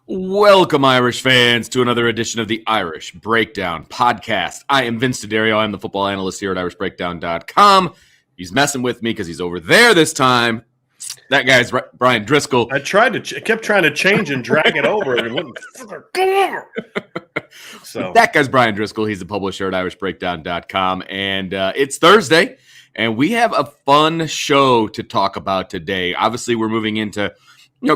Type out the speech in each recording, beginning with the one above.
Welcome, Irish fans, to another edition of the Irish Breakdown podcast. I am Vince D'Addario. I'm the football analyst here at irishbreakdown.com. He's messing with me because he's over there this time. That guy's Brian Driscoll. I kept trying to change and drag it over. And wouldn't go over. So that guy's Brian Driscoll. He's the publisher at irishbreakdown.com. And it's Thursday, and we have a fun show to talk about today. Obviously, we're moving into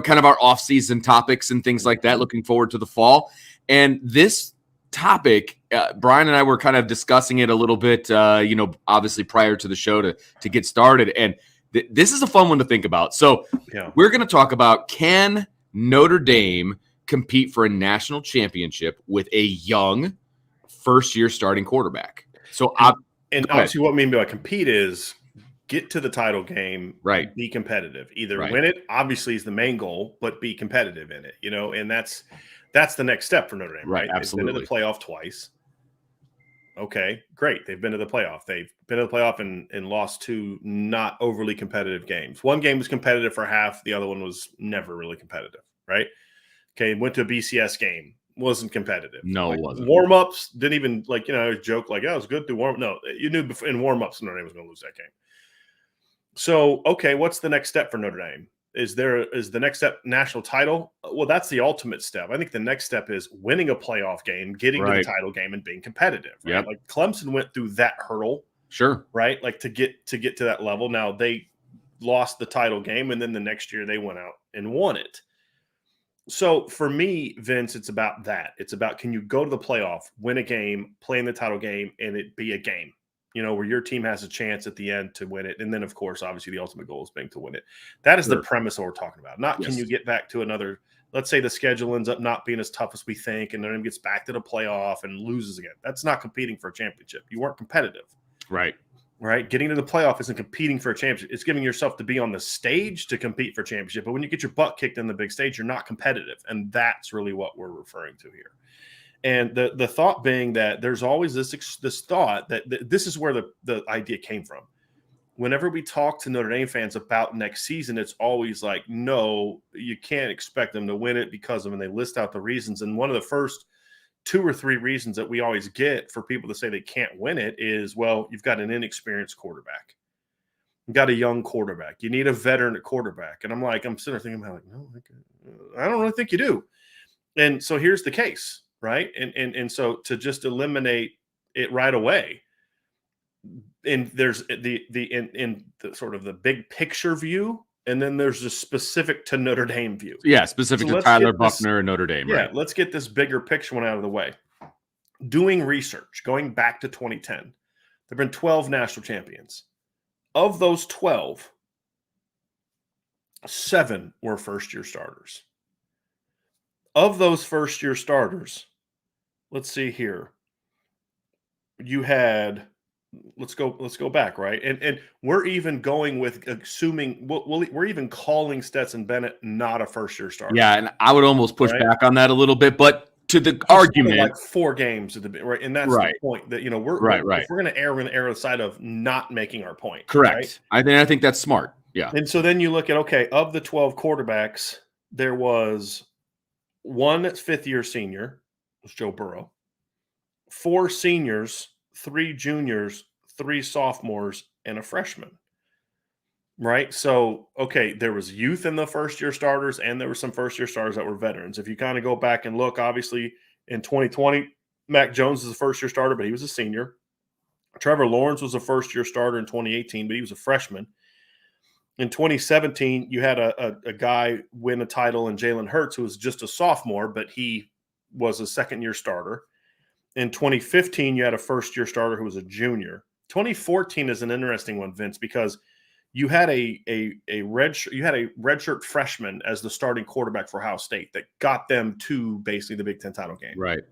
kind of our off-season topics and things like that, looking forward to the fall. And this topic, Brian and I were kind of discussing it a little bit, obviously prior to the show to get started. And this is a fun one to think about. So We're going to talk about, can Notre Dame compete for a national championship with a young first-year starting quarterback? So, obviously what I mean by compete is get to the title game, right? Be competitive. Either win it, obviously, is the main goal, but be competitive in it. And that's the next step for Notre Dame, right? Absolutely. They've been to the playoff twice. Okay, great. They've been to the playoff. They've been to the playoff and lost two not overly competitive games. One game was competitive for half. The other one was never really competitive, right? Okay, went to a BCS game. Wasn't competitive. No, it wasn't. Warm-ups didn't even, joke like, it was good through warm-up. No, you knew in warm-ups Notre Dame was going to lose that game. So, okay, what's the next step for Notre Dame? Is the next step national title? Well, that's the ultimate step. I think the next step is winning a playoff game, getting to the title game, and being competitive. Right? Yep. Like Clemson went through that hurdle. Sure. Right? Like to get to that level. Now they lost the title game, and then the next year they went out and won it. So for me, Vince, it's about that. It's about, can you go to the playoff, win a game, play in the title game, and it be a game, where your team has a chance at the end to win it. And then, of course, obviously the ultimate goal is being to win it. That is the premise that we're talking about. Not Can you get back to another, let's say the schedule ends up not being as tough as we think, and then gets back to the playoff and loses again. That's not competing for a championship. You weren't competitive. Right. Getting to the playoff isn't competing for a championship. It's giving yourself to be on the stage to compete for a championship. But when you get your butt kicked in the big stage, you're not competitive. And that's really what we're referring to here. And the thought being that there's always this thought that this is where the idea came from. Whenever we talk to Notre Dame fans about next season, it's always like, no, you can't expect them to win it because of, and they list out the reasons. And one of the first 2 or 3 reasons that we always get for people to say they can't win it is, well, you've got an inexperienced quarterback. You've got a young quarterback. You need a veteran at quarterback. And I'm sitting there thinking, no, I don't really think you do. And so here's the case. Right. And so to just eliminate it right away. And there's the sort of the big picture view. And then there's the specific to Notre Dame view. Yeah. Specific to Tyler, Buckner, and Notre Dame. Yeah. Right? Let's get this bigger picture one out of the way. Doing research, going back to 2010, there have been 12 national champions. Of those 12, 7 were first-year starters. Of those first-year starters, let's see here. You had, let's go back, right? And we're even going with assuming we're even calling Stetson Bennett not a first-year starter. Yeah, and I would almost push back on that a little bit, but to the argument, like 4 games at the right, and that's the point that we're if we're going to err on the side of not making our point. Correct. Right? I think that's smart. Yeah. And so then you look at, okay, of the 12 quarterbacks, there was one 5th-year senior, was Joe Burrow, 4 seniors, 3 juniors, 3 sophomores, and a freshman. Right? So, okay, there was youth in the first-year starters, and there were some first-year starters that were veterans. If you kind of go back and look, obviously, in 2020, Mac Jones is a first-year starter, but he was a senior. Trevor Lawrence was a first-year starter in 2018, but he was a freshman. In 2017, you had a guy win a title in Jalen Hurts, who was just a sophomore, but he was a second-year starter. In 2015, you had a first-year starter who was a junior. 2014 is an interesting one, Vince, because you had a redshirt freshman as the starting quarterback for Ohio State that got them to basically the Big Ten title game. Right.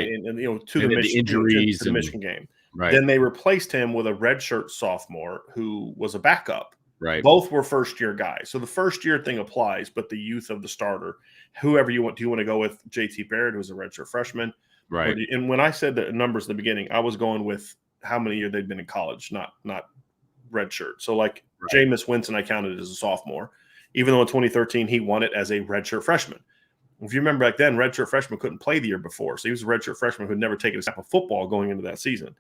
And to the injuries, to the Michigan game. Right. Then they replaced him with a redshirt sophomore who was a backup. Right. Both were first-year guys. So the first-year thing applies, but the youth of the starter, whoever you want, do you want to go with J.T. Barrett, who was a redshirt freshman? Right. And when I said the numbers in the beginning, I was going with how many years they'd been in college, not redshirt. So like Jameis Winston, I counted as a sophomore, even though in 2013 he won it as a redshirt freshman. If you remember back then, redshirt freshman couldn't play the year before. So he was a redshirt freshman who had never taken a snap of football going into that season.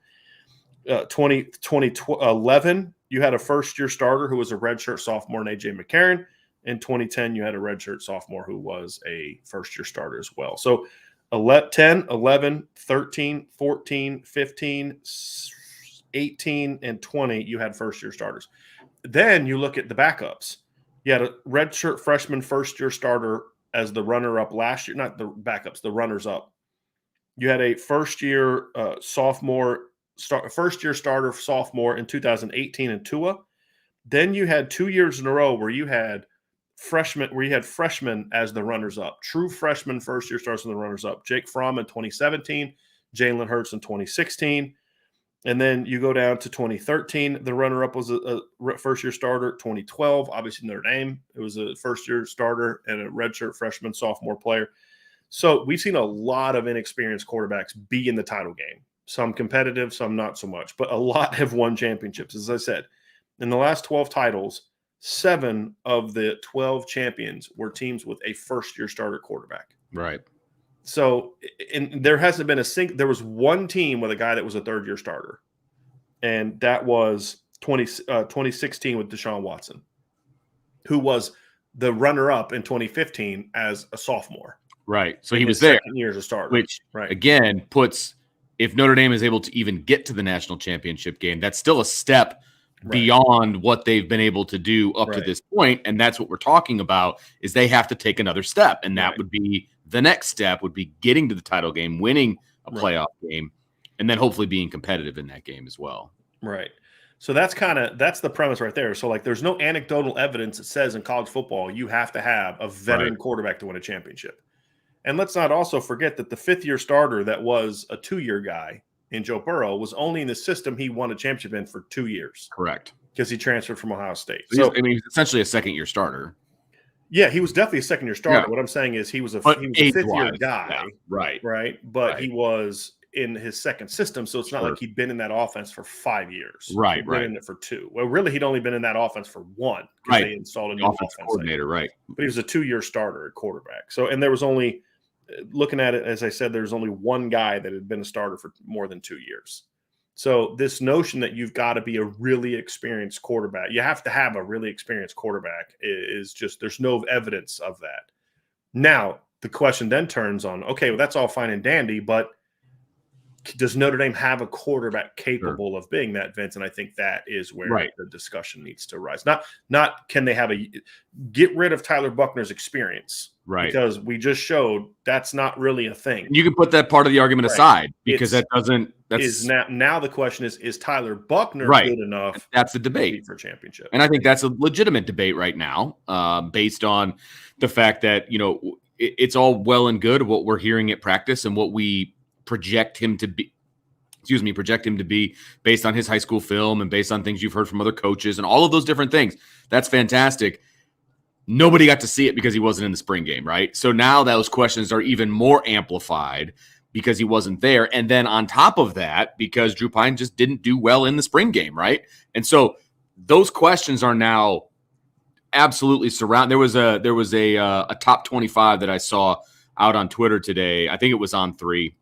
2011, you had a first-year starter who was a redshirt sophomore named A.J. McCarron. In 2010, you had a redshirt sophomore who was a first-year starter as well. So 10, 11, 13, 14, 15, 18, and 20, you had first-year starters. Then you look at the backups. You had a redshirt freshman first-year starter as the runner-up last year. Not the backups, the runners-up. You had a first-year first-year starter sophomore in 2018 in Tua. Then you had 2 years in a row where you had freshmen as the runners-up. True freshman first-year starters and the runners-up. Jake Fromm in 2017, Jalen Hurts in 2016. And then you go down to 2013. The runner-up was a first-year starter. 2012, obviously Notre Dame. It was a first-year starter and a redshirt freshman sophomore player. So we've seen a lot of inexperienced quarterbacks be in the title game. Some competitive, some not so much. But a lot have won championships. As I said, in the last 12 titles, 7 of the 12 champions were teams with a first-year starter quarterback. Right. So, and there hasn't been there was one team with a guy that was a third-year starter, and that was 2016 with Deshaun Watson, who was the runner-up in 2015 as a sophomore. Right. So he was there. Second year as a starter. Which, right. Again, puts – if Notre Dame is able to even get to the national championship game, that's still a step beyond what they've been able to do up to this point. And that's what we're talking about, is they have to take another step. And that would be the next step, would be getting to the title game, winning a playoff game, and then hopefully being competitive in that game as well. Right. So that's the premise right there. So, like, there's no anecdotal evidence that says in college football you have to have a veteran quarterback to win a championship. And let's not also forget that the fifth-year starter that was a 2-year guy in Joe Burrow was only in the system he won a championship in for 2 years. Correct. Because he transferred from Ohio State. So he's essentially a second-year starter. Yeah, he was definitely a second-year starter. Yeah. What I'm saying is he was a fifth-year guy. Yeah. Right. Right. But he was in his second system, so it's not like he'd been in that offense for 5 years. Right, he'd been in it for 2. Well, really, he'd only been in that offense for 1 because they installed a new offense coordinator, right. But he was a 2-year starter at quarterback. So, and there was only – looking at it, as I said, there's only one guy that had been a starter for more than 2 years. So this notion that you've got to be a really experienced quarterback, you have to have a really experienced quarterback, is just, there's no evidence of that. Now, the question then turns on, okay, well, that's all fine and dandy, but does Notre Dame have a quarterback capable of being that, Vince? And I think that is where the discussion needs to rise. Not can they have get rid of Tyler Buckner's experience. Right. Because we just showed that's not really a thing. You can put that part of the argument aside because now the question is Tyler Buckner good enough? That's the debate for championship. And I think that's a legitimate debate right now, based on the fact that, it's all well and good what we're hearing at practice and what we project him to be based on his high school film and based on things you've heard from other coaches and all of those different things. That's fantastic. Nobody got to see it because he wasn't in the spring game, right? So now those questions are even more amplified because he wasn't there. And then on top of that, because Drew Pyne just didn't do well in the spring game, right? And so those questions are now absolutely surrounded. There was a top 25 that I saw out on Twitter today. I think it was on 3.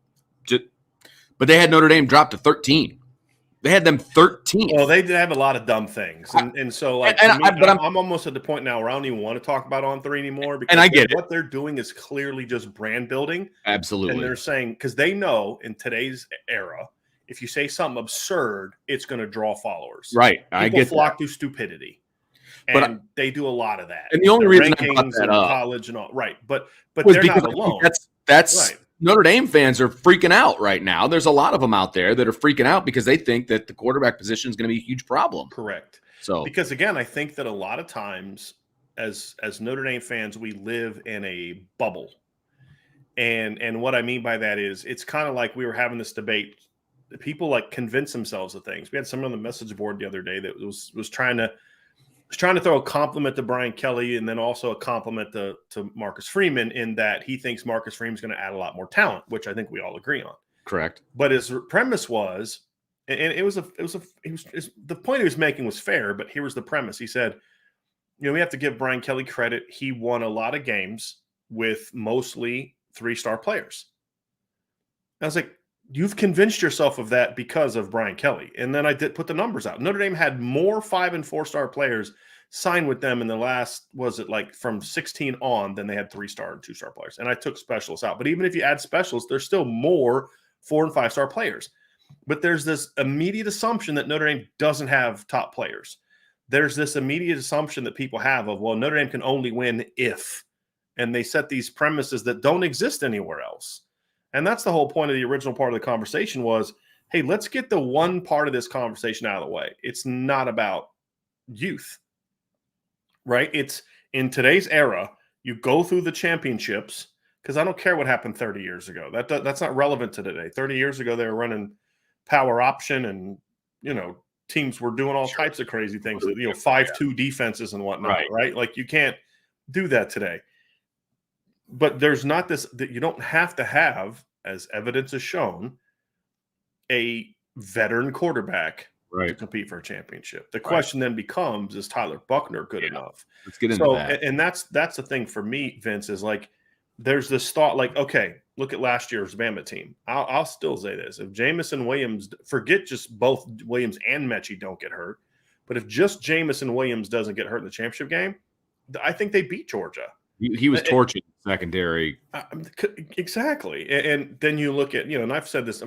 But they had Notre Dame drop to 13. They had them 13. Well, they did have a lot of dumb things, and so I'm almost at the point now where I don't even want to talk about On 3 anymore because I get what they're doing is clearly just brand building. Absolutely, and they're saying because they know in today's era, if you say something absurd, it's going to draw followers. Right, people flock to stupidity, and they do a lot of that. And the only reason I brought that up, college and all right, but they're not alone. That's right. Notre Dame fans are freaking out right now. There's a lot of them out there that are freaking out because they think that the quarterback position is going to be a huge problem. Correct. So because again, I think that a lot of times as Notre Dame fans, we live in a bubble. And what I mean by that is it's kind of like we were having this debate. People like convince themselves of things. We had someone on the message board the other day that was trying to throw a compliment to Brian Kelly and then also a compliment to Marcus Freeman in that he thinks Marcus Freeman's going to add a lot more talent, which I think we all agree on. Correct. But his premise was, and the point he was making was fair, but here was the premise. He said, we have to give Brian Kelly credit. He won a lot of games with mostly 3-star players. I was like, you've convinced yourself of that because of Brian Kelly. And then I did put the numbers out. Notre Dame had more 5- and 4-star players sign with them in the last, was it like from 16 on, than they had 3-star and 2-star players. And I took specialists out. But even if you add specialists, there's still more 4- and 5-star players. But there's this immediate assumption that Notre Dame doesn't have top players. There's this immediate assumption that people have of, well, Notre Dame can only win if. And they set these premises that don't exist anywhere else. And that's the whole point of the original part of the conversation was, hey, let's get the one part of this conversation out of the way. It's not about youth, right? It's in today's era, you go through the championships, because I don't care what happened 30 years ago. That's not relevant to today. 30 years ago, they were running power option and, teams were doing all types of crazy things, 5-2 defenses and whatnot, right? Like you can't do that today. But there's not this, that you don't have to have, as evidence has shown, a veteran quarterback to compete for a championship. The question then becomes, is Tyler Buckner good enough? Let's get into that. And that's the thing for me, Vince, is like, there's this thought like, okay, look at last year's Bama team. I'll still say this. If Jamison Williams, forget just both Williams and Mechie don't get hurt, but if just Jamison Williams doesn't get hurt in the championship game, I think they beat Georgia. He was torching secondary. Exactly. And then you look at, and I've said this,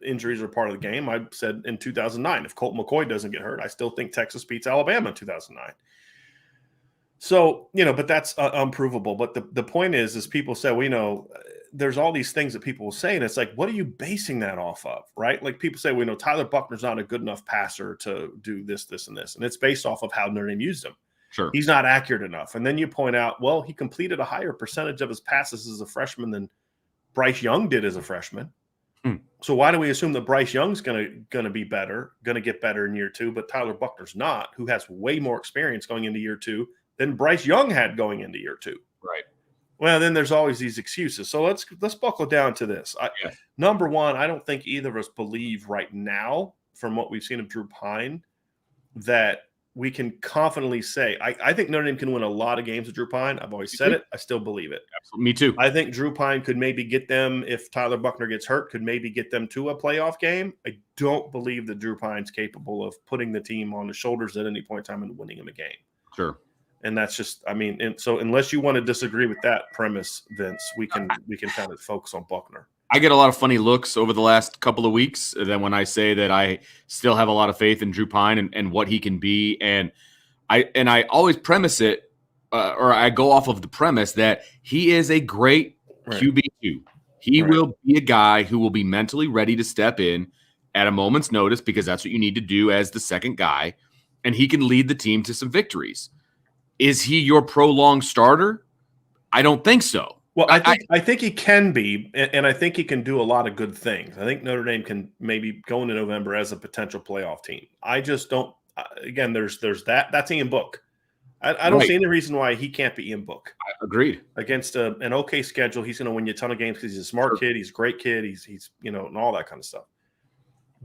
injuries are part of the game. I said in 2009, if Colt McCoy doesn't get hurt, I still think Texas beats Alabama in 2009. So, but that's unprovable. But the point is people say, well, there's all these things that people will say, and it's like, what are you basing that off of, right? Like people say, well, Tyler Buckner's not a good enough passer to do this, this, and this. And it's based off of how Notre Dame used him. Sure. He's not accurate enough. And then you point out, well, he completed a higher percentage of his passes as a freshman than Bryce Young did as a freshman. So why do we assume that Bryce Young's going to be better, going to get better in year 2, but Tyler Buckner's not, who has way more experience going into year 2 than Bryce Young had going into year 2? Right. Well, then there's always these excuses. So let's buckle down to this. Number one, I don't think either of us believe right now, from what we've seen of Drew Pyne, that we can confidently say, I think Notre Dame can win a lot of games with Drew Pyne. I've always said it. I still believe it. Absolutely. Me too. I think Drew Pyne could maybe get them, if Tyler Buckner gets hurt, could maybe get them to a playoff game. I don't believe that Drew Pyne's capable of putting the team on the shoulders at any point in time and winning them a game. Sure. And that's just, and so unless you want to disagree with that premise, Vince, we can kind of focus on Buckner. I get a lot of funny looks over the last couple of weeks then when I say that I still have a lot of faith in Drew Pyne and what he can be. And I always premise it, or I go off of the premise that he is a great QB2. He will be a guy who will be mentally ready to step in at a moment's notice, because that's what you need to do as the second guy. And he can lead the team to some victories. Is he your prolonged starter? I don't think so. Well, I think he can be, and I think he can do a lot of good things. I think Notre Dame can maybe go into November as a potential playoff team. I just don't. Again, there's that. That's Ian Book. I don't see any reason why he can't be Ian Book. Agreed. Against an okay schedule, he's going to win you a ton of games because he's a smart kid. He's a great kid. He's and all that kind of stuff.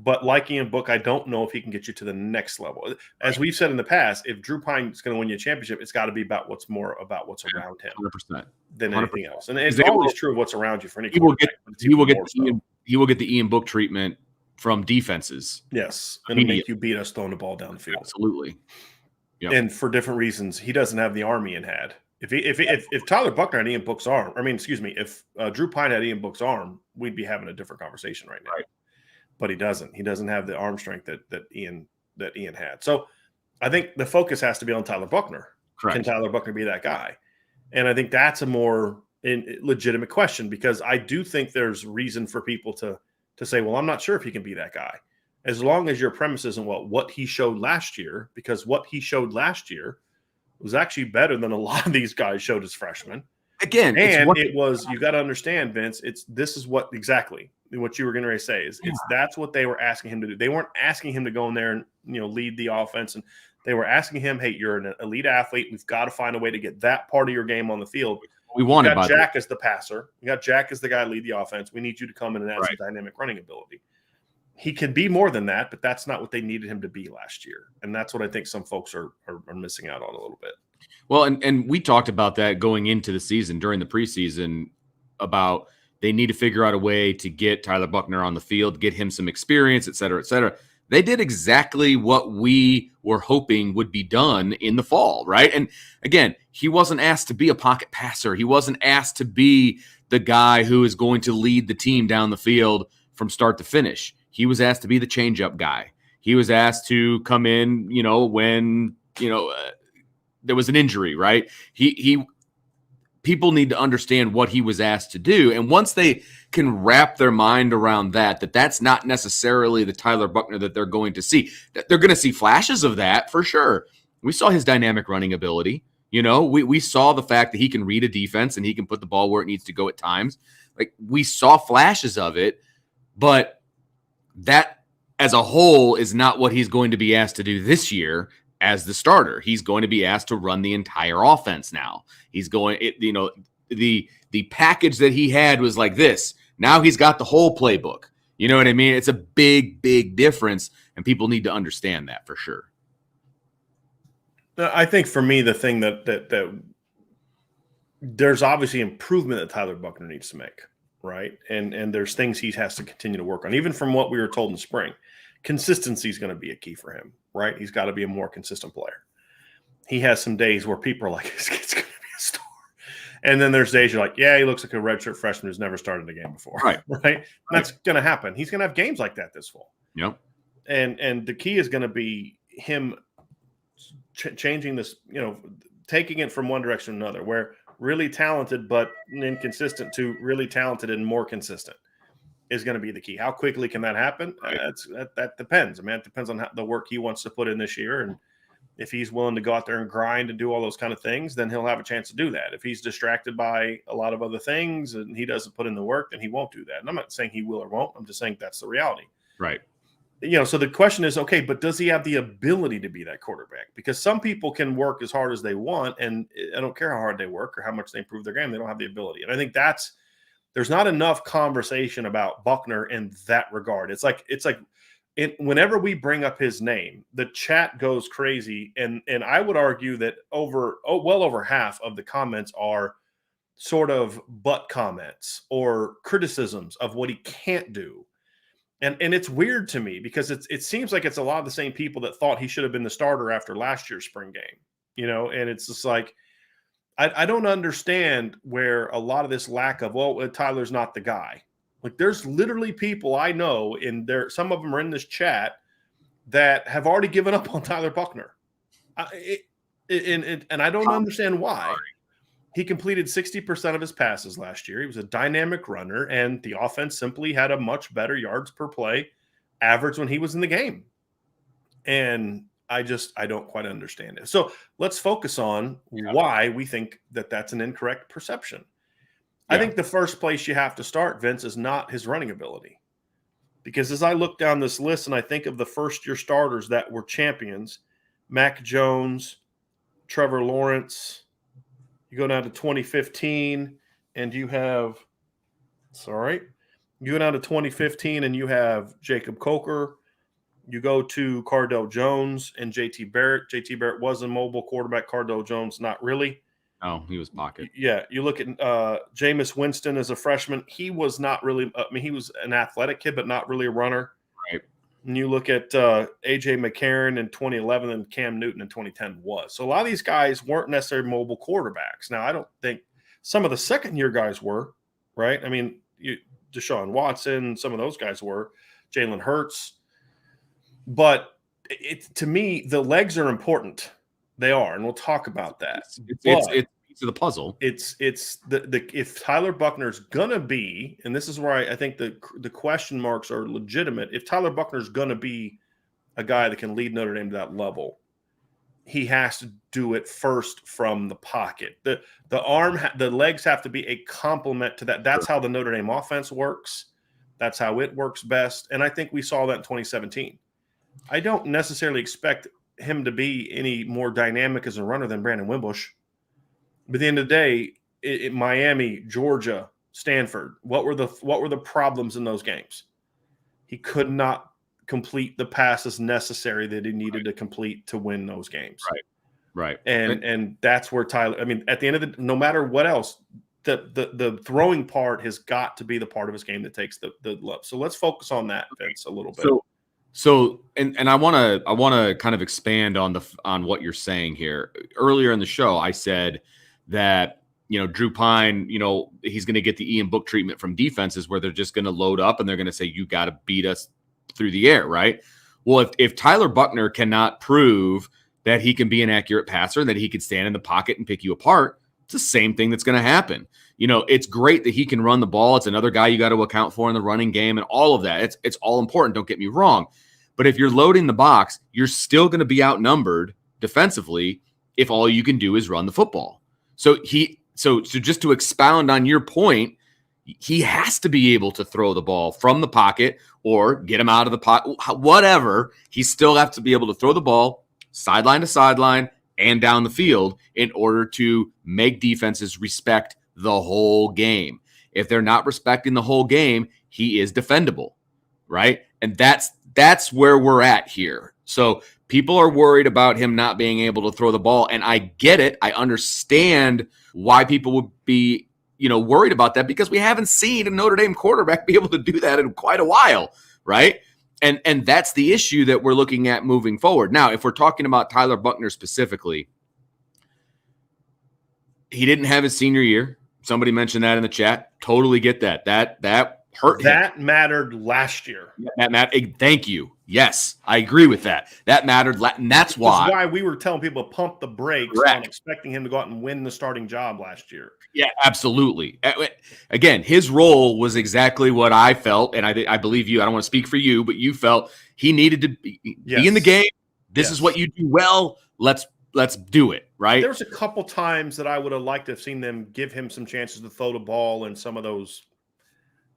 But like Ian Book, I don't know if he can get you to the next level. As we've said in the past, if Drew Pyne is going to win you a championship, it's got to be about what's around him 100%. Than anything else. And it's always true of what's around you for any. He will get the Ian Book treatment from defenses. Yes, and make you beat us throwing the ball down the field. Absolutely. Yep. And for different reasons, he doesn't have the arm Ian had. If Tyler Buckner had Ian Book's arm, if Drew Pyne had Ian Book's arm, we'd be having a different conversation right now. Right. But he doesn't. He doesn't have the arm strength that Ian had. So I think the focus has to be on Tyler Buckner. Correct. Can Tyler Buckner be that guy? And I think that's a more legitimate question, because I do think there's reason for people to say, well, I'm not sure if he can be that guy. As long as your premise isn't what he showed last year, because what he showed last year was actually better than a lot of these guys showed as freshmen. Again, you got to understand, Vince, this is what exactly what you were going to say is that's what they were asking him to do. They weren't asking him to go in there and lead the offense, and they were asking him, hey, you're an elite athlete. We've got to find a way to get that part of your game on the field. We wanted Jack as the passer. You got Jack as the guy to lead the offense. We need you to come in and add some dynamic running ability. He can be more than that, but that's not what they needed him to be last year. And that's what I think some folks are missing out on a little bit. Well, and we talked about that going into the season during the preseason about they need to figure out a way to get Tyler Buckner on the field, get him some experience, et cetera, et cetera. They did exactly what we were hoping would be done in the fall, right? And again, he wasn't asked to be a pocket passer. He wasn't asked to be the guy who is going to lead the team down the field from start to finish. He was asked to be the changeup guy. He was asked to come in, when, there was an injury, right? He people need to understand what he was asked to do. And once they can wrap their mind around that's not necessarily the Tyler Buckner that they're going to see. They're going to see flashes of that for sure. We saw his dynamic running ability. We saw the fact that he can read a defense and he can put the ball where it needs to go at times. Like, we saw flashes of it, but that as a whole is not what he's going to be asked to do this year as the starter. He's going to be asked to run the entire offense now. He's going, the package that he had was like this. Now he's got the whole playbook. You know what I mean? It's a big, big difference, and people need to understand that for sure. I think for me, the thing that there's obviously improvement that Tyler Buckner needs to make, right? And there's things he has to continue to work on, even from what we were told in spring. Consistency is going to be a key for him, right? He's got to be a more consistent player. He has some days where people are like, this kid's going to be a star. And then there's days you're like, yeah, he looks like a redshirt freshman who's never started a game before. Right. Right? That's going to happen. He's going to have games like that this fall. Yep. And the key is going to be him changing this, taking it from one direction to another, where really talented but inconsistent to really talented and more consistent is going to be the key. How quickly can that happen? Right. That depends. I mean, it depends on the work he wants to put in this year. And if he's willing to go out there and grind and do all those kind of things, then he'll have a chance to do that. If he's distracted by a lot of other things and he doesn't put in the work, then he won't do that. And I'm not saying he will or won't. I'm just saying that's the reality. Right. So the question is, okay, but does he have the ability to be that quarterback? Because some people can work as hard as they want, and I don't care how hard they work or how much they improve their game. They don't have the ability. And I think there's not enough conversation about Buckner in that regard. It's like whenever we bring up his name, the chat goes crazy. And I would argue that well over half of the comments are sort of butt comments or criticisms of what he can't do. And it's weird to me because it seems like it's a lot of the same people that thought he should have been the starter after last year's spring game, and it's just like, I don't understand where a lot of this lack of, Tyler's not the guy. Like, there's literally people I know some of them are in this chat that have already given up on Tyler Buckner. And I don't understand why. He completed 60% of his passes last year. He was a dynamic runner, and the offense simply had a much better yards per play average when he was in the game. And I don't quite understand it. So let's focus on why we think that that's an incorrect perception. Yeah. I think the first place you have to start, Vince, is not his running ability. Because as I look down this list and I think of the first-year starters that were champions, Mac Jones, Trevor Lawrence, you go down to 2015 and you go down to 2015 and you have Jacob Coker. You go to Cardale Jones and JT Barrett. JT Barrett was a mobile quarterback. Cardale Jones, not really. Oh, he was pocket. Yeah. You look at Jameis Winston as a freshman. He was not really, he was an athletic kid, but not really a runner. Right. And you look at A.J. McCarron in 2011 and Cam Newton in 2010 was. So a lot of these guys weren't necessarily mobile quarterbacks. Now, I don't think some of the second-year guys were, right? I mean, Deshaun Watson, some of those guys were. Jalen Hurts. But to me, the legs are important. They are, and we'll talk about that. It's to the puzzle. It's if Tyler Buckner's gonna be, and this is where I think the question marks are legitimate. If Tyler Buckner's gonna be a guy that can lead Notre Dame to that level, he has to do it first from the pocket. The legs have to be a complement to that. That's how the Notre Dame offense works. That's how it works best. And I think we saw that in 2017. I don't necessarily expect him to be any more dynamic as a runner than Brandon Wimbush. But at the end of the day, Miami, Georgia, Stanford, what were the problems in those games? He could not complete the passes necessary that he needed to complete to win those games. Right. Right. And that's where Tyler. I mean, at the end of the, no matter what else, the throwing part has got to be the part of his game that takes the love. So let's focus on that, Vince, a little bit. And I want to kind of expand on what you're saying here. Earlier in the show, I said that, Drew Pyne, he's going to get the Ian Book treatment from defenses where they're just going to load up and they're going to say, you got to beat us through the air, right? Well, if Tyler Buckner cannot prove that he can be an accurate passer, that he can stand in the pocket and pick you apart, it's the same thing that's going to happen. It's great that he can run the ball. It's another guy you got to account for in the running game and all of that. It's all important. Don't get me wrong. But if you're loading the box, you're still going to be outnumbered defensively if all you can do is run the football. So just to expound on your point, he has to be able to throw the ball from the pocket or get him out of the pocket, whatever. He still has to be able to throw the ball sideline to sideline and down the field in order to make defenses respect the whole game. If they're not respecting the whole game, he is defendable, right? And that's where we're at here. So people are worried about him not being able to throw the ball, and I get it. I understand why people would be, worried about that, because we haven't seen a Notre Dame quarterback be able to do that in quite a while, right? And that's the issue that we're looking at moving forward. Now, if we're talking about Tyler Buckner specifically, he didn't have his senior year. Somebody mentioned that in the chat. Totally get that. That hurt him. That mattered last year. Thank you. Yes, I agree with that. That mattered, and that's why we were telling people to pump the brakes on expecting him to go out and win the starting job last year. Yeah, absolutely. Again, his role was exactly what I felt, and I believe you. I don't want to speak for you, but you felt he needed to be in the game. This is what you do well. Let's do it, right? There was a couple times that I would have liked to have seen them give him some chances to throw the ball in some of those,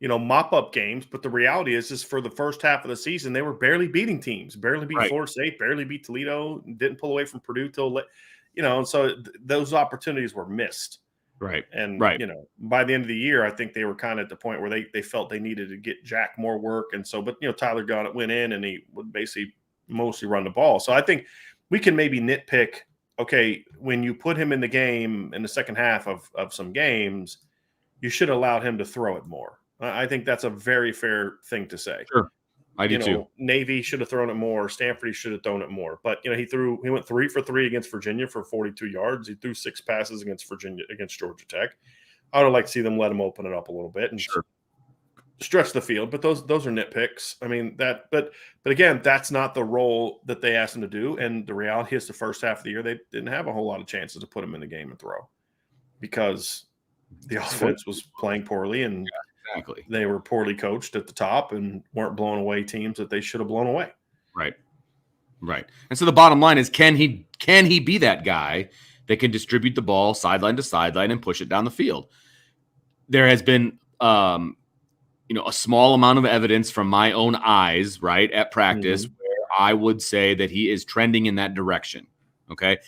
mop-up games. But the reality is for the first half of the season, they were barely beating teams, barely beat Florida State, barely beat Toledo, didn't pull away from Purdue till, and so those opportunities were missed. Right. And, by the end of the year, I think they were kind of at the point where they felt they needed to get Jack more work. And so, but, Tyler went in and he would basically mostly run the ball. So I think we can maybe nitpick, okay, when you put him in the game in the second half of some games, you should have allowed him to throw it more. I think that's a very fair thing to say. Sure. I do too. Navy should have thrown it more. Stanford, he should have thrown it more. But, he went 3 for 3 against Virginia for 42 yards. He threw 6 passes against Georgia Tech. I would like to see them let him open it up a little bit and stretch the field. But those are nitpicks. I mean, but again, that's not the role that they asked him to do. And the reality is the first half of the year, they didn't have a whole lot of chances to put him in the game and throw because the offense was playing poorly and exactly. They were poorly coached at the top and weren't blowing away teams that they should have blown away. Right. And so the bottom line is, can he be that guy that can distribute the ball sideline to sideline and push it down the field? There has been, a small amount of evidence from my own eyes, right, at practice, where I would say that he is trending in that direction. Okay.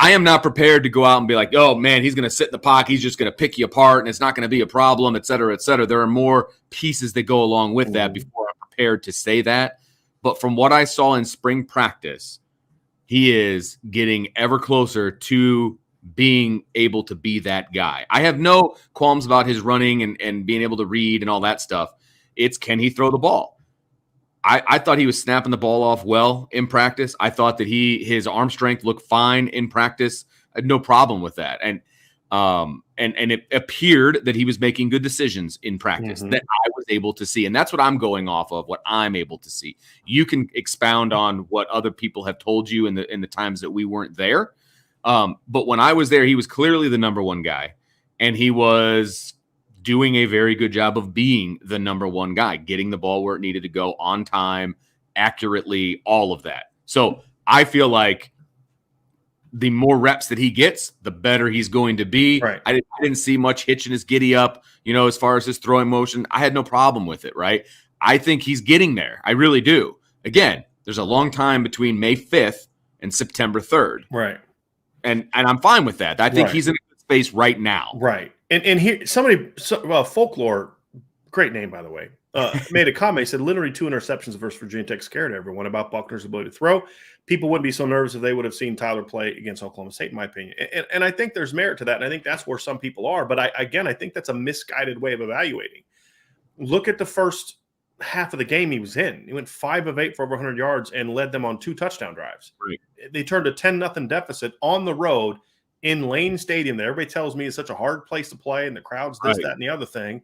I am not prepared to go out and be like, oh, man, he's going to sit in the pocket. He's just going to pick you apart, and it's not going to be a problem, et cetera, et cetera. There are more pieces that go along with that before I'm prepared to say that. But from what I saw in spring practice, he is getting ever closer to being able to be that guy. I have no qualms about his running and being able to read and all that stuff. It's, can he throw the ball? I thought he was snapping the ball off well in practice. I thought that his arm strength looked fine in practice. I had no problem with that. And it appeared that he was making good decisions in practice that I was able to see. And that's what I'm going off of, what I'm able to see. You can expound on what other people have told you in the times that we weren't there. But when I was there, he was clearly the number one guy. And he was doing a very good job of being the number one guy, getting the ball where it needed to go on time, accurately, all of that. So I feel like the more reps that he gets, the better he's going to be. Right. I didn't see much hitch in his giddy up, as far as his throwing motion. I had no problem with it, right? I think he's getting there. I really do. Again, there's a long time between May 5th and September 3rd. Right. And I'm fine with that. I think he's in a good space right now. Right. And here, Folklore, great name, by the way. made a comment. He said, literally 2 interceptions versus Virginia Tech scared everyone about Buckner's ability to throw. People wouldn't be so nervous if they would have seen Tyler play against Oklahoma State, in my opinion. And I think there's merit to that. And I think that's where some people are. But I think that's a misguided way of evaluating. Look at the first half of the game he was in. He went 5 of 8 for over 100 yards and led them on 2 touchdown drives. Right. They turned a 10-0 deficit on the road in Lane Stadium that everybody tells me is such a hard place to play and the crowd's this, that, and the other thing.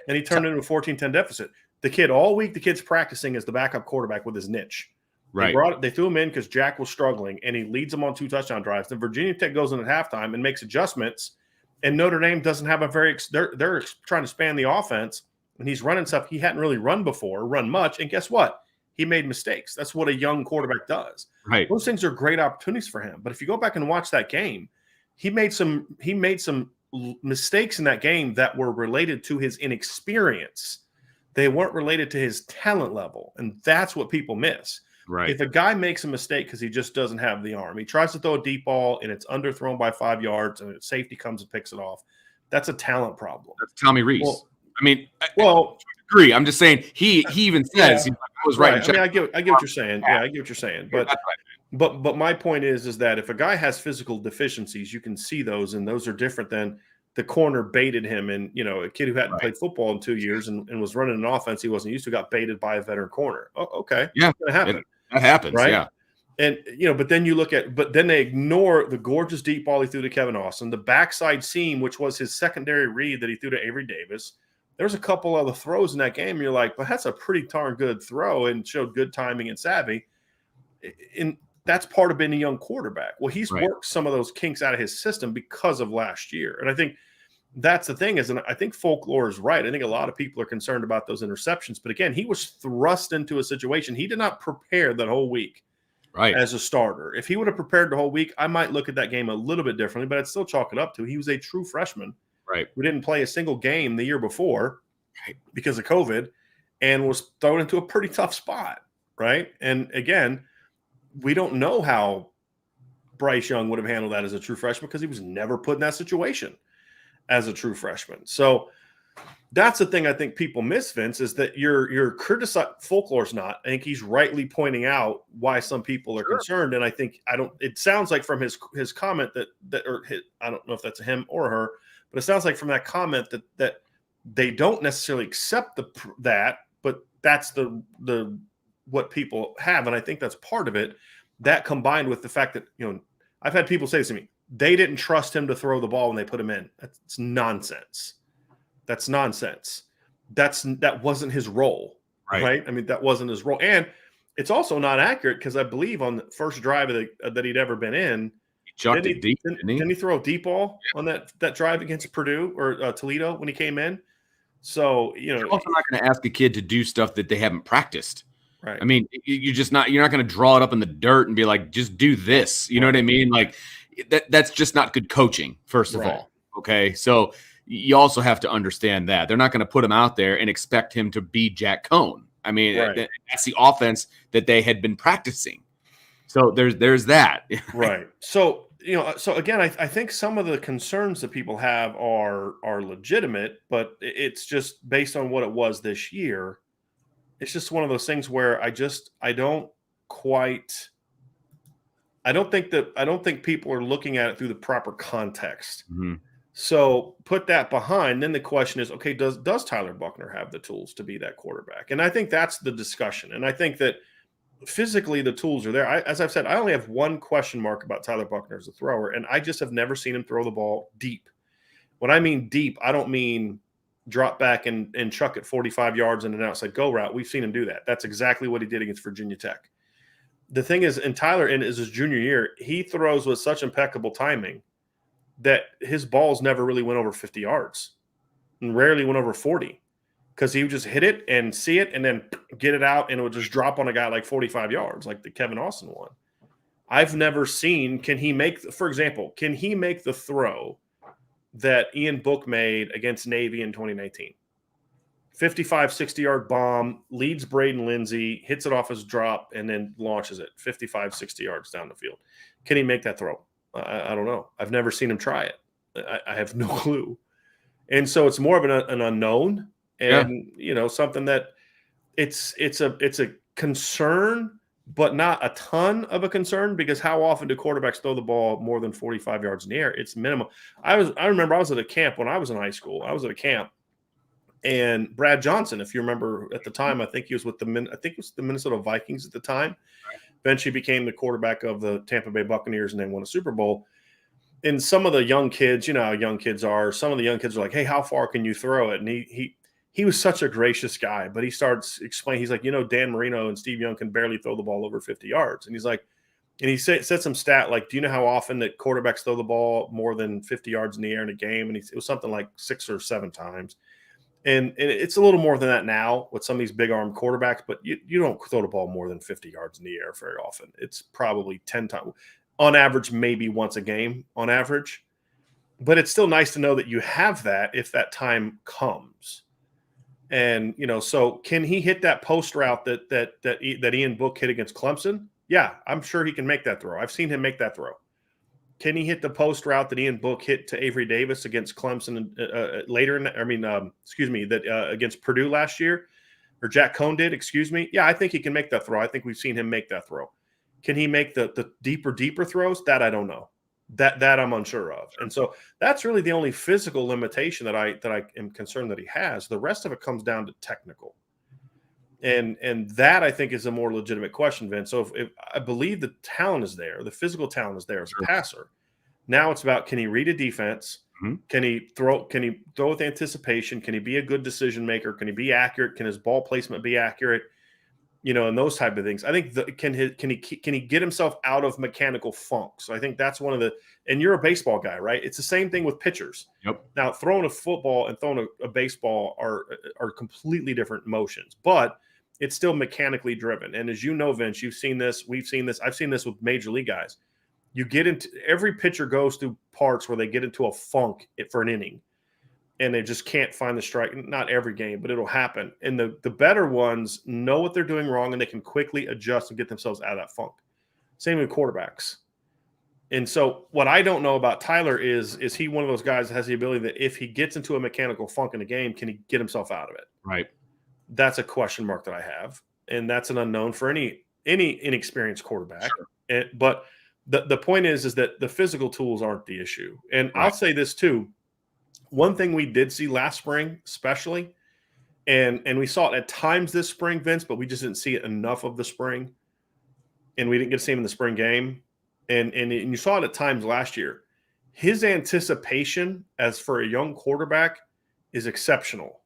And he turned into a 14-10 deficit. The kid, all week, the kid's practicing as the backup quarterback with his niche. Right. They threw him in because Jack was struggling, and he leads them on 2 touchdown drives. Then Virginia Tech goes in at halftime and makes adjustments, and Notre Dame doesn't have a very – they're trying to span the offense, and he's running stuff he hadn't really run before, run much, and guess what? He made mistakes. That's what a young quarterback does. Right. Those things are great opportunities for him. But if you go back and watch that game, he made some mistakes in that game that were related to his inexperience. They weren't related to his talent level, and that's what people miss. Right. If a guy makes a mistake because he just doesn't have the arm, he tries to throw a deep ball and it's underthrown by 5 yards and safety comes and picks it off, that's a talent problem. That's Tommy Rees. Well, I agree. I'm just saying he even says I was right. I mean, I get what you're saying. Yeah, I get what you're saying. But but my point is that if a guy has physical deficiencies, you can see those, and those are different than the corner baited him. And, a kid who hadn't played football in 2 years and was running an offense he wasn't used to got baited by a veteran corner. Oh, okay. Yeah. It's going to happen. That happens. Right? Yeah. And, but then then they ignore the gorgeous deep ball he threw to Kevin Austin, the backside seam, which was his secondary read that he threw to Avery Davis. There's a couple other throws in that game. And you're like, but that's a pretty darn good throw and showed good timing and savvy. And that's part of being a young quarterback. Well, he's worked some of those kinks out of his system because of last year. And I think that's the thing and I think Folklore is right. I think a lot of people are concerned about those interceptions. But again, he was thrust into a situation. He did not prepare that whole week as a starter. If he would have prepared the whole week, I might look at that game a little bit differently, but I'd still chalk it up to he was a true freshman. Right. Who didn't play a single game the year before because of COVID and was thrown into a pretty tough spot. Right. And again, we don't know how Bryce Young would have handled that as a true freshman because he was never put in that situation as a true freshman. So that's the thing I think people miss, Vince, is that you're criticizing Folklore's not. I think he's rightly pointing out why some people are concerned. And I think it sounds like from his comment I don't know if that's him or her, but it sounds like from that comment that they don't necessarily accept that, but that's the what people have. And I think that's part of it. That combined with the fact that, I've had people say this to me, they didn't trust him to throw the ball when they put him in. That's nonsense. That's nonsense. That wasn't his role, right? I mean, that wasn't his role. And it's also not accurate because I believe on the first drive that he'd ever been in, didn't he throw a deep ball on that drive against Purdue or Toledo when he came in? So, you're also not going to ask a kid to do stuff that they haven't practiced. Right. I mean, you're not going to draw it up in the dirt and be like, just do this. You know what I mean? Like that's just not good coaching, first of all. Okay. So you also have to understand that they're not going to put him out there and expect him to be Jack Cohn. I mean, that's the offense that they had been practicing. So there's that. Right. So, so again, I think some of the concerns that people have are legitimate, but it's just based on what it was this year. It's just one of those things where I don't think people are looking at it through the proper context. Mm-hmm. So put that behind. Then the question is, okay, does Tyler Buckner have the tools to be that quarterback? And I think that's the discussion. And I think that physically the tools are there. As I've said, I only have one question mark about Tyler Buckner as a thrower, and I just have never seen him throw the ball deep. When I mean deep, I don't mean drop back and chuck it 45 yards in an outside go route. We've seen him do that. That's exactly what he did against Virginia Tech. The thing is, and Tyler in his junior year, he throws with such impeccable timing that his balls never really went over 50 yards and rarely went over 40 because he would just hit it and see it and then get it out and it would just drop on a guy like 45 yards, like the Kevin Austin one. I've never seen, can he make the throw that Ian Book made against Navy in 2019? 55, 60-yard bomb, leads Braden Lindsey, hits it off his drop, and then launches it 55, 60 yards down the field. Can he make that throw? I don't know. I've never seen him try it. I have no clue. And so it's more of an unknown. and something that it's a concern, but not a ton of a concern, because how often do quarterbacks throw the ball more than 45 yards in the air? It's minimum. I remember I was at a camp when I was in high school. I was at a camp, and Brad Johnson, if you remember at the time, I think he was with the Minnesota Vikings at the time. Eventually became the quarterback of the Tampa Bay Buccaneers and then won a Super Bowl. And some of the young kids, how young kids are, some of the young kids are like, hey, how far can you throw it? And he was such a gracious guy, but he starts explaining, he's like, Dan Marino and Steve Young can barely throw the ball over 50 yards. And he's like, and he said some stat, like, do you know how often that quarterbacks throw the ball more than 50 yards in the air in a game? And it was something like 6 or 7 times. And it's a little more than that now with some of these big arm quarterbacks, but you don't throw the ball more than 50 yards in the air very often. It's probably 10 times on average, maybe once a game on average. But it's still nice to know that you have that if that time comes. And, so can he hit that post route that Ian Book hit against Clemson? Yeah, I'm sure he can make that throw. I've seen him make that throw. Can he hit the post route that Ian Book hit to Avery Davis against Clemson against Purdue last year, or Jack Cohn did, Yeah, I think he can make that throw. I think we've seen him make that throw. Can he make the deeper throws? That I don't know. That I'm unsure of. And so that's really the only physical limitation that I am concerned that he has. The rest of it comes down to technical. And that, I think, is a more legitimate question, Vince. So if I believe the talent is there, the physical talent is there as a passer. Now it's about, can he read a defense? Mm-hmm. Can he throw with anticipation? Can he be a good decision maker? Can he be accurate? Can his ball placement be accurate? And those type of things. I think can he get himself out of mechanical funk? So I think that's one of the. And you're a baseball guy, right? It's the same thing with pitchers. Yep. Now, throwing a football and throwing a baseball are completely different motions, but it's still mechanically driven. And as you know, Vince, you've seen this. We've seen this. I've seen this with major league guys. You get into every pitcher goes through parts where they get into a funk for an inning, and they just can't find the strike. Not every game, but it'll happen. And the better ones know what they're doing wrong, and they can quickly adjust and get themselves out of that funk. Same with quarterbacks. And so what I don't know about Tyler is he one of those guys that has the ability that if he gets into a mechanical funk in a game, can he get himself out of it? Right. That's a question mark that I have. And that's an unknown for any inexperienced quarterback. Sure. But the point is that the physical tools aren't the issue. And right. I'll say this too. One thing we did see last spring, especially, and we saw it at times this spring, Vince, but we just didn't see it enough of the spring. And we didn't get to see him in the spring game. And you saw it at times last year. His anticipation as for a young quarterback is exceptional.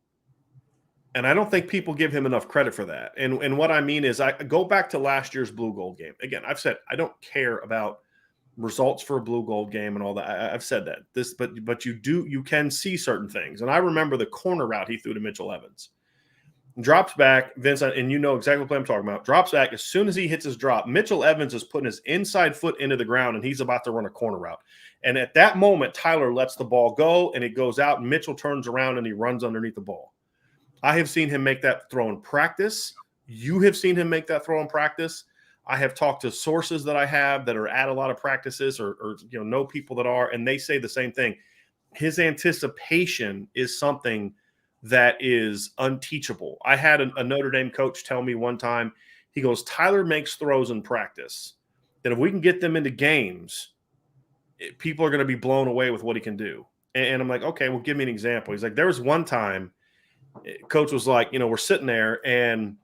And I don't think people give him enough credit for that. And what I mean is I go back to last year's Blue Gold game. Again, I've said I don't care about results for a Blue Gold game and all that. I've said that. But you can see certain things. And I remember the corner route he threw to Mitchell Evans. Drops back, Vince, and you know exactly what I'm talking about. Drops back. As soon as he hits his drop, Mitchell Evans is putting his inside foot into the ground, and he's about to run a corner route. And at that moment, Tyler lets the ball go, and it goes out, and Mitchell turns around, and he runs underneath the ball. I have seen him make that throw in practice. You have seen him make that throw in practice. I have talked to sources that I have that are at a lot of practices or know people that are, and they say the same thing. His anticipation is something that is unteachable. I had a Notre Dame coach tell me one time, he goes, Tyler makes throws in practice that if we can get them into games, people are going to be blown away with what he can do. And I'm like, okay, well, give me an example. He's like, there was one time coach was like, we're sitting there and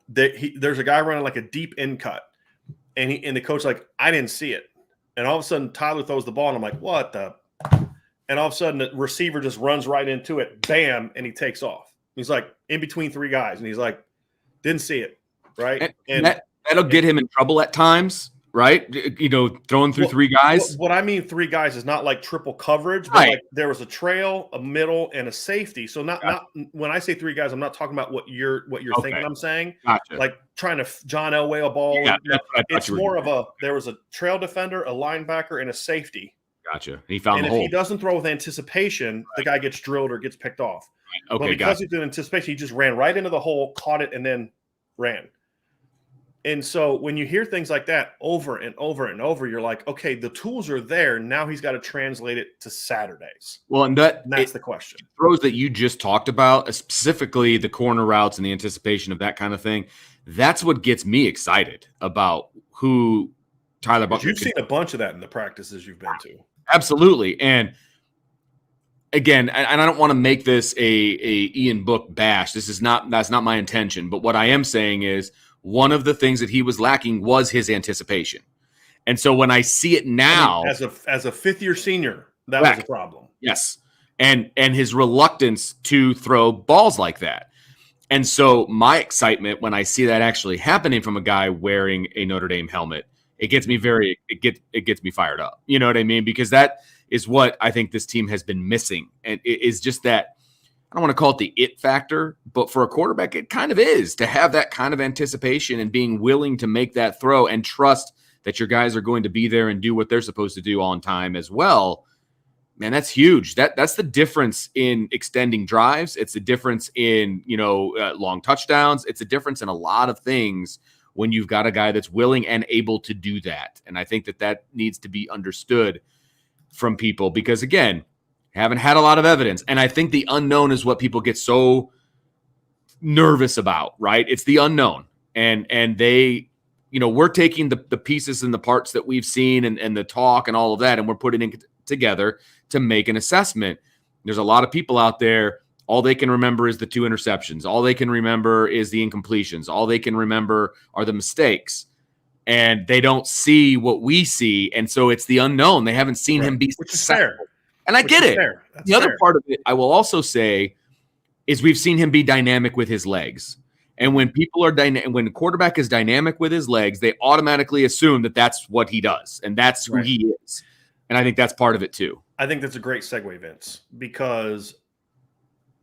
there's a guy running like a deep in cut. And the coach like, I didn't see it. And all of a sudden Tyler throws the ball and I'm like, what the? And all of a sudden the receiver just runs right into it, bam, and he takes off. He's like in between 3 guys, and he's like, didn't see it, right? And that'll get him in trouble at times, right? Throwing through 3 guys. What I mean 3 guys is not like triple coverage, but right. Like there was a trail, a middle, and a safety. So not when I say 3 guys, I'm not talking about what you're okay. Thinking I'm saying. Gotcha. Like trying to John Elway a ball. Yeah, it's more of there was a trail defender, a linebacker, and a safety. Gotcha. He found the hole. And if he doesn't throw with anticipation, the guy gets drilled or gets picked off. Right. Okay, but because he did anticipation, he just ran right into the hole, caught it, and then ran. And so when you hear things like that over and over and over, you're like, okay, the tools are there. Now he's got to translate it to Saturdays. Well, and That's the question. Throws that you just talked about, specifically the corner routes and the anticipation of that kind of thing, that's what gets me excited about who Tyler Buckner. You've seen a bunch of that in the practices you've been to. Absolutely. And again, and I don't want to make this a Ian Book bash. That's not my intention. But what I am saying is one of the things that he was lacking was his anticipation. And so when I see it now, as a fifth-year senior, that was a problem. Yes. And his reluctance to throw balls like that. And so my excitement when I see that actually happening from a guy wearing a Notre Dame helmet, it gets me fired up. You know what I mean? Because that is what I think this team has been missing. And it is just that, I don't want to call it the it factor, but for a quarterback, it kind of is to have that kind of anticipation and being willing to make that throw and trust that your guys are going to be there and do what they're supposed to do on time as well. Man, that's huge. That's the difference in extending drives. It's the difference in, long touchdowns. It's a difference in a lot of things when you've got a guy that's willing and able to do that. And I think that needs to be understood from people because, again, haven't had a lot of evidence. And I think the unknown is what people get so nervous about, right? It's the unknown. And they, we're taking the pieces and the parts that we've seen and the talk and all of that, and we're putting it together to make an assessment. There's a lot of people out there, all they can remember is the 2 interceptions. All they can remember is the incompletions. All they can remember are the mistakes. And they don't see what we see. And so it's the unknown. They haven't seen him be which successful. Is fair. And I get it. The other part of it, I will also say, is we've seen him be dynamic with his legs. And when people are when the quarterback is dynamic with his legs, they automatically assume that that's what he does. And that's who he is. And I think that's part of it too. I think that's a great segue, Vince, because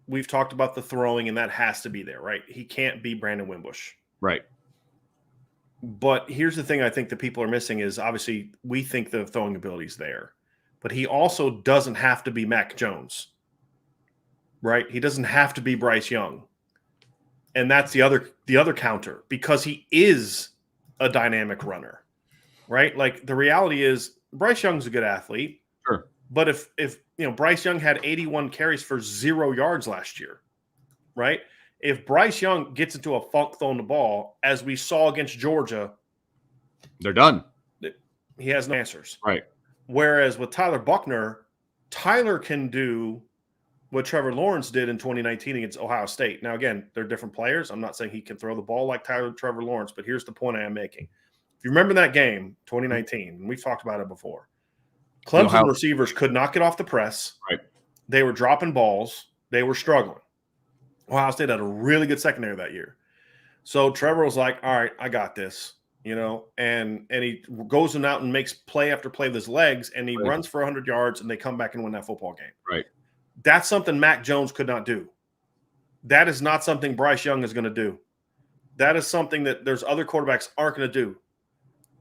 we've talked about the throwing, and that has to be there, right? He can't be Brandon Wimbush. Right. But here's the thing I think that people are missing is obviously we think the throwing ability is there, but he also doesn't have to be Mac Jones, right? He doesn't have to be Bryce Young. And that's the other counter, because he is a dynamic runner, right? Like the reality is Bryce Young's a good athlete. Sure. But if Bryce Young had 81 carries for 0 yards last year, right? If Bryce Young gets into a funk throwing the ball, as we saw against Georgia, they're done. He has no answers. Right. Whereas with Tyler Buckner, Tyler can do what Trevor Lawrence did in 2019 against Ohio State. Now, again, they're different players. I'm not saying he can throw the ball like Trevor Lawrence, but here's the point I am making. If you remember that game, 2019, and we've talked about it before, Clemson receivers could not get off the press. Right. They were dropping balls. They were struggling. Ohio State had a really good secondary that year. So Trevor was like, all right, I got this, and he goes out and makes play after play with his legs, and he runs for 100 yards, and they come back and win that football game. Right. That's something Mac Jones could not do. That is not something Bryce Young is going to do. That is something that there's other quarterbacks aren't going to do.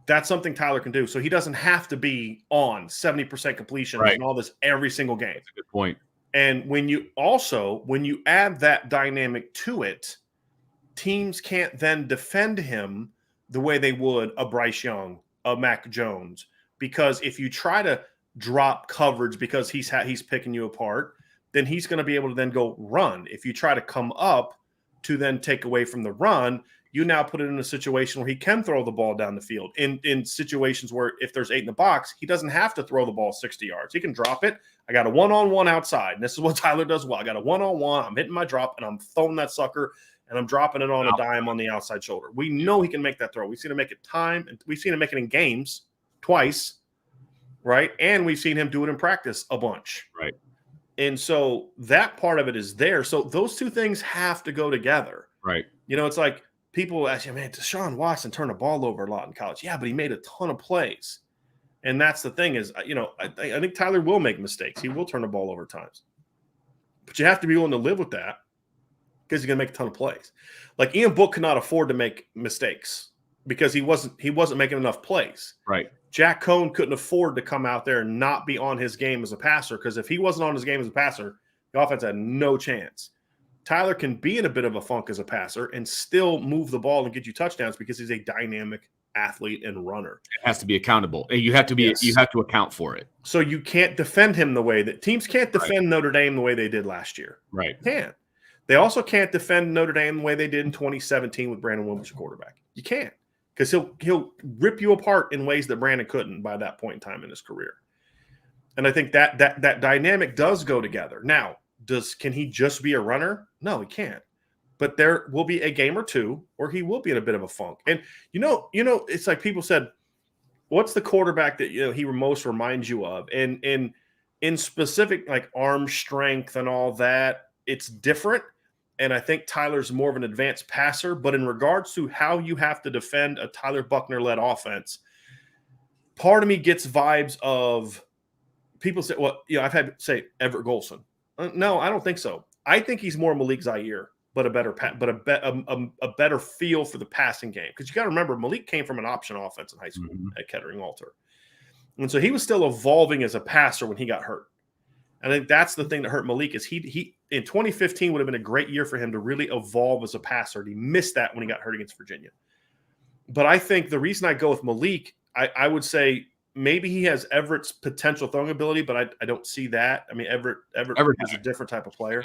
That's something Tyler can do. So he doesn't have to be on 70% completion and all this every single game. That's a good point. And when you add that dynamic to it, teams can't then defend him the way they would a Bryce Young, a Mac Jones. Because if you try to drop coverage because he's picking you apart, then he's going to be able to then go run. If you try to come up to then take away from the run, you now put it in a situation where he can throw the ball down the field. In situations where if there's 8 in the box, he doesn't have to throw the ball 60 yards. He can drop it. I got a one-on-one outside. And this is what Tyler does well. I got a one-on-one. I'm hitting my drop, and I'm throwing that sucker, and I'm dropping it on a dime on the outside shoulder. We know he can make that throw. We've seen him make it time, and we've seen him make it in games twice, right? And we've seen him do it in practice a bunch. Right. And so that part of it is there. So those two things have to go together. Right. It's like people ask you, man, Deshaun Watson turned the ball over a lot in college. Yeah, but he made a ton of plays. And that's the thing is, I think Tyler will make mistakes. He will turn the ball over at times. But you have to be willing to live with that because he's going to make a ton of plays. Like Ian Book could not afford to make mistakes because he wasn't making enough plays. Right. Jack Cohn couldn't afford to come out there and not be on his game as a passer, because if he wasn't on his game as a passer, the offense had no chance. Tyler can be in a bit of a funk as a passer and still move the ball and get you touchdowns because he's a dynamic athlete and runner. It has to be accountable. You have to be. You have to account for it. So you can't defend him the way that teams can't defend Notre Dame the way they did last year. Right. You can't. They also can't defend Notre Dame the way they did in 2017 with Brandon Williams, your quarterback. You can't, because he'll rip you apart in ways that Brandon couldn't by that point in time in his career. And I think that dynamic does go together. Now, can he just be a runner? No, he can't. But there will be a game or two where he will be in a bit of a funk. And you know, it's like people said, what's the quarterback that he most reminds you of? And in specific, like arm strength and all that, it's different. And I think Tyler's more of an advanced passer. But in regards to how you have to defend a Tyler Buckner-led offense, part of me gets vibes of people say, well, I've had say Everett Golson. No, I don't think so. I think he's more Malik Zaire, but a better feel for the passing game. Because you got to remember, Malik came from an option offense in high school at Kettering Alter. And so he was still evolving as a passer when he got hurt. And I think that's the thing that hurt Malik is he in 2015 would have been a great year for him to really evolve as a passer. And he missed that when he got hurt against Virginia. But I think the reason I go with Malik, I would say maybe he has Everett's potential throwing ability, but I don't see that. I mean, Everett is a different type of player.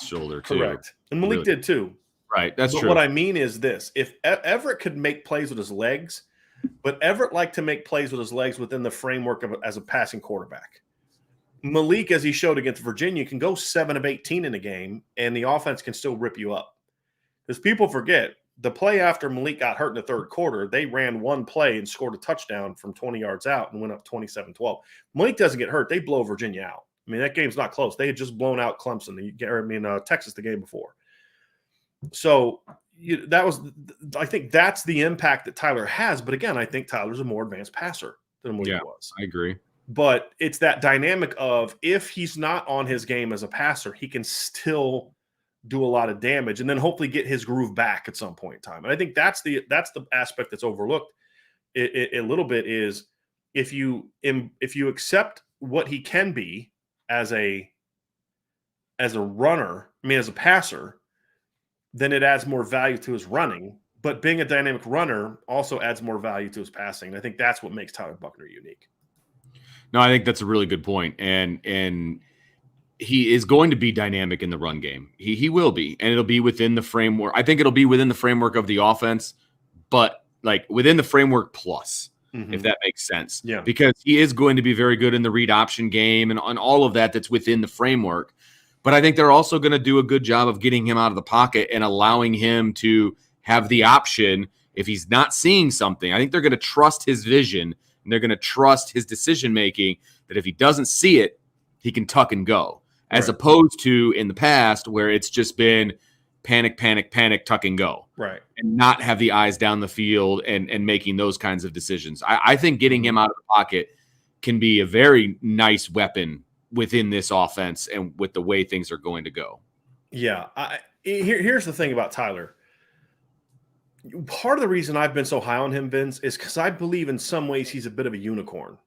Shoulder too. Correct. And Malik did too. Right. That's true. What I mean is this. If Everett could make plays with his legs, but Everett liked to make plays with his legs within the framework of as a passing quarterback. Malik, as he showed against Virginia, can go 7 of 18 in a game, and the offense can still rip you up. Because people forget, the play after Malik got hurt in the third quarter, they ran one play and scored a touchdown from 20 yards out and went up 27-12. Malik doesn't get hurt. They blow Virginia out. I mean, that game's not close. They had just blown out Clemson, Texas the game before. So I think that's the impact that Tyler has. But again, I think Tyler's a more advanced passer than Malik was. I agree. But it's that dynamic of if he's not on his game as a passer, he can still do a lot of damage and then hopefully get his groove back at some point in time. And I think that's the aspect that's overlooked a little bit is if you accept what he can be as a runner, as a passer, then it adds more value to his running. But being a dynamic runner also adds more value to his passing. And I think that's what makes Tyler Buckner unique. No, I think that's a really good point. And he is going to be dynamic in the run game. He will be, and it'll be within the framework. I think it'll be within the framework of the offense, but like within the framework plus, if that makes sense. Yeah. Because he is going to be very good in the read option game and on all of that's within the framework. But I think they're also going to do a good job of getting him out of the pocket and allowing him to have the option if he's not seeing something. I think they're going to trust his vision and they're going to trust his decision-making that if he doesn't see it, he can tuck and go. As opposed to in the past where it's just been panic, tuck and go. Right. And not have the eyes down the field and making those kinds of decisions. I think getting him out of the pocket can be a very nice weapon within this offense and with the way things are going to go. Yeah. Here's the thing about Tyler. Part of the reason I've been so high on him, Vince, is because I believe in some ways he's a bit of a unicorn.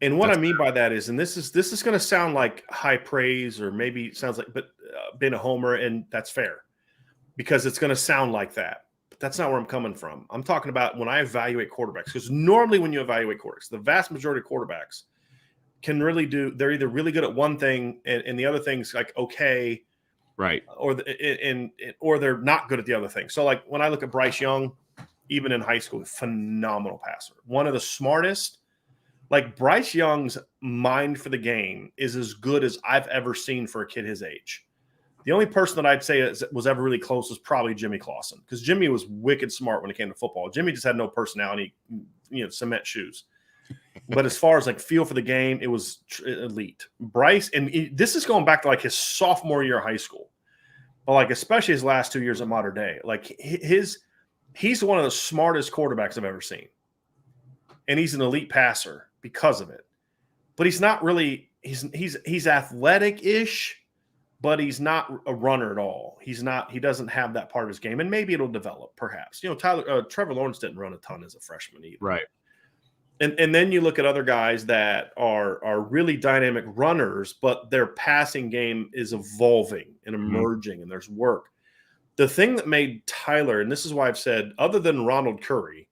And what I mean by that is, and this is going to sound like high praise or maybe it sounds like being a homer, and that's fair because it's going to sound like that. But that's not where I'm coming from. I'm talking about when I evaluate quarterbacks, because normally when you evaluate quarterbacks, the vast majority of quarterbacks can really they're either really good at one thing and the other thing's like okay. Right. Or they're not good at the other thing. So like when I look at Bryce Young, even in high school, phenomenal passer. One of the smartest. Like Bryce Young's mind for the game is as good as I've ever seen for a kid his age. The only person that I'd say was ever really close was probably Jimmy Clausen, because Jimmy was wicked smart when it came to football. Jimmy just had no personality, cement shoes. But as far as like feel for the game, it was elite. Bryce, and this is going back to like his sophomore year of high school, but like especially his last 2 years at Mater Dei. Like he's one of the smartest quarterbacks I've ever seen, and he's an elite passer because of it. But he's not really he's athletic-ish, but he's not a runner at all. He doesn't have that part of his game, and maybe it'll develop perhaps. Trevor Lawrence didn't run a ton as a freshman either. Right. And then you look at other guys that are really dynamic runners, but their passing game is evolving and emerging, and there's work. The thing that made Tyler, and this is why I've said, other than Ronald Curry,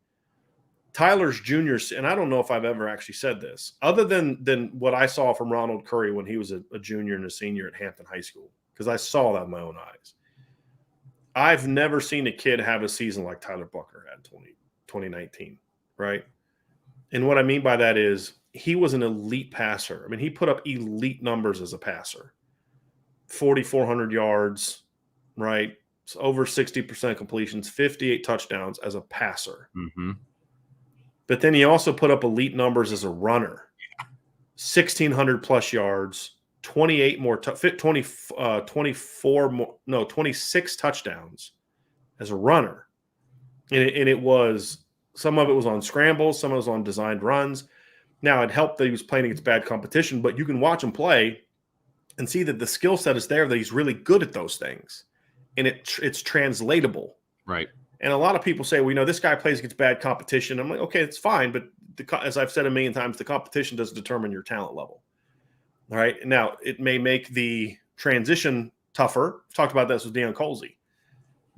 Tyler's junior, and I don't know if I've ever actually said this, other than what I saw from Ronald Curry when he was a junior and a senior at Hampton High School, because I saw that with my own eyes. I've never seen a kid have a season like Tyler Buckner had in 2019, right? And what I mean by that is he was an elite passer. I mean, he put up elite numbers as a passer. 4,400 yards, right? So over 60% completions, 58 touchdowns as a passer. Mm-hmm. But then he also put up elite numbers as a runner. 1,600 plus yards, 28 more, 24 more, no, 26 touchdowns as a runner. And it was, some of it was on scrambles, some of it was on designed runs. Now, it helped that he was playing against bad competition, but you can watch him play and see that the skill set is there, that he's really good at those things. And it's translatable. Right. And a lot of people say, well, this guy plays against bad competition. I'm like, okay, it's fine. But as I've said a million times, the competition doesn't determine your talent level. All right. Now, it may make the transition tougher. I've talked about this with Deion Colsey.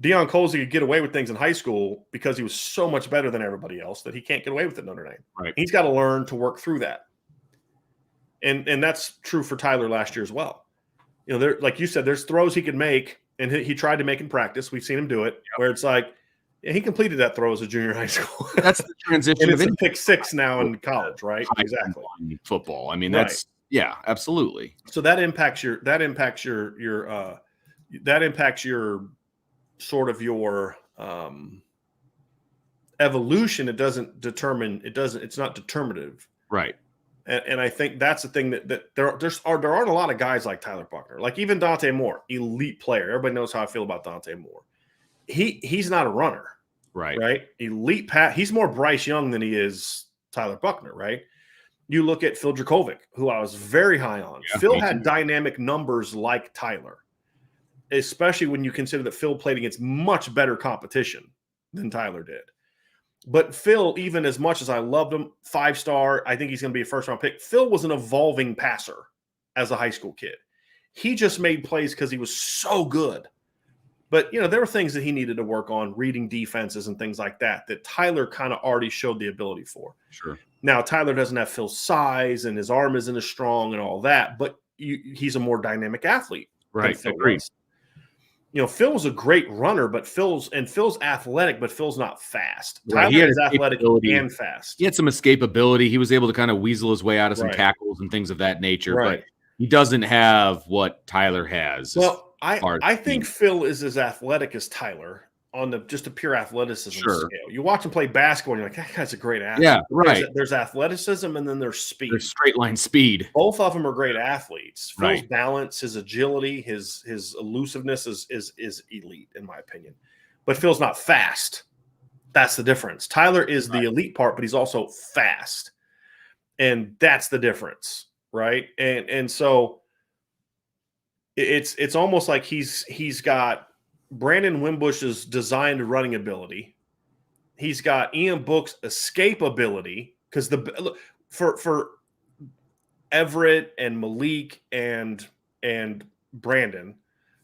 Deion Colsey could get away with things in high school because he was so much better than everybody else that he can't get away with it at Notre Dame. Right. He's got to learn to work through that. And that's true for Tyler last year as well. There, like you said, there's throws he could make, and he tried to make in practice. We've seen him do it, where it's like, he completed that throw as a junior in high school. That's the transition. And it's a pick six now in college, right? Exactly. Football. I mean, that's yeah, absolutely. So that impacts your sort of your evolution. It's not determinative. Right. And I think that's the thing that there aren't a lot of guys like Tyler Buckner, like even Dante Moore, elite player. Everybody knows how I feel about Dante Moore. He's not a runner. Right. Elite he's more Bryce Young than he is Tyler Buckner, right? You look at Phil Dracovic, who I was very high on. Yeah, Phil had dynamic numbers like Tyler, especially when you consider that Phil played against much better competition than Tyler did. But Phil, even as much as I loved him, 5-star, I think he's going to be a first-round pick. Phil was an evolving passer as a high school kid. He just made plays because he was so good. But, there were things that he needed to work on, reading defenses and things like that Tyler kind of already showed the ability for. Sure. Now, Tyler doesn't have Phil's size, and his arm isn't as strong and all that, but he's a more dynamic athlete. Right. Agreed. Phil was a great runner, but Phil's athletic, but Phil's not fast. Right. Tyler is athletic and fast. He had some escapability. He was able to kind of weasel his way out of some tackles and things of that nature. Right. But he doesn't have what Tyler has. Well, I think Phil is as athletic as Tyler on just a pure athleticism scale. You watch him play basketball, and you're like, that guy's a great athlete. Yeah, right. There's athleticism, and then there's speed. There's straight line speed. Both of them are great athletes. Phil's balance, his agility, his elusiveness is elite, in my opinion. But Phil's not fast. That's the difference. Tyler is the elite part, but he's also fast. And that's the difference, right? And so it's almost like he's got Brandon Wimbush's designed running ability. He's got Ian Book's escape ability, because for Everett and Malik and Brandon,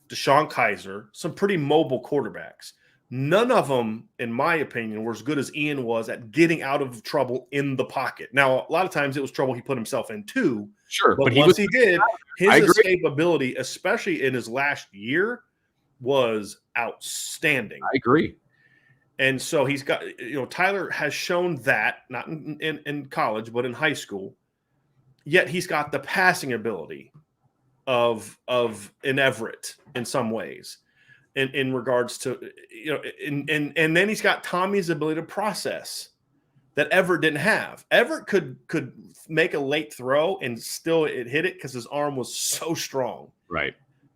Deshaun Kaiser, some pretty mobile quarterbacks. None of them, in my opinion, were as good as Ian was at getting out of trouble in the pocket. Now, a lot of times it was trouble he put himself in too. Sure. But once he did, his escape ability, especially in his last year, was outstanding. I agree. And so he's got, Tyler has shown that, not in college, but in high school. Yet he's got the passing ability of an Everett in some ways. In regards to, and then he's got Tommy's ability to process that Everett didn't have. Everett could make a late throw and still it hit it because his arm was so strong. Right.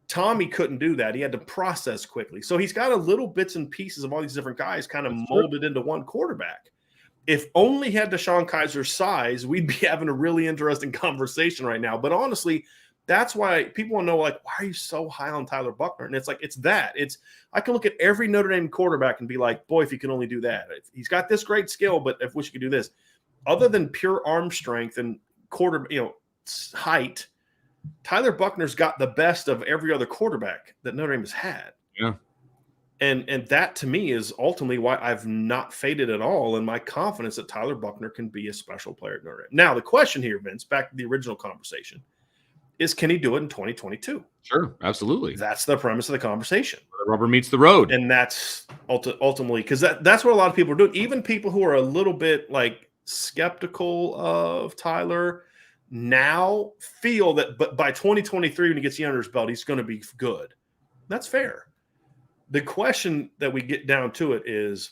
Tommy couldn't do that. He had to process quickly. So he's got a little bits and pieces of all these different guys kind of molded into one quarterback. If only he had Deshaun Kaiser's size, we'd be having a really interesting conversation right now. But honestly, that's why people want to know, like, why are you so high on Tyler Buckner? And it's like, I can look at every Notre Dame quarterback and be like, boy, if he can only do that. He's got this great skill, but if wish he could do this. other than pure arm strength and height, Tyler Buckner's got the best of every other quarterback that Notre Dame has had. Yeah. And that to me is ultimately why I've not faded at all in my confidence that Tyler Buckner can be a special player at Notre Dame. Now, the question here, Vince, back to the original conversation, is can he do it in 2022? Sure, absolutely. That's the premise of the conversation. The rubber meets the road. And that's ultimately because that's what a lot of people are doing. Even people who are a little bit like skeptical of Tyler now feel that but by 2023, when he gets the under his belt, he's going to be good. That's fair. The question that we get down to it is,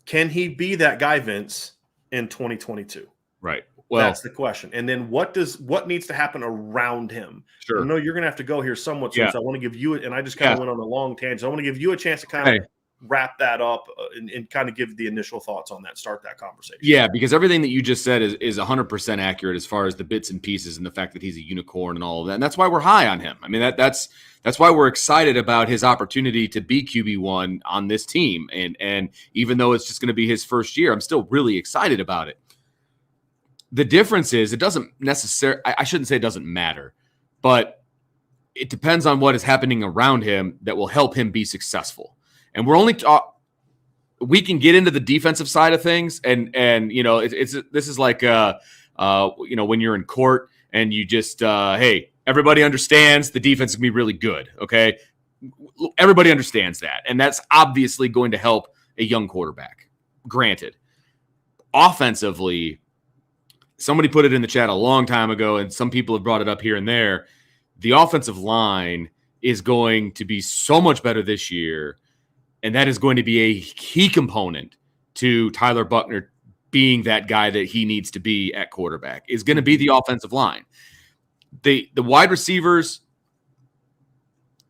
can he be that guy, Vince, in 2022? Right. Well, that's the question. And then what needs to happen around him? Sure. I know you're going to have to go here somewhat soon, so I want to give you it. And I just kind of went on a long tangent. I want to give you a chance to kind of wrap that up and kind of give the initial thoughts on that, start that conversation. Yeah, because everything that you just said is 100% accurate as far as the bits and pieces and the fact that he's a unicorn and all of that. And that's why we're high on him. I mean, that's why we're excited about his opportunity to be QB1 on this team. And even though it's just going to be his first year, I'm still really excited about it. The difference is it doesn't necessarily – I shouldn't say it doesn't matter, but it depends on what is happening around him that will help him be successful. And we're only we can get into the defensive side of things, and this is like when you're in court and you just hey, everybody understands the defense can be really good. Okay, everybody understands that, and that's obviously going to help a young quarterback. Granted, offensively, somebody put it in the chat a long time ago, and some people have brought it up here and there. The offensive line is going to be so much better this year. And that is going to be a key component to Tyler Buckner being that guy that he needs to be at quarterback, is going to be the offensive line. The wide receivers,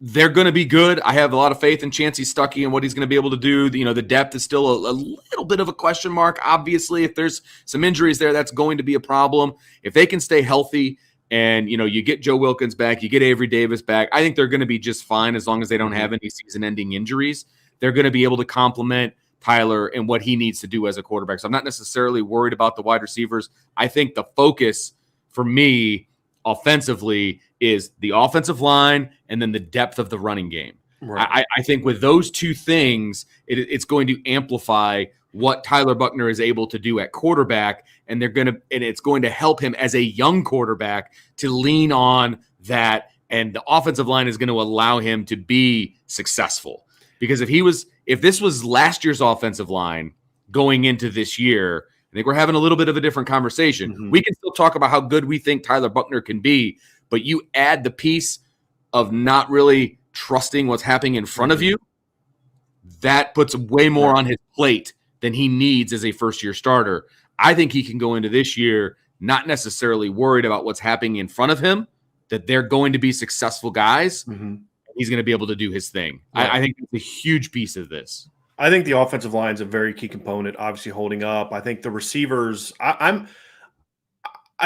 they're going to be good. I have a lot of faith in Chancey Stuckey and what he's going to be able to do. The depth is still a little bit of a question mark. Obviously, if there's some injuries there, that's going to be a problem. If they can stay healthy and, you get Joe Wilkins back, you get Avery Davis back, I think they're going to be just fine as long as they don't have any season-ending injuries. They're going to be able to complement Tyler and what he needs to do as a quarterback. So I'm not necessarily worried about the wide receivers. I think the focus for me offensively is the offensive line and then the depth of the running game. Right. I think with those two things, it's going to amplify what Tyler Buckner is able to do at quarterback, and it's going to help him as a young quarterback to lean on that, and the offensive line is going to allow him to be successful. Because if this was last year's offensive line going into this year, I think we're having a little bit of a different conversation. Mm-hmm. We can still talk about how good we think Tyler Buckner can be, but you add the piece of not really trusting what's happening in front of you, that puts way more on his plate than he needs as a first-year starter. I think he can go into this year not necessarily worried about what's happening in front of him, that they're going to be successful guys. Mm-hmm. He's going to be able to do his thing. Right. I think it's a huge piece of this. I think the offensive line is a very key component, obviously holding up. I think the receivers, I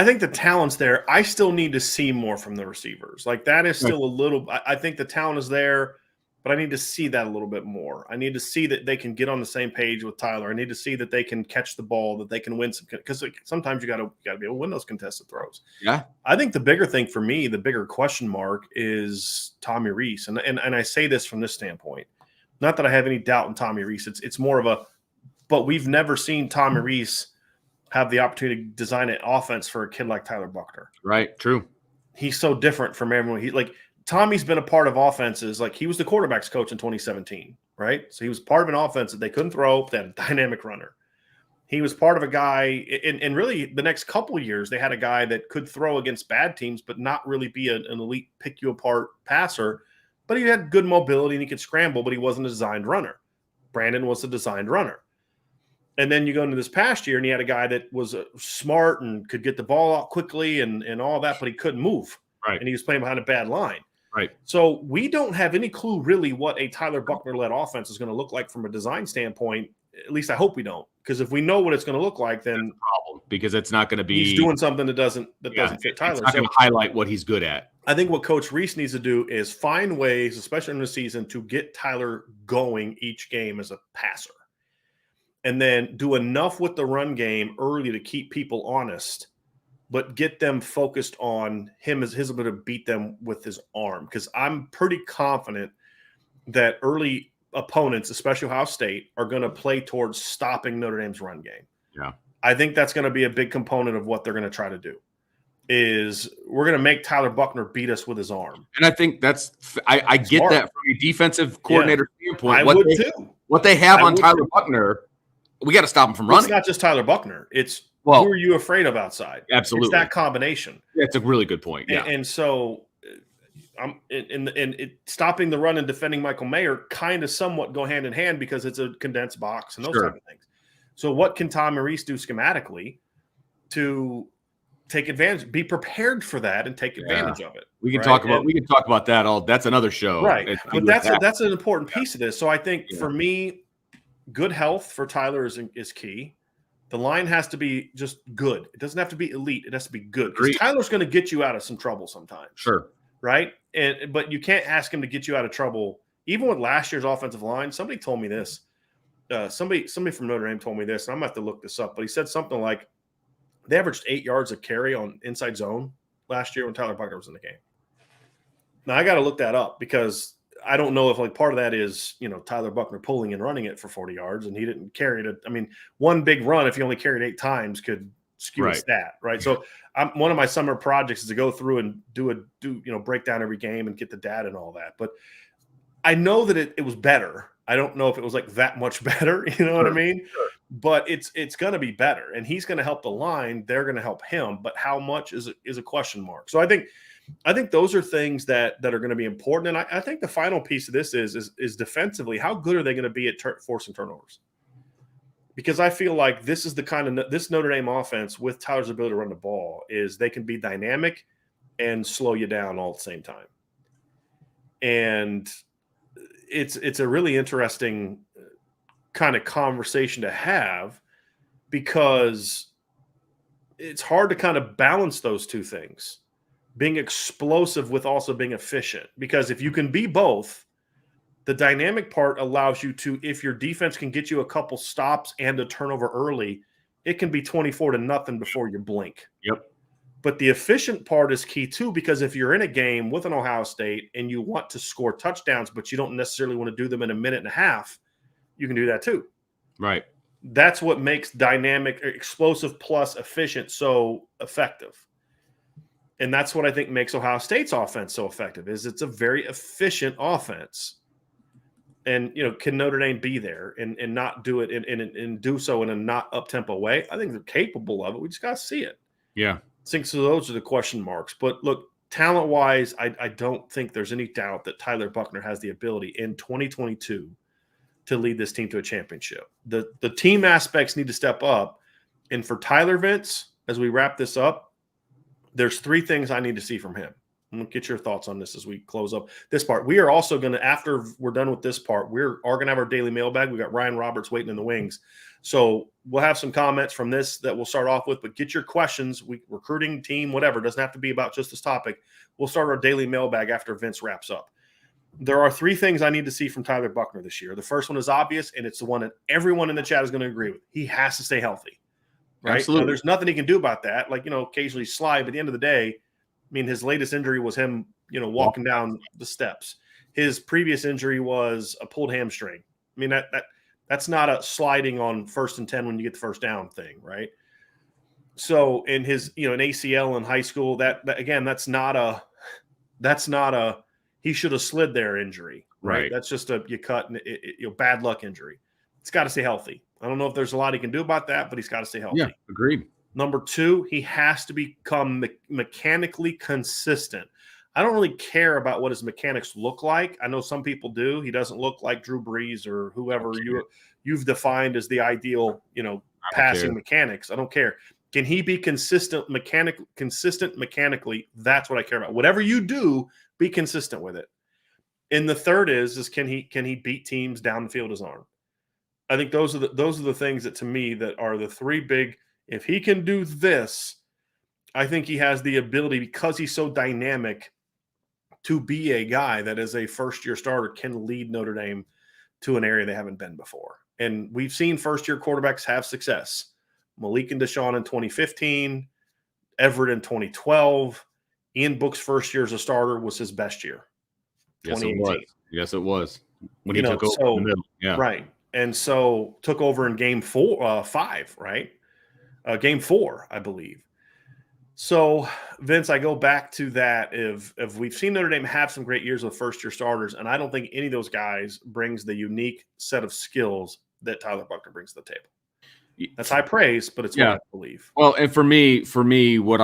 think the talent's there. I still need to see more from the receivers. Like that is still a little, I think the talent is there, but I need to see that a little bit more. I need to see that they can get on the same page with Tyler. I need to see that they can catch the ball, that they can win some, because sometimes you got to be able to win those contested throws. Yeah. I think the bigger thing for me, the bigger question mark is Tommy Rees. And I say this from this standpoint, not that I have any doubt in Tommy Rees. It's more of but we've never seen Tommy Rees have the opportunity to design an offense for a kid like Tyler Buckner. Right. True. He's so different from everyone. Tommy's been a part of offenses. Like he was the quarterback's coach in 2017, right? So he was part of an offense that they couldn't throw. They had a dynamic runner. He was part of a guy, and really the next couple of years, they had a guy that could throw against bad teams, but not really be an elite pick-you-apart passer. But he had good mobility and he could scramble, but he wasn't a designed runner. Brandon was a designed runner. And then you go into this past year, and he had a guy that was smart and could get the ball out quickly and all that, but he couldn't move. Right. And he was playing behind a bad line. Right. So we don't have any clue really what a Tyler Buckner-led offense is going to look like from a design standpoint. At least I hope we don't, because if we know what it's going to look like, then that's a problem, because it's not going to be he's doing something that doesn't fit Tyler. It's not going to highlight what he's good at. I think what Coach Rees needs to do is find ways, especially in the season, to get Tyler going each game as a passer. and then do enough with the run game early to keep people honest, but get them focused on his ability to beat them with his arm. Because I'm pretty confident that early opponents, especially Ohio State, are going to play towards stopping Notre Dame's run game. Yeah. I think that's going to be a big component of what they're going to try to do. Is we're going to make Tyler Buckner beat us with his arm. And I think I get Smart. that from a defensive coordinator standpoint. I would too. What they have on Tyler Buckner, we got to stop him from running. It's not just Tyler Buckner. It's who are you afraid of outside? Absolutely. It's that combination. Yeah, it's a really good point. Yeah. And so stopping the run and defending Michael Mayer kind of somewhat go hand in hand because it's a condensed box and those type of things. So what can Tom Maurice do schematically to take advantage, be prepared for that and take advantage of it? We can talk about that that's another show. Right. But that's an important piece of this. So I think for me, good health for Tyler is key. The line has to be just good. It doesn't have to be elite. It has to be good. Because Tyler's going to get you out of some trouble sometimes. Sure. Right? But you can't ask him to get you out of trouble. Even with last year's offensive line, somebody told me this. Somebody from Notre Dame told me this, and I'm going to have to look this up. But he said something like they averaged 8 yards a carry on inside zone last year when Tyler Buckner was in the game. Now, I got to look that up because I don't know if part of that is, Tyler Buckner pulling and running it for 40 yards and he didn't carry it. I mean, one big run, if he only carried 8 times, could skew a stat, right? So one of my summer projects is to go through and do break down every game and get the data and all that. But I know that it was better. I don't know if it was that much better, you know what I mean? Sure. But it's going to be better, and he's going to help the line. They're going to help him, but how much is a question mark. So I think those are things that are going to be important. And I think the final piece of this is defensively, how good are they going to be at forcing turnovers? Because I feel like this is the kind of this Notre Dame offense with Tyler's ability to run the ball is they can be dynamic and slow you down all at the same time. And it's a really interesting kind of conversation to have because it's hard to kind of balance those two things, being explosive with also being efficient. Because if you can be both, the dynamic part allows you to, if your defense can get you a couple stops and a turnover early, it can be 24-0 before you blink. Yep. But the efficient part is key too, because if you're in a game with an Ohio State and you want to score touchdowns, but you don't necessarily want to do them in a minute and a half, you can do that too. Right. That's what makes dynamic, explosive plus efficient so effective. And that's what I think makes Ohio State's offense so effective is it's a very efficient offense. And, can Notre Dame be there and not do it and do so in a not up-tempo way? I think they're capable of it. We just got to see it. Yeah. I think so those are the question marks. But look, talent-wise, I don't think there's any doubt that Tyler Buckner has the ability in 2022 to lead this team to a championship. The team aspects need to step up. And for Tyler, Vince, as we wrap this up, there's 3 things I need to see from him. I'm going to get your thoughts on this as we close up this part. We are also going to, after we're done with this part, we're going to have our daily mailbag. We got Ryan Roberts waiting in the wings. So we'll have some comments from this that we'll start off with, but get your questions, recruiting team, whatever. It doesn't have to be about just this topic. We'll start our daily mailbag after Vince wraps up. There are 3 things I need to see from Tyler Buckner this year. The first one is obvious, and it's the one that everyone in the chat is going to agree with. He has to stay healthy. Right? Absolutely. Now, there's nothing he can do about that. Occasionally slide, but at the end of the day, his latest injury was him, walking down the steps. His previous injury was a pulled hamstring. That's not a sliding on 1st and 10 when you get the first down thing, right? So in his, an ACL in high school, that's not a he should have slid there injury, right? That's just you cut and bad luck injury. It's got to stay healthy. I don't know if there's a lot he can do about that, but he's got to stay healthy. Yeah, agreed. Number 2, he has to become mechanically consistent. I don't really care about what his mechanics look like. I know some people do. He doesn't look like Drew Brees or whoever you've defined as the ideal, passing mechanics. I don't care. Can he be consistent mechanically? That's what I care about. Whatever you do, be consistent with it. And the third is can he beat teams down the field with his arm? I think those are the things that to me that are the 3 big. If he can do this, I think he has the ability, because he's so dynamic, to be a guy that as a first-year starter can lead Notre Dame to an area they haven't been before. And we've seen first-year quarterbacks have success. Malik and Deshaun in 2015, Everett in 2012. Ian Book's first year as a starter was his best year, Yes, 2018. it was. Yes, it was. When he took over in the middle. Yeah. Right. And so took over in game 5, right? Game 4, I believe. So, Vince, I go back to that. If we've seen Notre Dame have some great years with first-year starters, and I don't think any of those guys brings the unique set of skills that Tyler Buckner brings to the table. That's high praise, but it's what I believe. Well, and for me, what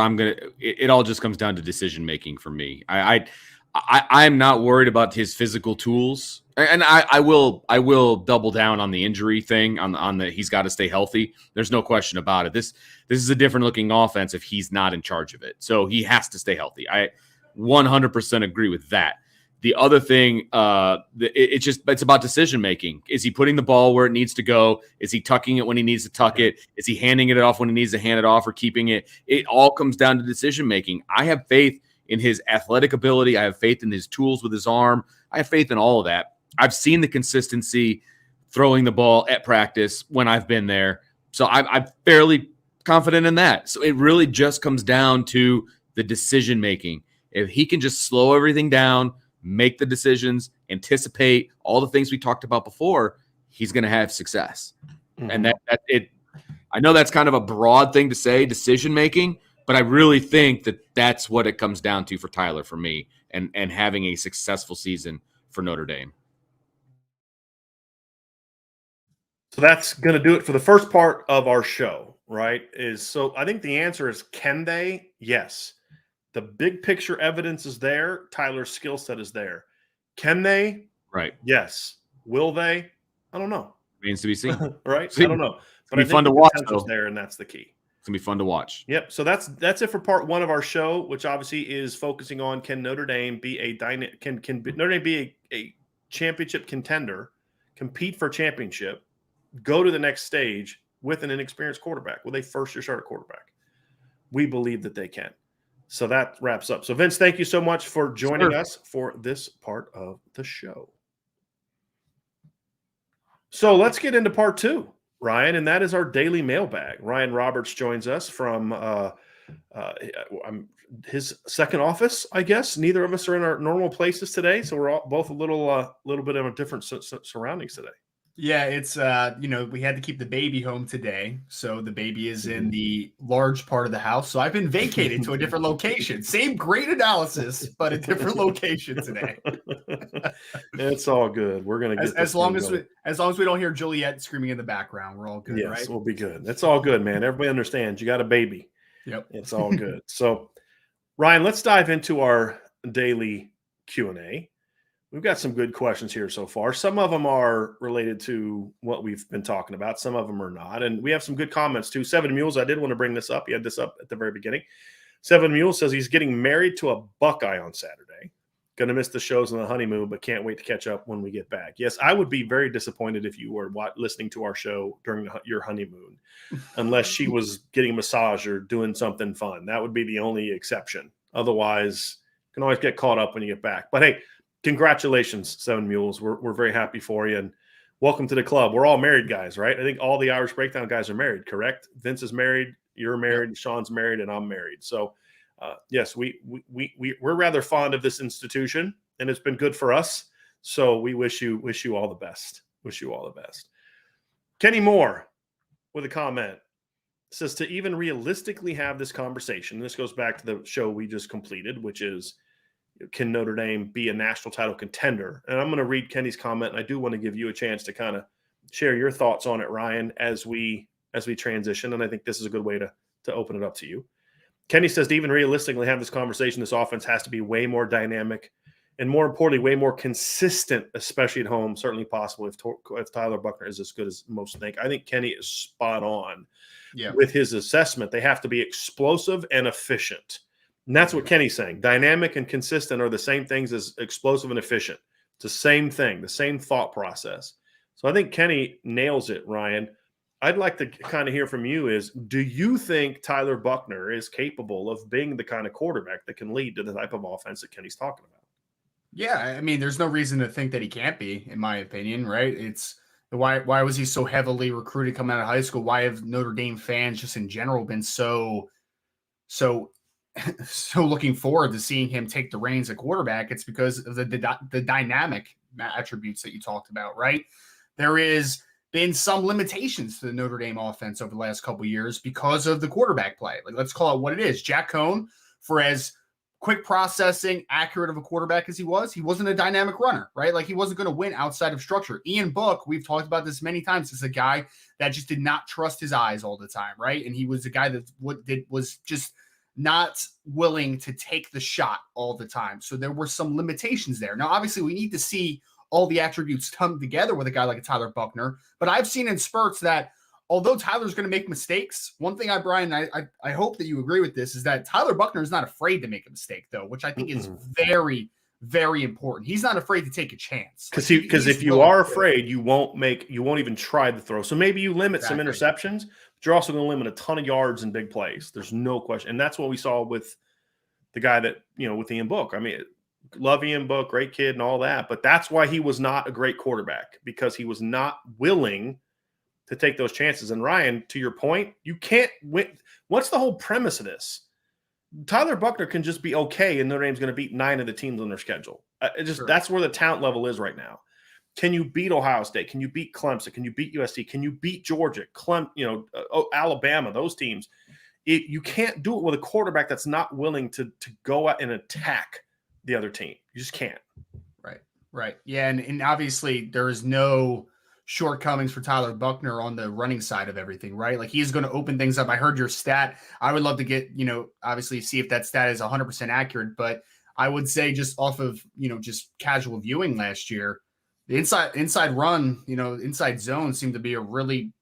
it all just comes down to decision making for me. I'm not worried about his physical tools, and I will double down on the injury thing on the he's got to stay healthy. There's no question about it. This is a different looking offense if he's not in charge of it, so he has to stay healthy. I 100% agree with that. The other thing, it's about decision making. Is he putting the ball where it needs to go? Is he tucking it when he needs to tuck it? Is he handing it off when he needs to hand it off, or keeping it? It all comes down to decision making. I have faith in his athletic ability. I have faith in his tools with his arm. I have faith in all of that. I've seen the consistency throwing the ball at practice when I've been there, so I'm fairly confident in that. So it really just comes down to the decision making. If he can just slow everything down, make the decisions, anticipate all the things we talked about before, he's going to have success. Mm-hmm. And I know that's kind of a broad thing to say, decision making, but I really think that that's what it comes down to for Tyler, for me, and having a successful season for Notre Dame. So that's going to do it for the first part of our show, right? So I think the answer is, can they? Yes. The big picture evidence is there. Tyler's skill set is there. Can they? Right. Yes. Will they? I don't know. Remains to be seen. Right? I don't know. But I think fun to watch. Potential's there, and that's the key. It's gonna be fun to watch. Yep. So that's it for part 1 of our show, which obviously is focusing on, can Notre Dame be Notre Dame be a championship contender, compete for championship, go to the next stage with an inexperienced quarterback, with a first-year starter quarterback? We believe that they can. So that wraps up. So, Vince, thank you so much for joining us for this part of the show. So let's get into part 2, Ryan, and that is our daily mailbag. Ryan Roberts joins us from his second office, I guess. Neither of us are in our normal places today, so we're all both a little bit of a different surroundings today. Yeah, it's we had to keep the baby home today, so the baby is in the large part of the house. So I've been vacated to a different location. Same great analysis, but a different location today. It's all good. We're gonna get as long as we don't hear Juliet screaming in the background, we're all good. Yes, right? We'll be good. It's all good, man. Everybody understands. You got a baby. Yep, it's all good. So, Ryan, let's dive into our daily Q&A. We've got some good questions here so far. Some of them are related to what we've been talking about. Some of them are not. And we have some good comments too. Seven Mules, I did want to bring this up. He had this up at the very beginning. Seven Mules says he's getting married to a Buckeye on Saturday. Going to miss the shows on the honeymoon, but can't wait to catch up when we get back. Yes, I would be very disappointed if you were listening to our show during your honeymoon, unless she was getting a massage or doing something fun. That would be the only exception. Otherwise, you can always get caught up when you get back. But hey, congratulations, Seven Mules. We're very happy for you, and welcome to the club. We're all married guys, right? I think all the Irish Breakdown guys are married, correct? Vince is married, you're married, Sean's married, and I'm married. So, yes, we're rather fond of this institution, and it's been good for us. So we wish you all the best. Wish you all the best. Kenny Moore with a comment says, to even realistically have this conversation, and this goes back to the show we just completed, which is, can Notre Dame be a national title contender? And I'm going to read Kenny's comment, and I do want to give you a chance to kind of share your thoughts on it, Ryan, as we transition. And I think this is a good way to open it up to you. Kenny says, to even realistically have this conversation, this offense has to be way more dynamic and, more importantly, way more consistent, especially at home. Certainly possible if Tyler Buckner is as good as most think. I think Kenny is spot on with his assessment. They have to be explosive and efficient. And that's what Kenny's saying. Dynamic and consistent are the same things as explosive and efficient. It's the same thing, the same thought process. So I think Kenny nails it, Ryan. I'd like to kind of hear from you is, do you think Tyler Buckner is capable of being the kind of quarterback that can lead to the type of offense that Kenny's talking about? Yeah, I mean, there's no reason to think that he can't be, in my opinion, right? It's Why was he so heavily recruited coming out of high school? Why have Notre Dame fans just in general been so looking forward to seeing him take the reins at quarterback? It's because of the dynamic attributes that you talked about, right? There is been some limitations to the Notre Dame offense over the last couple of years because of the quarterback play. Like, let's call it what it is. Jack Cohn, for as quick processing, accurate of a quarterback as he wasn't a dynamic runner, right? Like, he wasn't going to win outside of structure. Ian Book, we've talked about this many times, is a guy that just did not trust his eyes all the time, right? And he was a guy that was just not willing to take the shot all the time. So there were some limitations there. Now, obviously, we need to see all the attributes come together with a guy like a Tyler Buckner. But I've seen in spurts that although Tyler's going to make mistakes, one thing I hope that you agree with this, is that Tyler Buckner is not afraid to make a mistake, though, which I think is very, very important. He's not afraid to take a chance. Because if you are afraid, you won't even try the throw. So maybe you limit some interceptions, but you're also going to limit a ton of yards and big plays. There's no question. And that's what we saw with the guy that, with Ian Book. I mean, love Ian Book, great kid and all that, but that's why he was not a great quarterback, because he was not willing to take those chances. And Ryan, to your point, you can't win. What's the whole premise of this? Tyler Buckner can just be okay, and Notre Dame's going to beat 9 of the teams on their schedule. Sure. That's where the talent level is right now. Can you beat Ohio State? Can you beat Clemson? Can you beat USC? Can you beat Georgia? Alabama? Those teams. You can't do it with a quarterback that's not willing to go out and attack the other team. You just can't. Right. Yeah, and obviously there is no shortcomings for Tyler Buckner on the running side of everything, right? Like, he's going to open things up. I heard your stat. I would love to get, obviously see if that stat is 100% accurate, but I would say just off of, just casual viewing last year, the inside run, inside zone seemed to be a really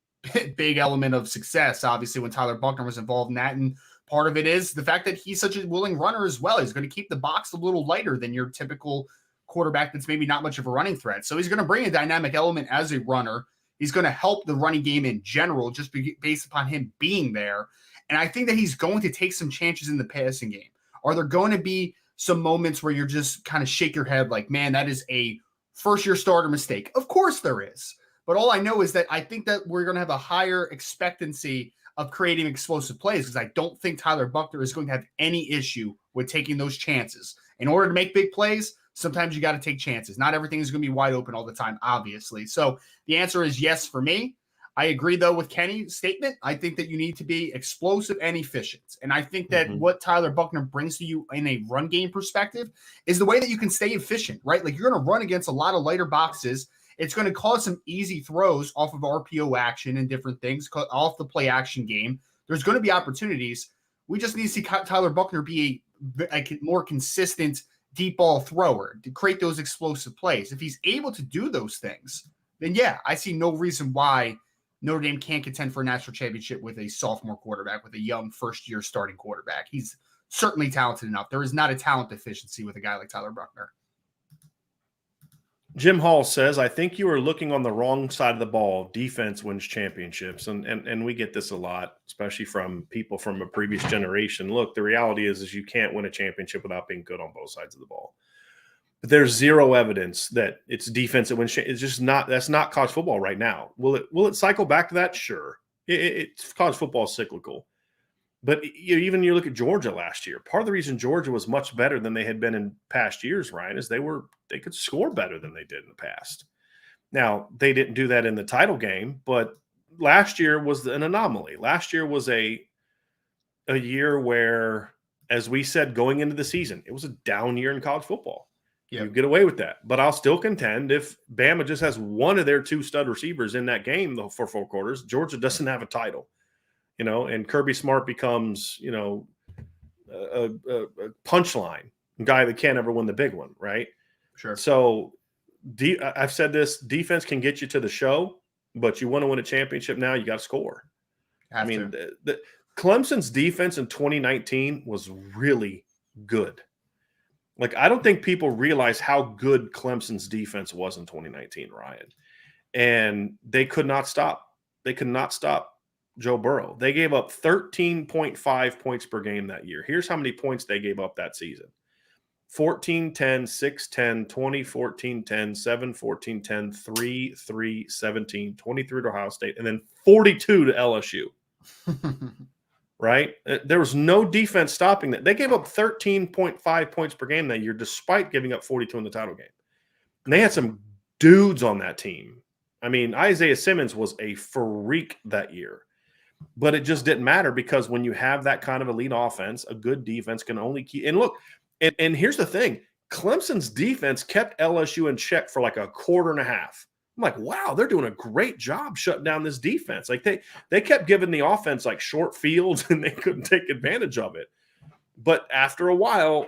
big element of success, obviously, when Tyler Buckner was involved in that. And part of it is the fact that he's such a willing runner as well. He's going to keep the box a little lighter than your typical quarterback that's maybe not much of a running threat. So he's going to bring a dynamic element as a runner. He's going to help the running game in general, just based upon him being there. And I think that he's going to take some chances in the passing game. Are there going to be some moments where you're just kind of shake your head like, man, that is a first-year starter mistake? Of course there is. But all I know is that I think that we're going to have a higher expectancy of creating explosive plays, because I don't think Tyler Buckner is going to have any issue with taking those chances. In order to make big plays, sometimes you got to take chances. Not everything is going to be wide open all the time, obviously. So the answer is yes for me. I agree, though, with Kenny's statement. I think that you need to be explosive and efficient. And I think that what Tyler Buckner brings to you in a run game perspective is the way that you can stay efficient, right? Like, you're going to run against a lot of lighter boxes. It's going to cause some easy throws off of RPO action and different things, off the play action game. There's going to be opportunities. We just need to see Tyler Buckner be a more consistent deep ball thrower to create those explosive plays. If he's able to do those things, then yeah, I see no reason why Notre Dame can't contend for a national championship with a sophomore quarterback, with a young first-year starting quarterback. He's certainly talented enough. There is not a talent deficiency with a guy like Tyler Buckner. Jim Hall says, I think you are looking on the wrong side of the ball. Defense wins championships. And we get this a lot, especially from people from a previous generation. Look, the reality is you can't win a championship without being good on both sides of the ball. But there's zero evidence that it's defense that wins. It's just not. That's not college football right now. Will it cycle back to that? Sure. It's college football is cyclical. But even you look at Georgia last year. Part of the reason Georgia was much better than they had been in past years, Ryan, is they could score better than they did in the past. Now, they didn't do that in the title game, but last year was an anomaly. Last year was a year where, as we said going into the season, it was a down year in college football. Yep. You get away with that. But I'll still contend if Bama just has one of their 2 stud receivers in that game for 4 quarters, Georgia doesn't have a title. And Kirby Smart becomes, a punchline guy that can't ever win the big one, right? Sure. So I've said this, defense can get you to the show, but you want to win a championship now, you got to score. The Clemson's defense in 2019 was really good. Like, I don't think people realize how good Clemson's defense was in 2019, Ryan. And they could not stop. They could not stop Joe Burrow. They gave up 13.5 points per game that year. Here's how many points they gave up that season. 14, 10, 6, 10, 20, 14, 10, 7, 14, 10, 3, 3, 17, 23 to Ohio State, and then 42 to LSU. Right? There was no defense stopping that. They gave up 13.5 points per game that year, despite giving up 42 in the title game. And they had some dudes on that team. I mean, Isaiah Simmons was a freak that year. But it just didn't matter because when you have that kind of elite offense, a good defense can only keep – and look, and here's the thing. Clemson's defense kept LSU in check for like a quarter and a half. I'm like, wow, they're doing a great job shutting down this defense. Like they kept giving the offense like short fields and they couldn't take advantage of it. But after a while,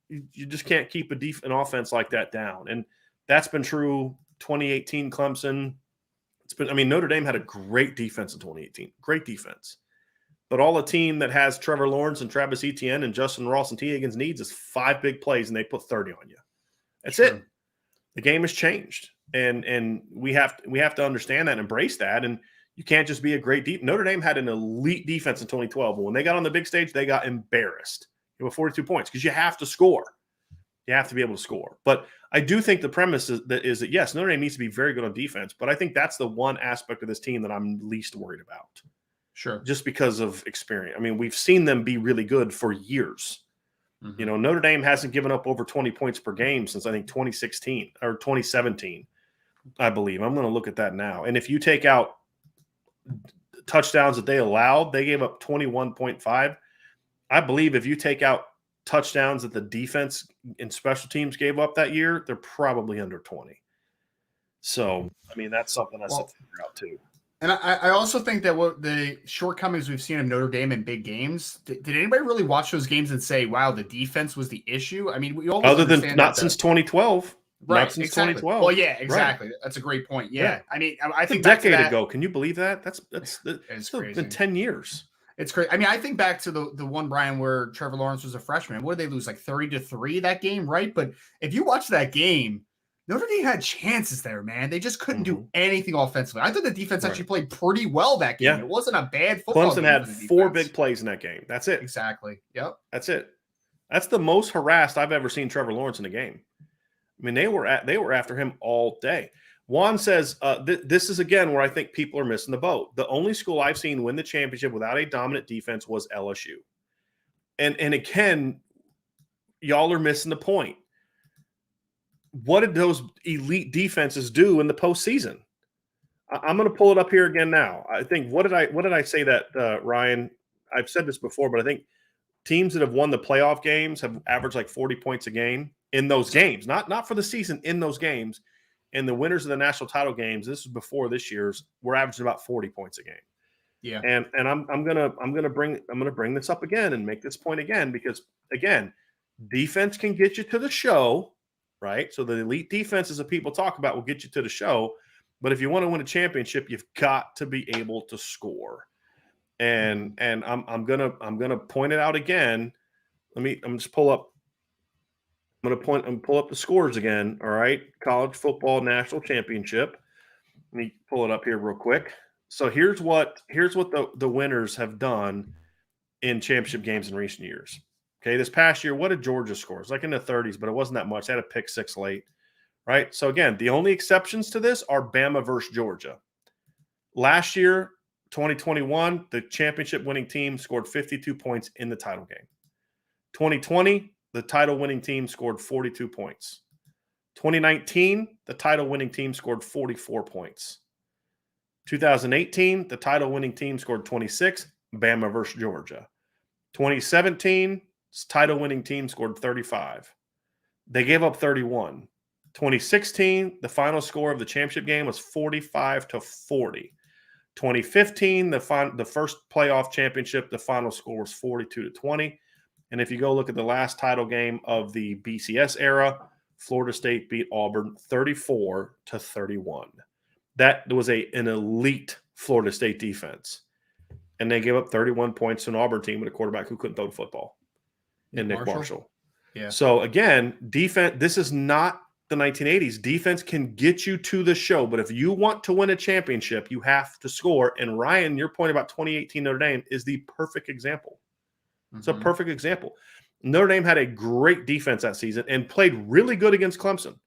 you just can't keep an offense like that down. And that's been true 2018 Clemson. Notre Dame had a great defense in 2018. Great defense. But all a team that has Trevor Lawrence and Travis Etienne and Justin Ross and T. Higgins needs is 5 big plays and they put 30 on you. That's it. The game has changed. And we have to understand that and embrace that. And you can't just be a great deep. Notre Dame had an elite defense in 2012. But when they got on the big stage, they got embarrassed. It was 42 points because you have to score. You have to be able to score. But I do think the premise is that, yes, Notre Dame needs to be very good on defense. But I think that's the one aspect of this team that I'm least worried about. Sure. Just because of experience. I mean, we've seen them be really good for years. Mm-hmm. You know, Notre Dame hasn't given up over 20 points per game since I think 2016 or 2017. I believe. I'm going to look at that now. And if you take out touchdowns that they allowed, they gave up 21.5. I believe if you take out touchdowns that the defense and special teams gave up that year, they're probably under 20. So, I mean, that's something I have to figure out too. And I also think that what the shortcomings we've seen of Notre Dame in big games, did anybody really watch those games and say, wow, the defense was the issue? I mean, we always other than not since 2012. Right, not since exactly. 2012. Well, yeah, exactly. Right. That's a great point. Yeah. I mean, I think a decade ago. Can you believe that? That's crazy. Been 10 years. It's crazy. I mean, I think back to the one, Brian, where Trevor Lawrence was a freshman. What did they lose, like 30-3 that game, right? But if you watch that game, Notre Dame had chances there, man. They just couldn't do anything offensively. I thought the defense actually played pretty well that game. Yeah. It wasn't a bad football game. Clemson had 4 big plays in that game. That's it. Exactly. Yep. That's it. That's the most harassed I've ever seen Trevor Lawrence in a game. I mean, they were after him all day. Juan says, this is, again, where I think people are missing the boat. The only school I've seen win the championship without a dominant defense was LSU. And again, y'all are missing the point. What did those elite defenses do in the postseason? I'm going to pull it up here again now. I think, what did I say that, Ryan? I've said this before, but I think teams that have won the playoff games have averaged like 40 points a game in those games, not for the season, in those games. And the winners of the national title games, this is before this year's, were averaging about 40 points a game. Yeah. And I'm gonna bring this up again and make this point again, because again, defense can get you to the show, right? So the elite defenses that people talk about will get you to the show. But if you want to win a championship, you've got to be able to score. And I'm gonna point it out again. I'm just pull up. I'm gonna pull up the scores again. All right, college football national championship. Let me pull it up here real quick. So here's what the winners have done in championship games in recent years. Okay, this past year, what did Georgia score? It's like in the 30s, but it wasn't that much. They had a pick 6 late, right? So again, the only exceptions to this are Bama versus Georgia. Last year, 2021, the championship winning team scored 52 points in the title game. 2020, the title winning team scored 42 points. 2019, the title winning team scored 44 points. 2018, the title winning team scored 26, Bama versus Georgia. 2017, title winning team scored 35. They gave up 31. 2016, the final score of the championship game was 45-40. 2015, the first playoff championship, the final score was 42-20. And if you go look at the last title game of the BCS era, Florida State beat Auburn 34-31. That was an elite Florida State defense. And they gave up 31 points to an Auburn team with a quarterback who couldn't throw the football. And Nick Marshall. Yeah. So again, defense, this is not the 1980s. Defense can get you to the show, but if you want to win a championship, you have to score. And Ryan, your point about 2018 Notre Dame is the perfect example. It's a perfect example. Notre Dame had a great defense that season and played really good against Clemson.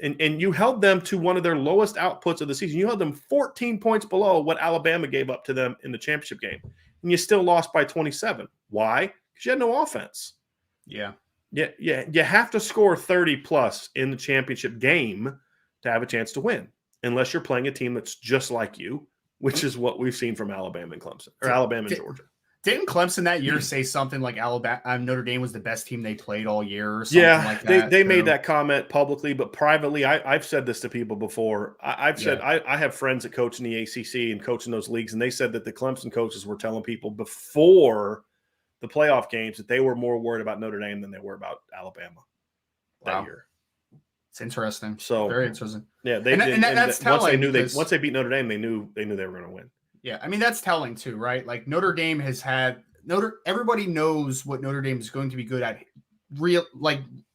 And you held them to one of their lowest outputs of the season. You held them 14 points below what Alabama gave up to them in the championship game. And you still lost by 27. Why? Because you had no offense. Yeah. Yeah. You have to score 30 plus in the championship game to have a chance to win, unless you're playing a team that's just like you, which is what we've seen from Alabama and Clemson, or Alabama and Georgia. Didn't Clemson that year say something like Notre Dame was the best team they played all year or something like that? They made that comment publicly, but privately, I've said this to people before. I've said I have friends that coach in the ACC and coach in those leagues, and they said that the Clemson coaches were telling people before the playoff games that they were more worried about Notre Dame than they were about Alabama that year. It's interesting. So very interesting. Yeah, that's telling. Once they beat Notre Dame, they knew they were going to win. Yeah, I mean, that's telling too, right? Like Notre Dame has had everybody knows what Notre Dame is going to be good at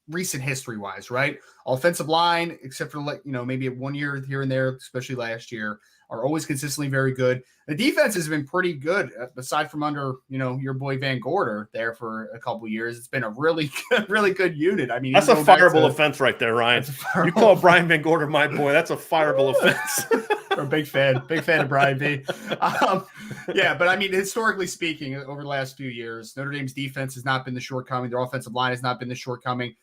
recent history wise, right? Offensive line, except for maybe 1 year here and there, especially last year, are always consistently very good. The defense has been pretty good, aside from under, your boy Van Gorder there for a couple of years. It's been a really good unit. I mean, that's a fireable offense right there, Ryan. You call Brian Van Gorder my boy, that's a fireable offense. I'm a big fan of Brian B. Yeah, but I mean, historically speaking, over the last few years, Notre Dame's defense has not been the shortcoming. Their offensive line has not been the shortcoming.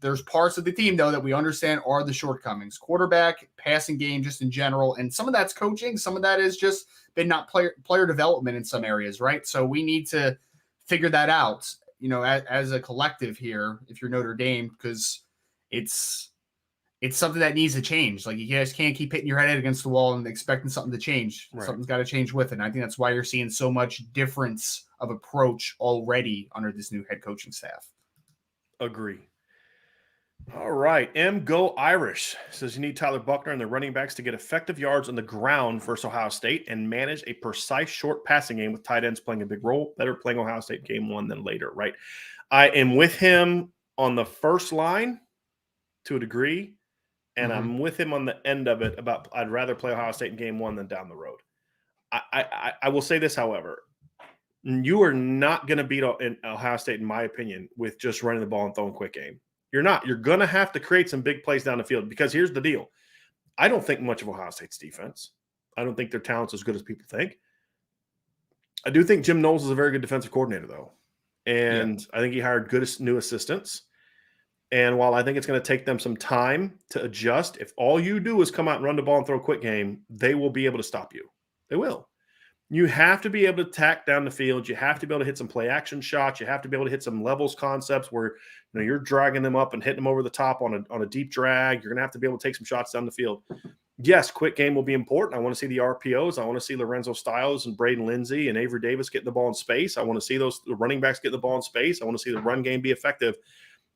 There's parts of the team, though, that we understand are the shortcomings. Quarterback, passing game, just in general. And some of that's coaching. Some of that is just been not player development in some areas, right? So we need to figure that out, as a collective here, if you're Notre Dame, because it's something that needs to change. Like, you guys can't keep hitting your head against the wall and expecting something to change. Right. Something's got to change with it. And I think that's why you're seeing so much difference of approach already under this new head coaching staff. Agree. All right. Go Irish says you need Tyler Buckner and the running backs to get effective yards on the ground versus Ohio State and manage a precise short passing game with tight ends playing a big role. Better playing Ohio State game one than later, right? I am with him on the first line to a degree, and I'm with him on the end of it about I'd rather play Ohio State in game one than down the road. I will say this, however. You are not going to beat Ohio State, in my opinion, with just running the ball and throwing quick game. You're not. You're going to have to create some big plays down the field because here's the deal. I don't think much of Ohio State's defense. I don't think their talent's as good as people think. I do think Jim Knowles is a very good defensive coordinator, though. And I think he hired good new assistants. And while I think it's going to take them some time to adjust, if all you do is come out and run the ball and throw a quick game, they will be able to stop you. They will. You have to be able to tack down the field. You have to be able to hit some play action shots. You have to be able to hit some levels concepts where you're dragging them up and hitting them over the top on a deep drag. You're going to have to be able to take some shots down the field. Yes, quick game will be important. I want to see the RPOs. I want to see Lorenzo Styles and Braden Lindsey and Avery Davis getting the ball in space. I want to see the running backs get the ball in space. I want to see the run game be effective.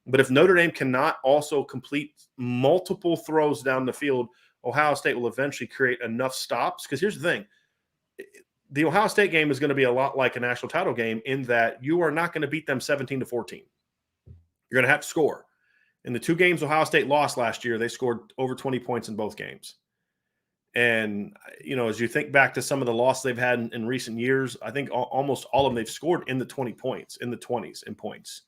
But if Notre Dame cannot also complete multiple throws down the field, Ohio State will eventually create enough stops. Because here's the thing. The Ohio State game is going to be a lot like a national title game in that you are not going to beat them 17-14. You're going to have to score. In the two games Ohio State lost last year, they scored over 20 points in both games. And, as you think back to some of the losses they've had in recent years, I think almost all of them they've scored in the 20 points, in the 20s in points.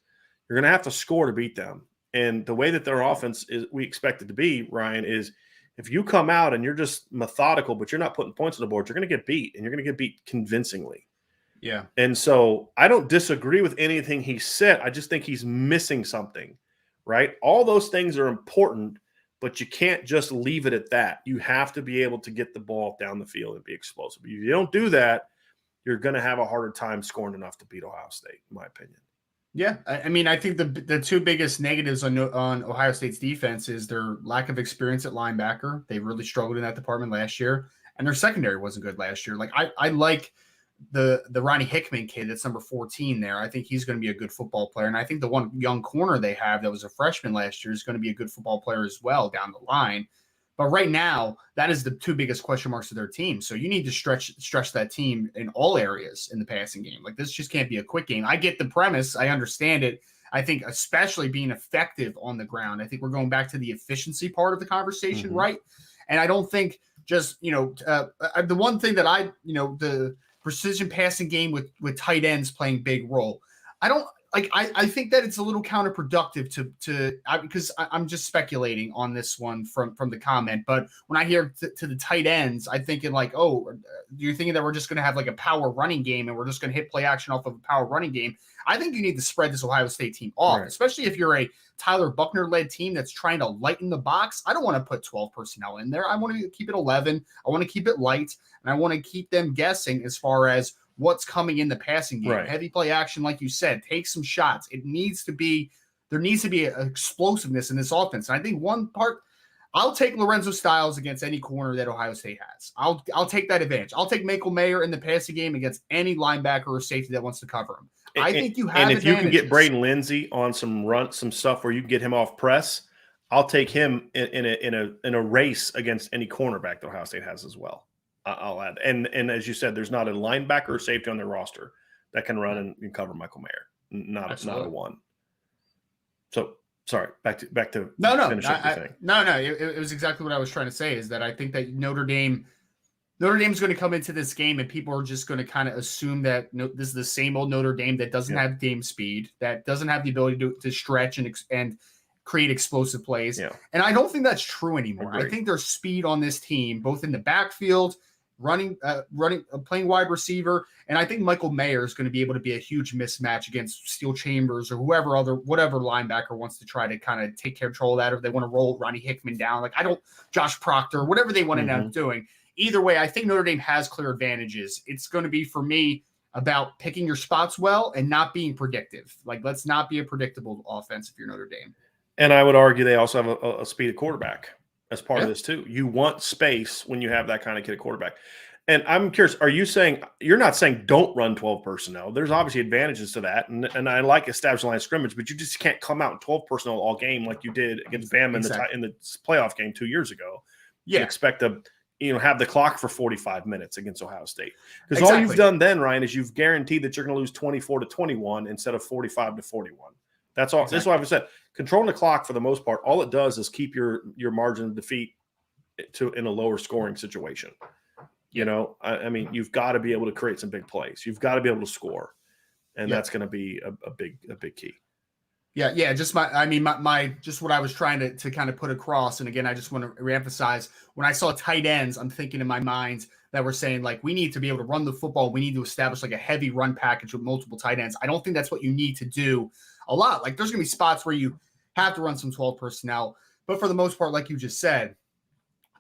You're going to have to score to beat them. And the way that their offense is, we expect it to be, Ryan, is if you come out and you're just methodical, but you're not putting points on the board, you're going to get beat, and you're going to get beat convincingly. Yeah. And so I don't disagree with anything he said. I just think he's missing something, right? All those things are important, but you can't just leave it at that. You have to be able to get the ball down the field and be explosive. If you don't do that, you're going to have a harder time scoring enough to beat Ohio State, in my opinion. Yeah, I mean, I think the two biggest negatives on Ohio State's defense is their lack of experience at linebacker. They really struggled in that department last year, and their secondary wasn't good last year. Like I like the Ronnie Hickman kid that's number 14 there. I think he's going to be a good football player, and I think the one young corner they have that was a freshman last year is going to be a good football player as well down the line. But right now, that is the two biggest question marks of their team. So you need to stretch that team in all areas in the passing game. Like, this just can't be a quick game. I get the premise. I understand it. I think especially being effective on the ground. I think we're going back to the efficiency part of the conversation, right? And I don't think just, the one thing that the precision passing game with tight ends playing big role. I think that it's a little counterproductive because I'm just speculating on this one from the comment. But when I hear to the tight ends, I'm thinking like, oh, you're thinking that we're just going to have like a power running game and we're just going to hit play action off of a power running game. I think you need to spread this Ohio State team off, especially if you're a Tyler Buckner led team that's trying to lighten the box. I don't want to put 12 personnel in there. I want to keep it 11. I want to keep it light, and I want to keep them guessing as far as what's coming in the passing game. Heavy play action, like you said, take some shots. There needs to be an explosiveness in this offense. And I think one part, I'll take Lorenzo Styles against any corner that Ohio State has. I'll take that advantage. I'll take Michael Mayer in the passing game against any linebacker or safety that wants to cover him. I think you have. And if you can get Braden Lindsey on some stuff where you can get him off press, I'll take him in a race against any cornerback that Ohio State has as well. I'll add, and as you said, there's not a linebacker or safety on their roster that can run and cover Michael Mayer. Not a one. So sorry, back to finish up your thing. No. It was exactly what I was trying to say. Is that I think that Notre Dame's going to come into this game and people are just going to kind of assume that this is the same old Notre Dame that doesn't have game speed, that doesn't have the ability to stretch and create explosive plays. Yeah. And I don't think that's true anymore. Agreed. I think there's speed on this team, both in the backfield, playing wide receiver. And I think Michael Mayer is going to be able to be a huge mismatch against Steel Chambers or whatever linebacker wants to try to kind of take control of that, or they want to roll Ronnie Hickman down. Josh Proctor, whatever they want to end up doing. Either way, I think Notre Dame has clear advantages. It's going to be, for me, about picking your spots well and not being predictive. Let's not be a predictable offense if you're Notre Dame. And I would argue they also have a speedy quarterback as part of this too. You want space when you have that kind of kid quarterback. And I'm curious, you're not saying don't run 12 personnel. There's obviously advantages to that. And I like established line of scrimmage, but you just can't come out in 12 personnel all game like you did against Bama in the playoff game 2 years ago. Yeah. You expect to have the clock for 45 minutes against Ohio State. Because all you've done then, Ryan, is you've guaranteed that you're going to lose 24-21 instead of 45-41. That's all. Exactly. That's why I've said controlling the clock for the most part. All it does is keep your margin of defeat in a lower scoring situation. I mean, you've got to be able to create some big plays. You've got to be able to score, and that's going to be a big key. Yeah. Just just what I was trying to kind of put across. And again, I just want to reemphasize, when I saw tight ends, I'm thinking in my mind that we're saying we need to be able to run the football. We need to establish a heavy run package with multiple tight ends. I don't think that's what you need to do a lot. There's going to be spots where you have to run some 12 personnel, but for the most part, like you just said,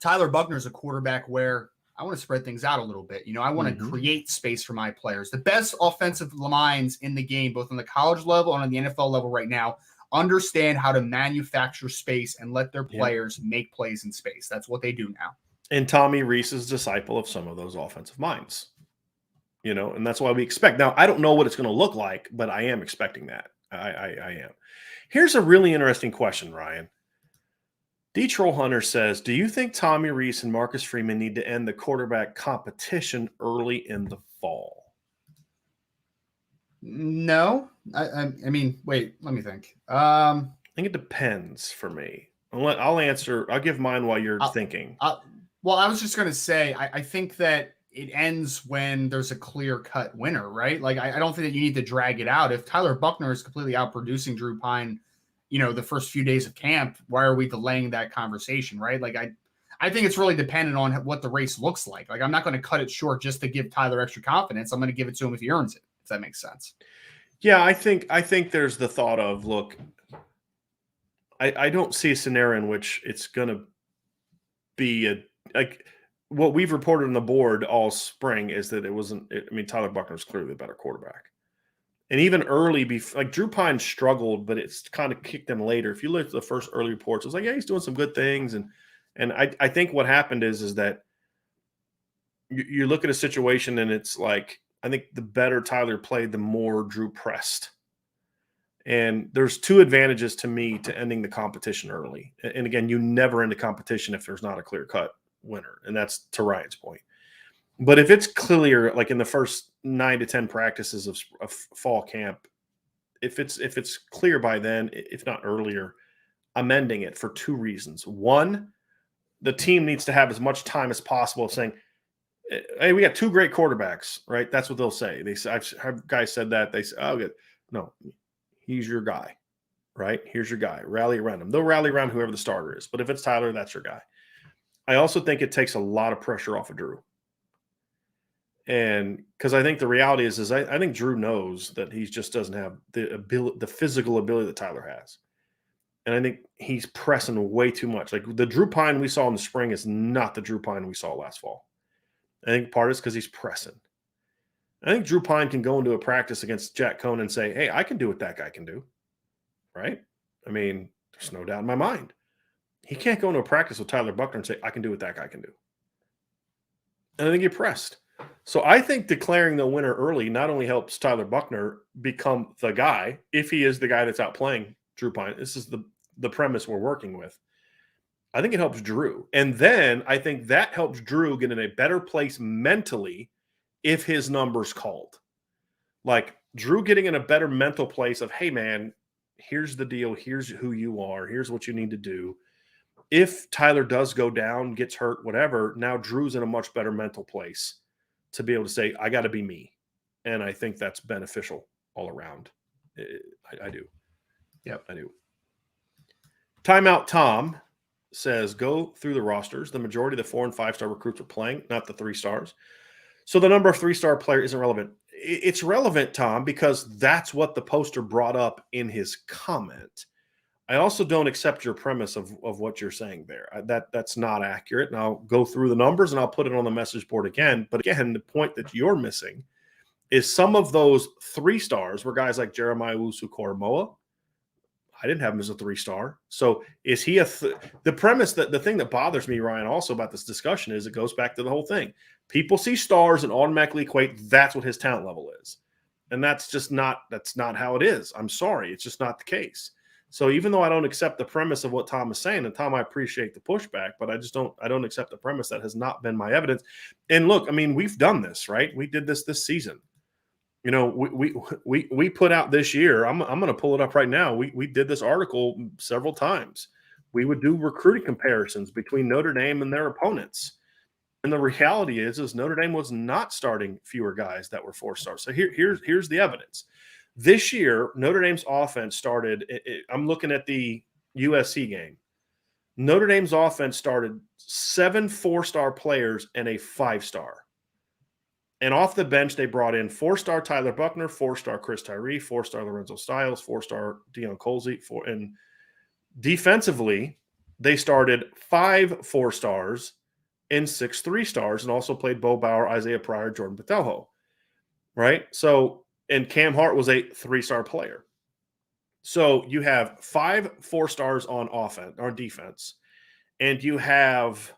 Tyler Buckner is a quarterback where I want to spread things out a little bit. I want to create space for my players. The best offensive minds in the game, both on the college level and on the NFL level right now, understand how to manufacture space and let their players make plays in space. That's what they do now. And Tommy Rees is a disciple of some of those offensive minds, and that's why we expect. Now, I don't know what it's going to look like, but I am expecting that. I am. Here's a really interesting question, Ryan. D. Troll Hunter says, do you think Tommy Rees and Marcus Freeman need to end the quarterback competition early in the fall? No. I mean, wait, let me think. I think it depends for me. I'll answer. I'll give mine while you're thinking. Well, I was just going to say, I think that it ends when there's a clear-cut winner, right? I don't think that you need to drag it out. If Tyler Buckner is completely outproducing Drew Pyne, the first few days of camp, why are we delaying that conversation, right? I think it's really dependent on what the race looks like. I'm not going to cut it short just to give Tyler extra confidence. I'm going to give it to him if he earns it, if that makes sense. Yeah, I think there's the thought of, look, I don't see a scenario in which it's going to be what we've reported on the board all spring is that it wasn't. Tyler Buckner is clearly the better quarterback. And even early, Drew Pyne struggled, but it's kind of kicked him later. If you look at the first early reports, it was he's doing some good things. And I think what happened is that you look at a situation and it's I think the better Tyler played, the more Drew pressed. And there's two advantages to me to ending the competition early. And again, you never end a competition if there's not a clear-cut winner. And that's to Ryan's point. But if it's clear, in the first 9 to 10 practices of fall camp, if it's clear by then, if not earlier, I'm ending it for two reasons. One, the team needs to have as much time as possible of saying, hey, we got two great quarterbacks, right? That's what they'll say. I've heard guys said that. They say, oh, good. No, he's your guy, right? Here's your guy. Rally around him. They'll rally around whoever the starter is. But if it's Tyler, that's your guy. I also think it takes a lot of pressure off of Drew. And because I think the reality is I think Drew knows that he just doesn't have the physical ability that Tyler has. And I think he's pressing way too much. Like the Drew Pyne we saw in the spring is not the Drew Pyne we saw last fall. I think part is because he's pressing. I think Drew Pyne can go into a practice against Jack Cohn and say, hey, I can do what that guy can do. Right? I mean, there's no doubt in my mind. He can't go into a practice with Tyler Buckner and say, I can do what that guy can do. And I think he pressed. So I think declaring the winner early not only helps Tyler Buckner become the guy, if he is the guy that's out playing Drew Pyne. This is the premise we're working with. I think it helps Drew. And then I think that helps Drew get in a better place mentally if his number's called. Like Drew getting in a better mental place of, hey, man, here's the deal. Here's who you are. Here's what you need to do. If Tyler does go down, gets hurt, whatever, now Drew's in a much better mental place to be able to say, I got to be me. And I think that's beneficial all around. I do. Yep. I do. Timeout Tom says, go through the rosters. The majority of the 4- and 5-star recruits are playing, not the 3 stars. So the number of 3-star players isn't relevant. It's relevant, Tom, because that's what the poster brought up in his comment. I also don't accept your premise of what you're saying there. That's not accurate. And I'll go through the numbers and I'll put it on the message board again. But again, the point that you're missing is some of those 3 stars were guys like Jeremiah Usu-Koromoa. I didn't have him as a 3-star. So is he the premise that the thing that bothers me, Ryan, also about this discussion is it goes back to the whole thing. People see stars and automatically equate that's what his talent level is. And that's not how it is. I'm sorry. It's just not the case. So even though I don't accept the premise of what Tom is saying, and Tom, I appreciate the pushback, but I don't accept the premise that has not been my evidence. And look, I mean, we've done this, right? We did this season. You know, we put out this year. I'm going to pull it up right now. We did this article several times. We would do recruiting comparisons between Notre Dame and their opponents. And the reality is Notre Dame was not starting fewer guys that were 4-stars. So here's the evidence. This year, Notre Dame's offense started. I'm looking at the USC game. Notre Dame's offense started 7 4-star players and a 5-star. And off the bench, they brought in 4-star Tyler Buckner, 4-star Chris Tyree, 4-star Lorenzo Styles, 4-star Deion Colsey. And defensively, they started 5 4-stars and 6 3-stars, and also played Bo Bauer, Isaiah Pryor, Jordan Botelho. Right? So, and Cam Hart was a 3-star player. So you have 5 4-stars on offense or defense, and you have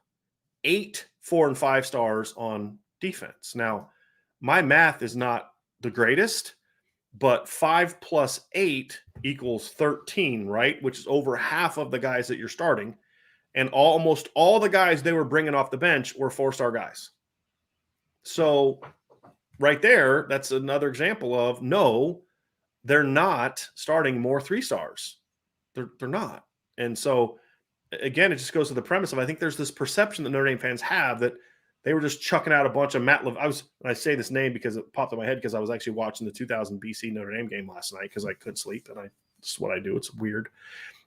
8 4- and 5-stars on defense. Now, my math is not the greatest, but 5 plus 8 equals 13, right? Which is over half of the guys that you're starting. And almost all the guys they were bringing off the bench were 4-star guys. So right there, that's another example of no, they're not starting more 3-stars. They're not. And so, again, it just goes to the premise of I think there's this perception that Notre Dame fans have that they were just chucking out a bunch of Matt. I say this name because it popped in my head because I was actually watching the 2000 BC Notre Dame game last night because I couldn't sleep, and this is what I do. It's weird.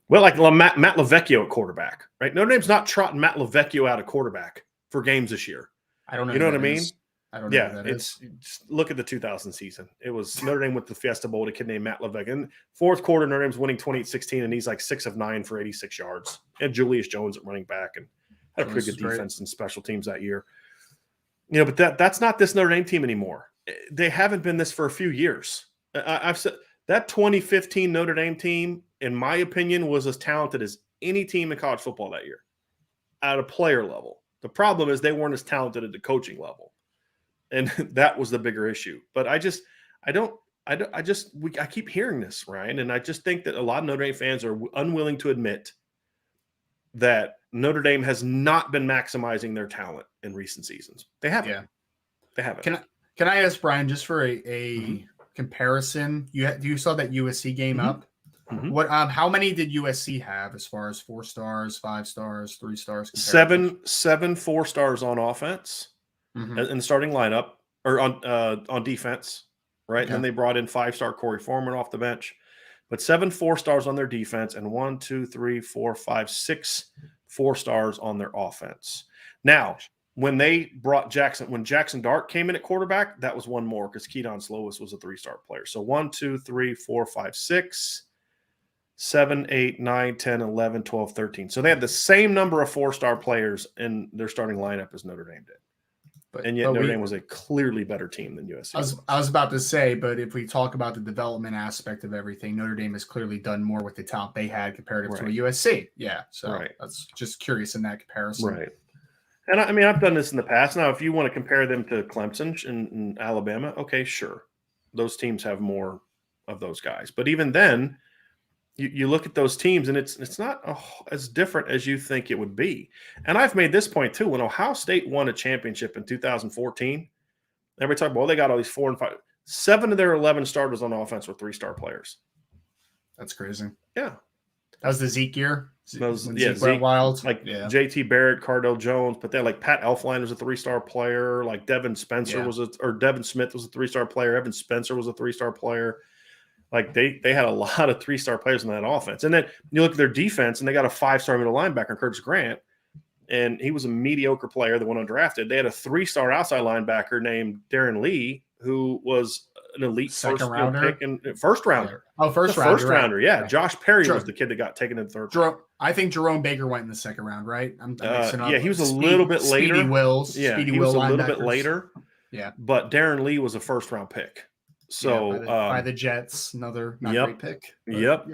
Well, like Matt LaVecchio at quarterback, right? Notre Dame's not trotting Matt LaVecchio out of quarterback for games this year. I don't know. You know what I mean? I don't know. Yeah, just look at the 2000 season. It was Notre Dame with the Fiesta Bowl, a kid named Matt LaVecchio. In fourth quarter, Notre Dame's winning 28-16, and he's like 6 of 9 for 86 yards. And Julius Jones at running back, and had a pretty good defense and special teams that year. You know, but that's not this Notre Dame team anymore. They haven't been this for a few years. I've said that 2015 Notre Dame team, in my opinion, was as talented as any team in college football that year at a player level. The problem is they weren't as talented at the coaching level. And that was the bigger issue. But I keep hearing this, Ryan, and I just think that a lot of Notre Dame fans are unwilling to admit that Notre Dame has not been maximizing their talent in recent seasons. They haven't. Yeah. They haven't. Can I ask Brian, just for a comparison? You saw that USC game up. Mm-hmm. What? How many did USC have as far as 4-stars, 5-stars, 3-stars? 7 4-stars on offense in the starting lineup or on defense, right? Okay. And then they brought in 5-star Corey Foreman off the bench. but 7 4-stars on their defense and 1, 2, 3, 4, 5, 6 4-stars on their offense. Now, when Jackson Dart came in at quarterback, that was one more because Keaton Slovis was a 3-star player. So 1, 2, 3, 4, 5, 6, 7, 8, 9, 10, 11, 12, 13. So they had the same number of 4-star players in their starting lineup as Notre Dame did. And yet Notre Dame was a clearly better team than USC. I was about to say, but if we talk about the development aspect of everything, Notre Dame has clearly done more with the talent they had comparative to a USC. Yeah. So that's just curious in that comparison. Right. And I mean, I've done this in the past. Now, if you want to compare them to Clemson and Alabama, okay, sure. Those teams have more of those guys. But even then, you look at those teams, and it's not as different as you think it would be. And I've made this point, too. When Ohio State won a championship in 2014, everybody talked about, well, they got all these 4 and 5. 7 of their 11 starters on offense were 3-star players. That's crazy. Yeah. That was the Zeke year? Zeke went wild. JT Barrett, Cardell Jones, but then like Pat Elflein was a 3-star player. Like Devin Smith was a 3-star player. Evan Spencer was a 3-star player. Like they had a lot of 3-star players in that offense. And then you look at their defense, and they got a 5-star middle linebacker, Curtis Grant, and he was a mediocre player that went undrafted. They had a 3-star outside linebacker named Darren Lee, who was an elite first rounder. First rounder. Yeah. Right. Josh Perry was the kid that got taken in the 3rd. I think Jerome Baker went in the 2nd round, right? I'm he was a little bit later. Speedy Wills. Yeah, he was a little bit later. Yeah. But Darren Lee was a 1st-round pick. So by the Jets, another great pick. Yep.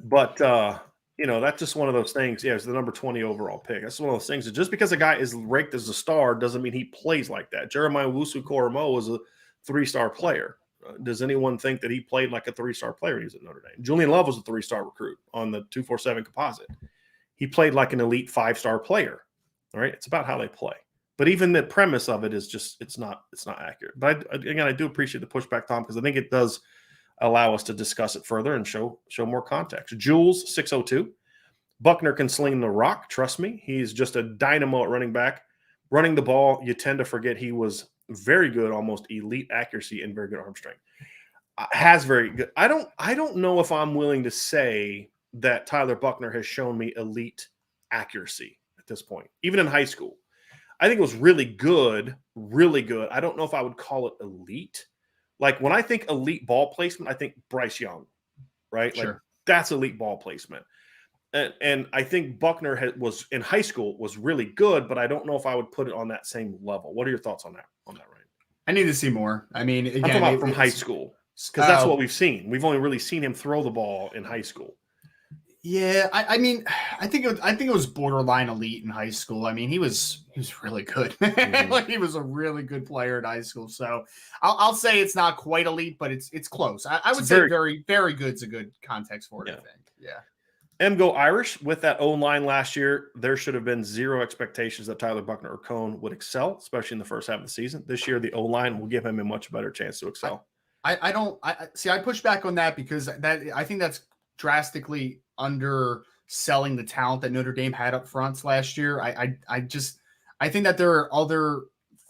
But that's just one of those things. Yeah, it's the number 20 overall pick. That's one of those things that just because a guy is ranked as a star doesn't mean he plays like that. Jeremiah Wusu-Koromo was a 3-star player. Does anyone think that he played like a 3-star player when he was at Notre Dame? Julian Love was a 3-star recruit on the 247 composite. He played like an elite 5-star player. All right. It's about how they play. But even the premise of it is just it's not accurate. But I do appreciate the pushback, Tom, because I think it does allow us to discuss it further and show more context. Jules 602. Buckner can sling the rock. Trust me, he's just a dynamo at running back. Running the ball, you tend to forget he was very good, almost elite accuracy and very good arm strength. Has very good. I don't know if I'm willing to say that Tyler Buckner has shown me elite accuracy at this point, even in high school. I think it was really good, really good. I don't know if I would call it elite. Like when I think elite ball placement, I think Bryce Young, right? Sure. Like that's elite ball placement. And I think Buckner was in high school was really good, but I don't know if I would put it on that same level. What are your thoughts on that, Ryan? I need to see more. I mean, again, I'm talking about from high school because that's what we've seen. We've only really seen him throw the ball in high school. Yeah, I mean, I think it was borderline elite in high school. I mean, he was really good. Mm-hmm. Like he was a really good player in high school. So I'll say it's not quite elite, but it's close. I would say very, very good is a good context for it. I think. Yeah. Go Irish with that O-line last year. There should have been zero expectations that Tyler Buckner or Cone would excel, especially in the first half of the season. This year, the O-line will give him a much better chance to excel. I push back on that because I think that's drastically underselling the talent that Notre Dame had up front last year. I think that there are other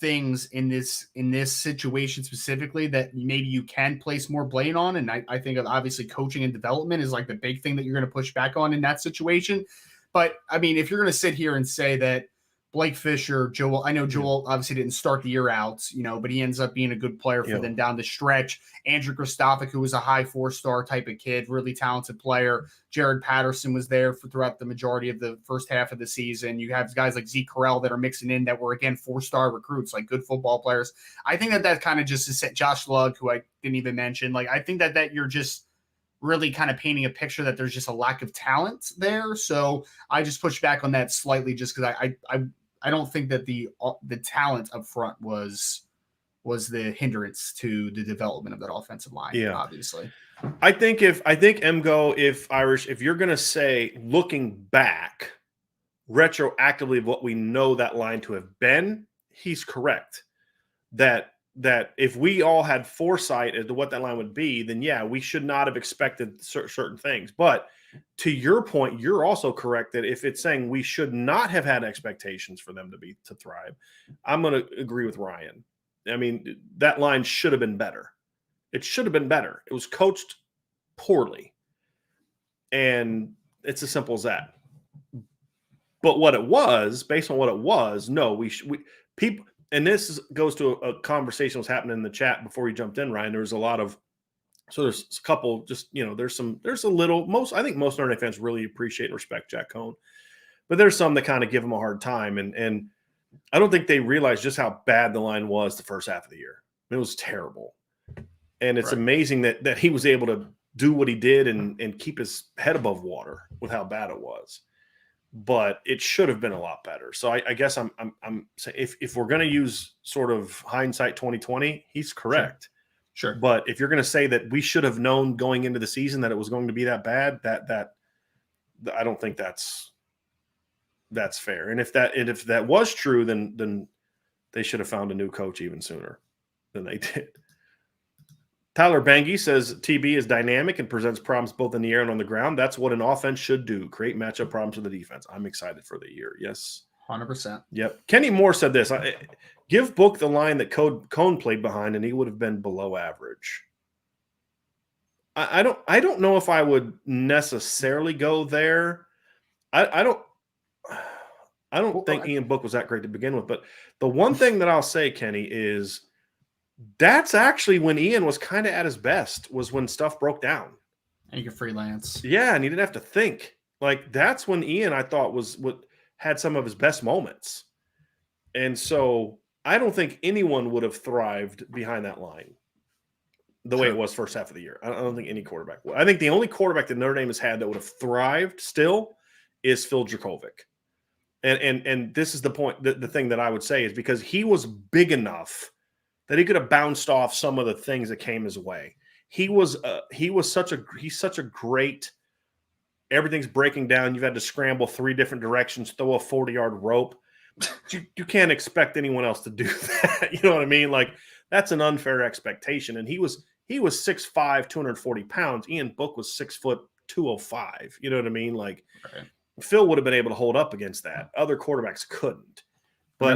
things in this situation specifically that maybe you can place more blame on. And I think obviously coaching and development is like the big thing that you're going to push back on in that situation. But I mean, if you're going to sit here and say that Blake Fisher, I know Joel obviously didn't start the year out, but he ends up being a good player for them down the stretch. Andrew Kristofic, who was a high 4-star type of kid, really talented player. Jared Patterson was there throughout the majority of the first half of the season. You have guys like Zeke Correll that are mixing in that were, again, 4-star recruits, like good football players. I think that kind of just is Josh Lugg, who I didn't even mention. Like, I think that you're just really kind of painting a picture that there's just a lack of talent there. So I just push back on that slightly just because I don't think that the talent up front was the hindrance to the development of that offensive line. Yeah, obviously. I think Irish, if you're going to say looking back retroactively of what we know that line to have been, he's correct. That if we all had foresight as to what that line would be, then we should not have expected certain things. But to your point, you're also correct that if it's saying we should not have had expectations for them to thrive, I'm going to agree with Ryan. I mean, that line should have been better. It should have been better. It was coached poorly. And it's as simple as that. But what it was, based on what it was, no, people, and goes to a conversation that was happening in the chat before you jumped in, Ryan. There was a lot of, so there's a couple, just, there's a little, I think most Notre Dame fans really appreciate and respect Jack Cohn, but there's some that kind of give him a hard time. And I don't think they realized just how bad the line was the first half of the year. It was terrible. And it's amazing that he was able to do what he did and keep his head above water with how bad it was. But it should have been a lot better. So I guess I'm saying if we're going to use sort of hindsight 2020, he's correct. Sure. But if you're going to say that we should have known going into the season that it was going to be that bad, that I don't think that's fair. And if that was true, then they should have found a new coach even sooner than they did. Tyler Bangy says TB is dynamic and presents problems both in the air and on the ground. That's what an offense should do, create matchup problems for the defense. I'm excited for the year. Yes. 100%. Yep. Kenny Moore said this. Give Book the line that Cone played behind, and he would have been below average. I don't know if I would necessarily go there. I don't think Ian Book was that great to begin with. But the one thing that I'll say, Kenny, is that's actually when Ian was kind of at his best, was when stuff broke down. And you could freelance. Yeah, and he didn't have to think. Like, that's when Ian, I thought, had some of his best moments. And so I don't think anyone would have thrived behind that line the way it was first half of the year. I don't think any quarterback would. I think the only quarterback that Notre Dame has had that would have thrived still is Phil Dracovic. And this is the point, the thing that I would say is because he was big enough that he could have bounced off some of the things that came his way. He's such a great, everything's breaking down. You've had to scramble 3 different directions, throw a 40-yard rope. You can't expect anyone else to do that. You know what I mean? Like, that's an unfair expectation. And he was 6'5", 240 pounds. Ian Book was 6 foot 205. You know what I mean? Like, Phil would have been able to hold up against that. Other quarterbacks couldn't. But I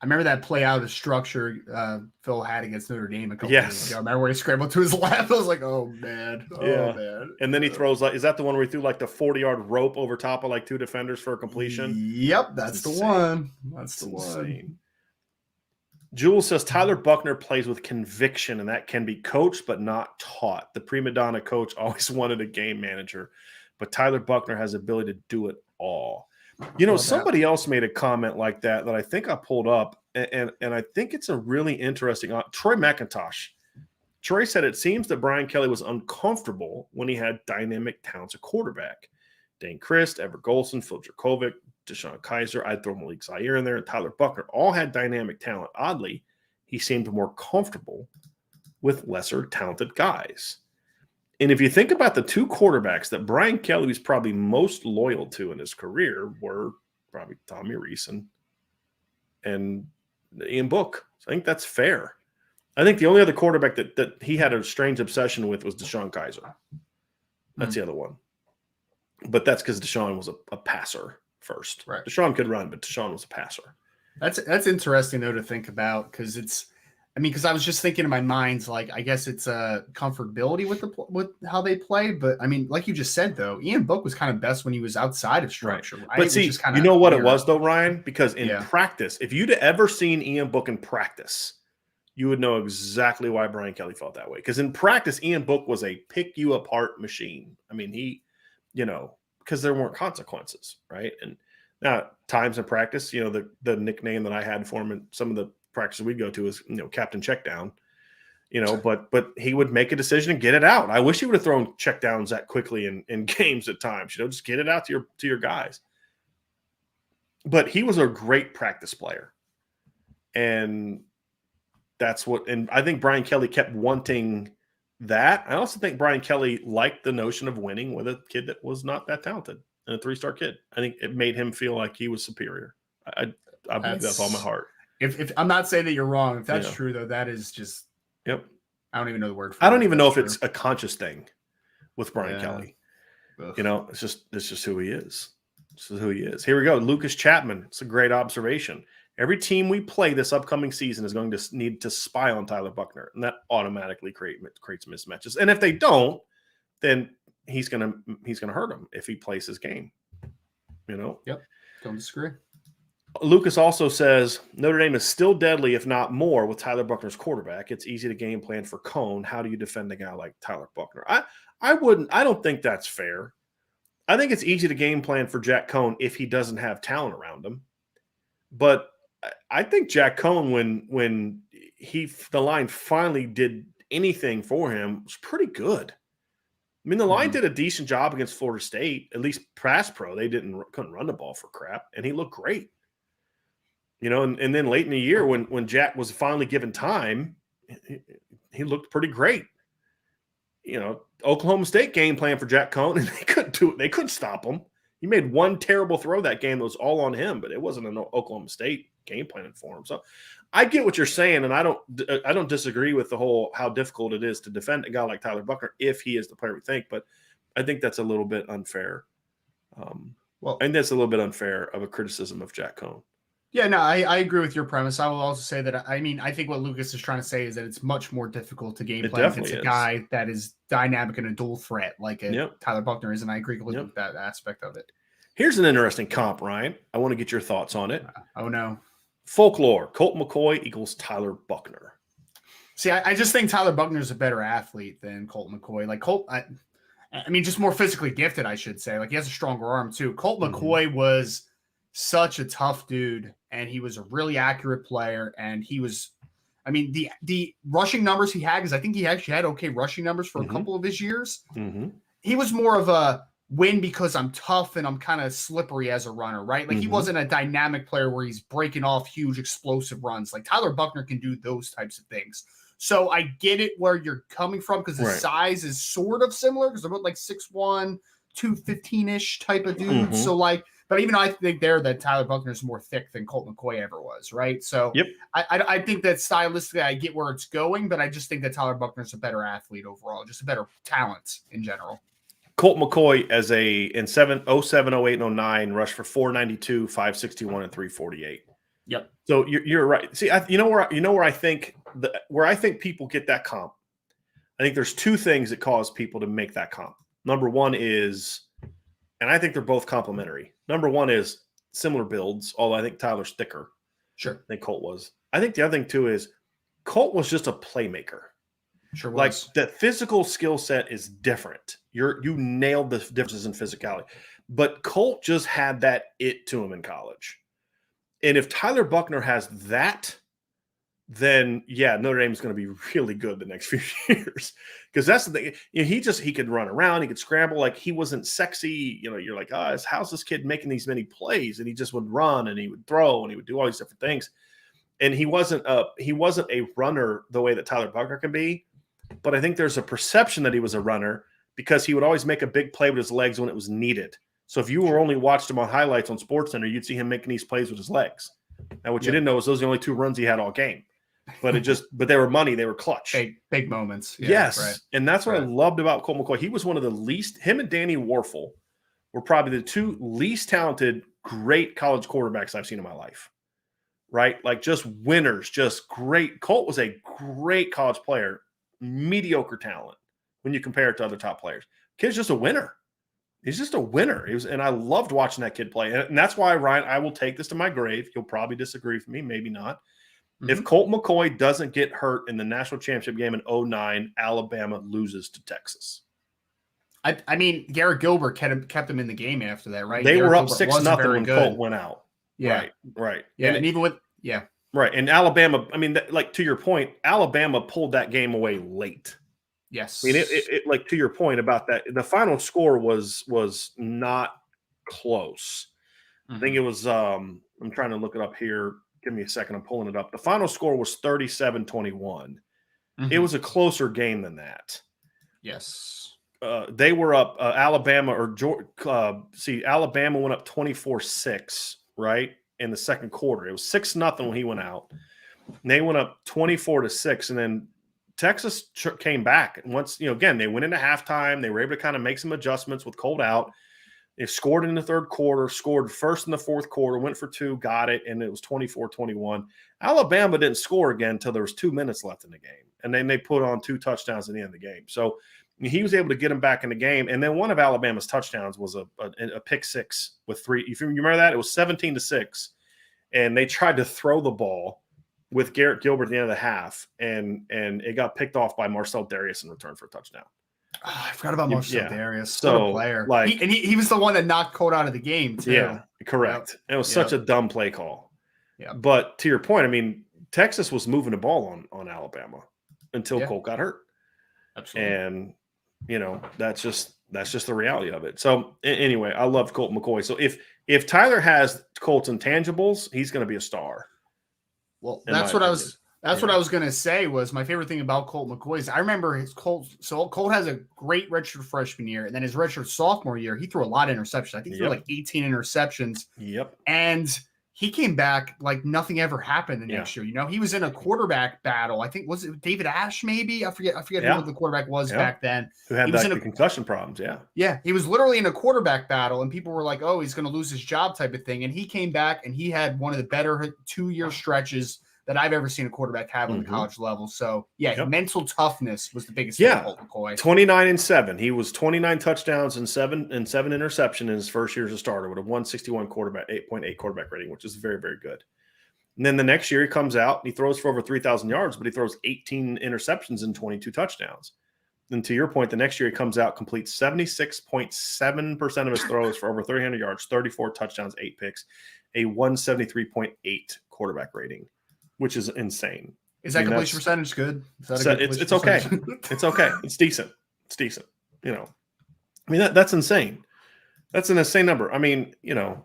remember that play out of structure Phil had against Notre Dame a couple years ago. I remember when he scrambled to his left. I was like, oh, man. Man. And then he throws, is that the one where he threw like the 40-yard rope over top of like 2 defenders for a completion? Yep, that's the one. That's the one. Jules says Tyler Buckner plays with conviction, and that can be coached but not taught. The prima donna coach always wanted a game manager, but Tyler Buckner has the ability to do it all. Somebody else made a comment like that I think I pulled up, and I think it's a really interesting – Troy McIntosh. Troy said it seems that Brian Kelly was uncomfortable when he had dynamic talents at quarterback. Dane Christ, Everett Golson, Phil Dracovic, Deshaun Kaiser, I'd throw Malik Zaire in there, and Tyler Buckner all had dynamic talent. Oddly, he seemed more comfortable with lesser talented guys. And if you think about the 2 quarterbacks that Brian Kelly was probably most loyal to in his career were probably Tommy Rees and Ian Book. So I think that's fair. I think the only other quarterback that he had a strange obsession with was Deshaun Kaiser. That's the other one. But that's because Deshaun was a passer first. Right. Deshaun could run, but Deshaun was a passer. That's interesting, though, to think about because because I was just thinking in my mind, like, I guess it's a comfortability with how they play. But, like you just said, though, Ian Book was kind of best when he was outside of structure. Right? But see, you know what it was, though, Ryan? Because in practice, if you'd ever seen Ian Book in practice, you would know exactly why Brian Kelly felt that way. Because in practice, Ian Book was a pick-you-apart machine. Because there weren't consequences, right? And now, times in practice, the nickname that I had for him in some of the practices we'd go to is, Captain Checkdown, but he would make a decision and get it out. I wish he would have thrown checkdowns that quickly in games at times, just get it out to your guys. But he was a great practice player. And and I think Brian Kelly kept wanting that. I also think Brian Kelly liked the notion of winning with a kid that was not that talented and a 3-star kid. I think it made him feel like he was superior. I believe that with all my heart. If I'm not saying that you're wrong, if that's true, though, that is just – Yep. I don't even know the word for it. I don't even know if it's a conscious thing with Brian Kelly. Ugh. It's just who he is. This is who he is. Here we go. Lucas Chapman. It's a great observation. Every team we play this upcoming season is going to need to spy on Tyler Buckner, and that automatically creates mismatches. And if they don't, then he's gonna hurt him if he plays his game. Yep. Don't disagree. Lucas also says Notre Dame is still deadly, if not more, with Tyler Buckner's quarterback. It's easy to game plan for Cone. How do you defend a guy like Tyler Buckner? I don't think that's fair. I think it's easy to game plan for Jack Cone if he doesn't have talent around him. But I think Jack Cone, when the line finally did anything for him, was pretty good. I mean, the line did a decent job against Florida State, at least pass pro. They couldn't run the ball for crap, and he looked great. And then late in the year when Jack was finally given time, he looked pretty great. Oklahoma State game plan for Jack Cone, and they couldn't do it. They couldn't stop him. He made one terrible throw that game that was all on him, but it wasn't an Oklahoma State game planning for him. So I get what you're saying, and I don't disagree with the whole how difficult it is to defend a guy like Tyler Buckner if he is the player we think, but I think that's a little bit unfair. And that's a little bit unfair of a criticism of Jack Cone. Yeah, no, I agree with your premise. I will also say that, I think what Lucas is trying to say is that it's much more difficult to game plan against a guy that is dynamic and a dual threat like Tyler Buckner is, and I agree with that aspect of it. Here's an interesting comp, Ryan. I want to get your thoughts on it. Oh, no. Folklore, Colt McCoy equals Tyler Buckner. See, I just think Tyler Buckner is a better athlete than Colt McCoy. Like, Colt, just more physically gifted, I should say. Like, he has a stronger arm, too. Colt McCoy was such a tough dude, and he was a really accurate player, and he was, the rushing numbers he had, because I think he actually had okay rushing numbers for a couple of his years. He was more of a win because I'm tough and I'm kind of slippery as a runner, right? Like, he wasn't a dynamic player where he's breaking off huge explosive runs. Like, Tyler Buckner can do those types of things. So I get it where you're coming from, because the size is sort of similar, because they're both like 6'1", 215-ish type of dudes. So but even though I think that Tyler Buckner is more thick than Colt McCoy ever was, right? So I think that stylistically I get where it's going, but I just think that Tyler Buckner is a better athlete overall, just a better talent in general. Colt McCoy in 07, 08, and 09 rushed for 492, 561, and 348. Yep. So you're right. See, where I think people get that comp. I think there's two things that cause people to make that comp. Number one is, and I think they're both complementary. Number one is similar builds, although I think Tyler's thicker. Sure. Than Colt was. I think the other thing too is Colt was just a playmaker. Sure was. Like, that physical skill set is different. You nailed the differences in physicality. But Colt just had that it to him in college. And if Tyler Buckner has that, then Notre Dame is going to be really good the next few years. Because that's the thing. He could run around, he could scramble. Like, he wasn't sexy. You're like, how's this kid making these many plays? And he just would run and he would throw and he would do all these different things. And he wasn't a runner the way that Tyler Buckner can be. But I think there's a perception that he was a runner because he would always make a big play with his legs when it was needed. So if you were only watched him on highlights on SportsCenter, you'd see him making these plays with his legs. Now, what you didn't know is those are the only two runs he had all game. But but they were money. They were clutch. Big moments. Yeah, yes. Right. And that's what I loved about Colt McCoy. He was one of the least, him and Danny Warfel were probably the two least talented, great college quarterbacks I've seen in my life. Right? Like, just winners, just great. Colt was a great college player, mediocre talent when you compare it to other top players. Kid's just a winner. He's just a winner. And I loved watching that kid play. And that's why, Ryan, I will take this to my grave. You'll probably disagree with me, maybe not. If Colt McCoy doesn't get hurt in the national championship game in 2009, Alabama loses to Texas. Garrett Gilbert kept him in the game after that, right? They Garrett were up Gilbert 6-0 when Colt went out. Yeah. Right. Yeah, and even with right. And Alabama, to your point, Alabama pulled that game away late. Yes. It like, to your point about that, the final score was not close. I think it was I'm trying to look it up here. Give me a second. I'm pulling it up. The final score was 37-21. It was a closer game than that. Yes. They were up Alabama Alabama went up 24-6, right, in the second quarter. It was 6-0 when he went out. And they went up 24-6, and then Texas came back. And once, again, they went into halftime. They were able to kind of make some adjustments with Colt out. They scored in the third quarter, scored first in the fourth quarter, went for two, got it, and it was 24-21. Alabama didn't score again until there was 2 minutes left in the game. And then they put on 2 touchdowns at the end of the game. So He was able to get him back in the game. And then one of Alabama's touchdowns was a pick six with 3. If you remember that, it was 17-6. And they tried to throw the ball with Garrett Gilbert at the end of the half, and it got picked off by Marcel Darius in return for a touchdown. Oh, I forgot about Marcel Darius. So, what a player. Like, he was the one that knocked Colt out of the game, too. Yeah, correct. Yep. It was such a dumb play call. Yeah. But to your point, I mean, Texas was moving the ball on Alabama until Colt got hurt. Absolutely. And, you know, that's just the reality of it. So anyway, I love Colt McCoy. So if Tyler has Colt's intangibles, he's going to be a star. Well, that's what I was going to say. Was my favorite thing about Colt McCoy is I remember his Colt. So Colt has a great redshirt freshman year, and then his redshirt sophomore year, he threw a lot of interceptions. I think he threw like 18 interceptions. Yep. And he came back like nothing ever happened the next year. You know, he was in a quarterback battle. I think was it David Ash? Maybe I forget who the quarterback was back then. Who had the concussion problems? Yeah, he was literally in a quarterback battle, and people were like, "Oh, he's going to lose his job," type of thing. And he came back, and he had one of the better 2-year stretches that I've ever seen a quarterback have on the college level. So mental toughness was the biggest thing for Colt McCoy. 29-7. He was 29 touchdowns and 7 interceptions in his first year as a starter with a 161 quarterback, 8.8 quarterback rating, which is very, very good. And then the next year he comes out and he throws for over 3,000 yards, but he throws 18 interceptions and 22 touchdowns. And to your point, the next year he comes out, completes 76.7% of his throws for over 300 yards, 34 touchdowns, 8 picks, a 173.8 quarterback rating, which is insane. Is that completion percentage good? It's okay. It's okay. It's decent. It's decent. You know, I mean, that's insane. That's an insane number. I mean, you know,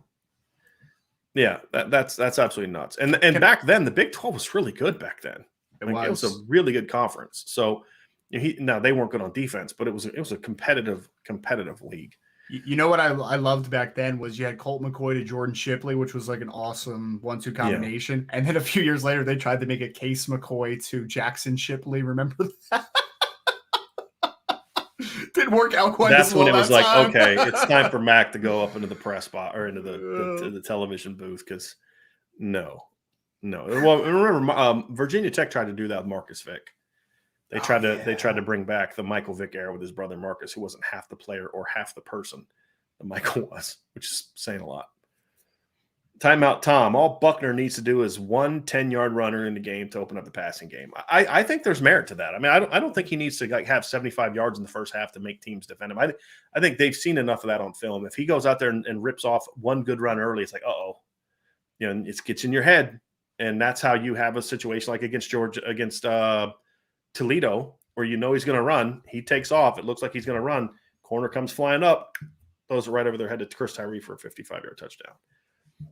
that's absolutely nuts. And back then, the Big 12 was really good back then. It was a really good conference. So now they weren't good on defense, but it was a competitive league. You know what I loved back then was you had Colt McCoy to Jordan Shipley, which was like an awesome 1-2 combination. And then a few years later, they tried to make it Case McCoy to Jackson Shipley. Remember that? Didn't work out quite as well. That's when it was like, okay, it's time for Mac to go up into the press box or into the television booth because no. Well, remember, Virginia Tech tried to do that with Marcus Vick. They tried to bring back the Michael Vick era with his brother Marcus, who wasn't half the player or half the person that Michael was, which is saying a lot. Timeout, Tom. All Buckner needs to do is 1 10-yard runner in the game to open up the passing game. I think there's merit to that. I mean, I don't think he needs to have 75 yards in the first half to make teams defend him. I think they've seen enough of that on film. If he goes out there and rips off one good run early, it's like, you know, it gets in your head, and that's how you have a situation like against Toledo, where you know he's going to run. He takes off. It looks like he's going to run. Corner comes flying up, throws it right over their head to Chris Tyree for a 55-yard touchdown.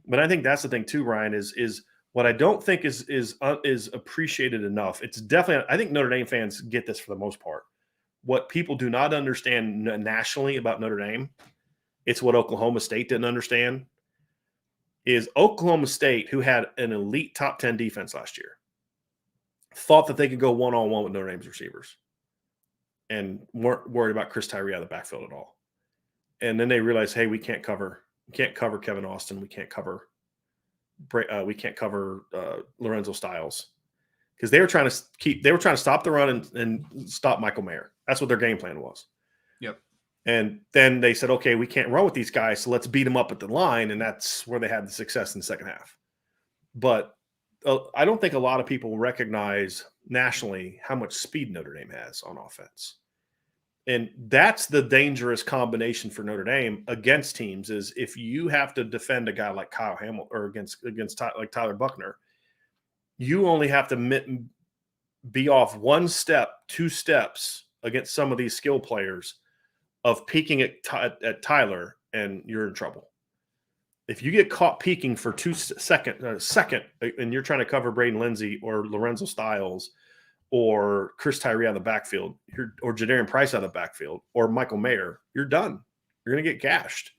But I think that's the thing too, Ryan, is what I don't think is appreciated enough. It's definitely, I think Notre Dame fans get this for the most part. What people do not understand nationally about Notre Dame, it's what Oklahoma State didn't understand, is Oklahoma State, who had an elite top 10 defense last year, thought that they could go one-on-one with Notre Dame's receivers and weren't worried about Chris Tyree out of the backfield at all. And then they realized, hey, we can't cover Kevin Austin. We can't cover Lorenzo Styles, because they were trying to stop the run and stop Michael Mayer. That's what their game plan was. Yep. And then they said, okay, we can't run with these guys, so let's beat them up at the line. And that's where they had the success in the second half. But I don't think a lot of people recognize nationally how much speed Notre Dame has on offense. And that's the dangerous combination for Notre Dame against teams, is if you have to defend a guy like Kyle Hamilton or against like Tyler Buckner, you only have to be off 1 step, 2 steps against some of these skill players of peeking at Tyler, and you're in trouble. If you get caught peeking for a second, and you're trying to cover Braden Lindsey or Lorenzo Styles or Chris Tyree out of the backfield, or Jadarian Price out of the backfield, or Michael Mayer, you're done. You're going to get gashed.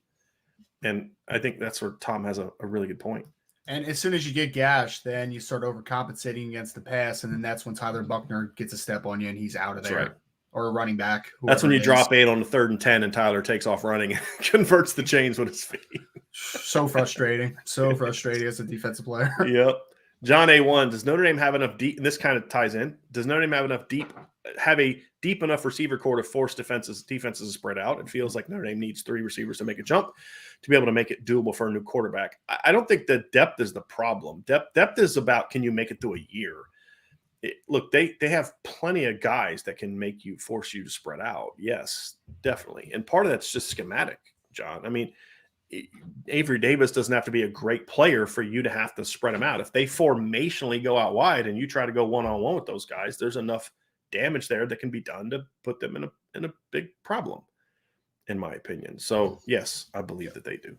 And I think that's where Tom has a really good point. And as soon as you get gashed, then you start overcompensating against the pass, and then that's when Tyler Buckner gets a step on you and he's out of there. Right. Or a running back. That's when you drop 8 on the 3rd and 10 and Tyler takes off running and converts the chains with his feet. So frustrating. So frustrating as a defensive player. Yep. John A1, does Notre Dame have enough deep – this kind of ties in. Does Notre Dame have enough deep have a deep enough receiver core to force defenses to spread out. It feels like Notre Dame needs 3 receivers to make a jump to be able to make it doable for a new quarterback. I don't think that depth is the problem. Depth is about, can you make it through a year? Look, they have plenty of guys that can force you to spread out. Yes, definitely. And part of that's just schematic, John. I mean, Avery Davis doesn't have to be a great player for you to have to spread them out. If they formationally go out wide and you try to go one-on-one with those guys, there's enough damage there that can be done to put them in a big problem, in my opinion. So yes, I believe that they do.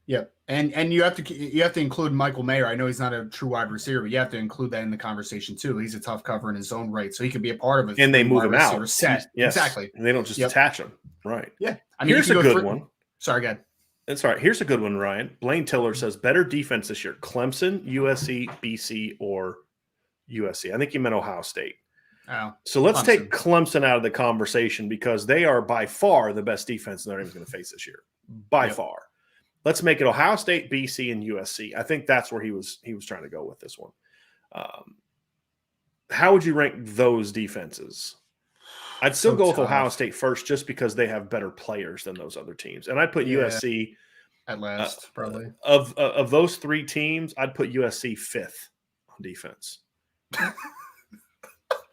Yeah, and you have to include Michael Mayer. I know he's not a true wide receiver, but you have to include that in the conversation too. He's a tough cover in his own right, so he could be a part of it. And they move him out. Set. Yes. Exactly. And they don't just attach him. Right. Yeah. I mean, here's a good one. Sorry, go ahead. That's all right. Here's a good one, Ryan. Blaine Tiller says better defense this year: Clemson, USC, BC, or USC. I think he meant Ohio State. Oh, so let's take Clemson out of the conversation because they are by far the best defense Notre Dame's going to face this year. By far. Let's make it Ohio State, BC, and USC. I think that's where he was trying to go with this one. How would you rank those defenses? I'd still go with Ohio State first just because they have better players than those other teams. And I'd put USC at last, probably. Of those 3 teams, I'd put USC 5th on defense.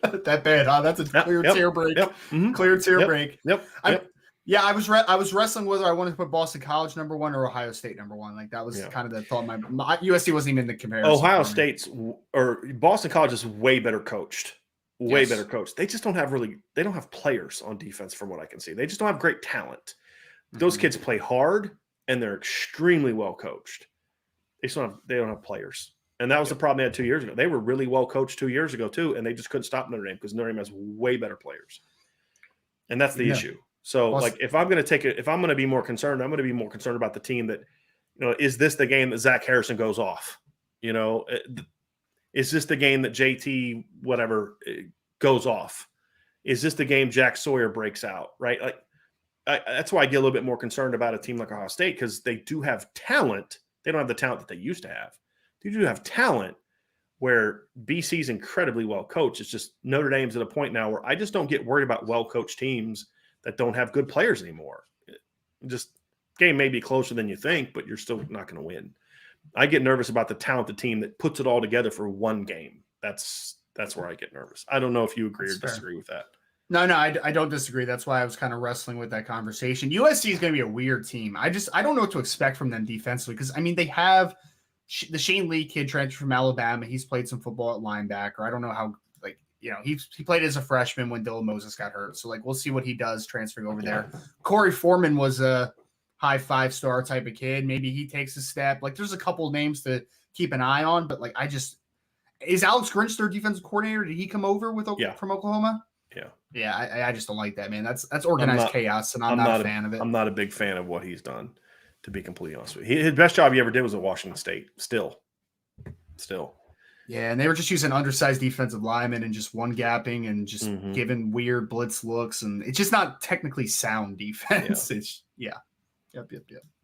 That bad, huh? That's a clear tear break. Yep. Mm-hmm. Clear tear break. Yep. Yeah, I was wrestling whether I wanted to put Boston College number 1 or Ohio State number 1. Like that was kind of the thought. My USC wasn't even in the comparison. Ohio State's or Boston College is way better coached. Way better coached. They just don't have players on defense from what I can see. They just don't have great talent. Those kids play hard and they're extremely well coached. They don't have players. And that was the problem they had 2 years ago. They were really well coached 2 years ago too, and they just couldn't stop Notre Dame because Notre Dame has way better players. And that's the issue. So if I'm going to be more concerned, I'm going to be more concerned about the team that, is this the game that Zach Harrison goes off? Is this the game that JT whatever goes off? Is this the game Jack Sawyer breaks out? Right? That's why I get a little bit more concerned about a team like Ohio State because they do have talent. They don't have the talent that they used to have. They do have talent where BC's incredibly well coached. It's just Notre Dame's at a point now where I just don't get worried about well-coached teams that don't have good players anymore. Just game may be closer than you think, but you're still not going to win. I get nervous about the talented team that puts it all together for one game. That's where I get nervous. I don't know if you agree or disagree with that. No, I don't disagree. That's why I was kind of wrestling with that conversation. USC is going to be a weird team. I don't know what to expect from them defensively because, I mean, they have the Shane Lee kid transferred from Alabama. He's played some football at linebacker. I don't know how, he played as a freshman when Dylan Moses got hurt. So, we'll see what he does transferring over there. Corey Foreman was a high 5-star type of kid. Maybe he takes a step. There's a couple of names to keep an eye on, but is Alex Grinch their defensive coordinator? Did he come over from Oklahoma? Yeah. Yeah, I just don't like that, man. That's organized chaos, and I'm not a fan of it. I'm not a big fan of what he's done, to be completely honest with you. His best job he ever did was at Washington State. Still. Yeah, and they were just using undersized defensive linemen and just one-gapping and just giving weird blitz looks, and it's just not technically sound defense. Yeah. Yep.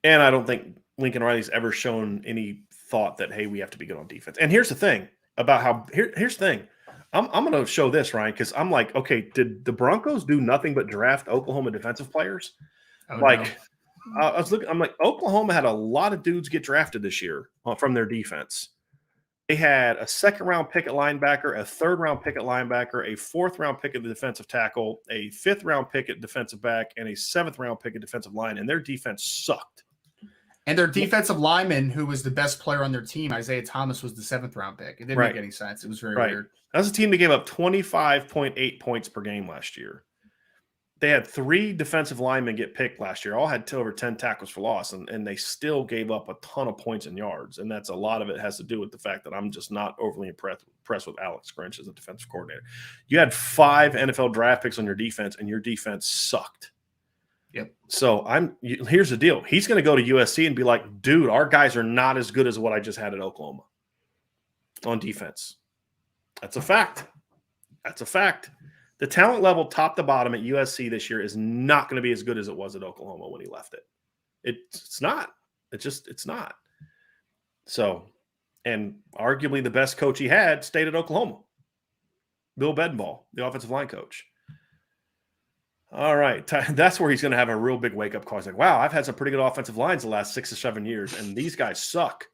And I don't think Lincoln Riley's ever shown any thought that, hey, we have to be good on defense. And here's the thing about here's the thing. I'm going to show this, Ryan, because I'm like, okay, did the Broncos do nothing but draft Oklahoma defensive players? Oh, no. I was looking. I'm like, Oklahoma had a lot of dudes get drafted this year from their defense. They had a 2nd-round pick at linebacker, a 3rd-round pick at linebacker, a 4th-round pick at the defensive tackle, a 5th-round pick at defensive back, and a 7th-round pick at defensive line. And their defense sucked. And their defensive lineman, who was the best player on their team, Isaiah Thomas, was the 7th-round pick. It didn't make any sense. It was very weird. That was a team that gave up 25.8 points per game last year. They had 3 defensive linemen get picked last year. All had over 10 tackles for loss, and they still gave up a ton of points and yards. And that's a lot of it has to do with the fact that I'm just not overly impressed with Alex Grinch as a defensive coordinator. You had 5 NFL draft picks on your defense, and your defense sucked. Yep. So here's the deal. He's going to go to USC and be like, dude, our guys are not as good as what I just had at Oklahoma on defense. That's a fact. The talent level top to bottom at USC this year is not going to be as good as it was at Oklahoma when he left it. It's not. It's not. So, and arguably the best coach he had stayed at Oklahoma. Bill Bedenbaugh, the offensive line coach. All right. That's where he's going to have a real big wake-up call. He's like, wow, I've had some pretty good offensive lines the last 6 or 7 years, and these guys suck.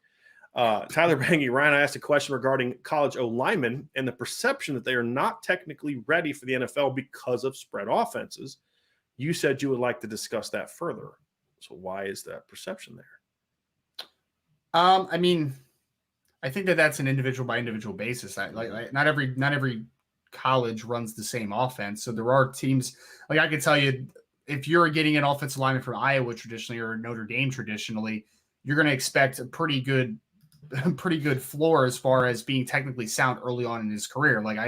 Tyler Bangy, Ryan, I asked a question regarding college O-linemen and the perception that they are not technically ready for the NFL because of spread offenses. You said you would like to discuss that further. So why is that perception there? I mean, I think that's an individual by individual basis. Like not every college runs the same offense. So there are teams, like I can tell you, if you're getting an offensive lineman from Iowa traditionally or Notre Dame traditionally, you're going to expect a pretty good floor as far as being technically sound early on in his career. Like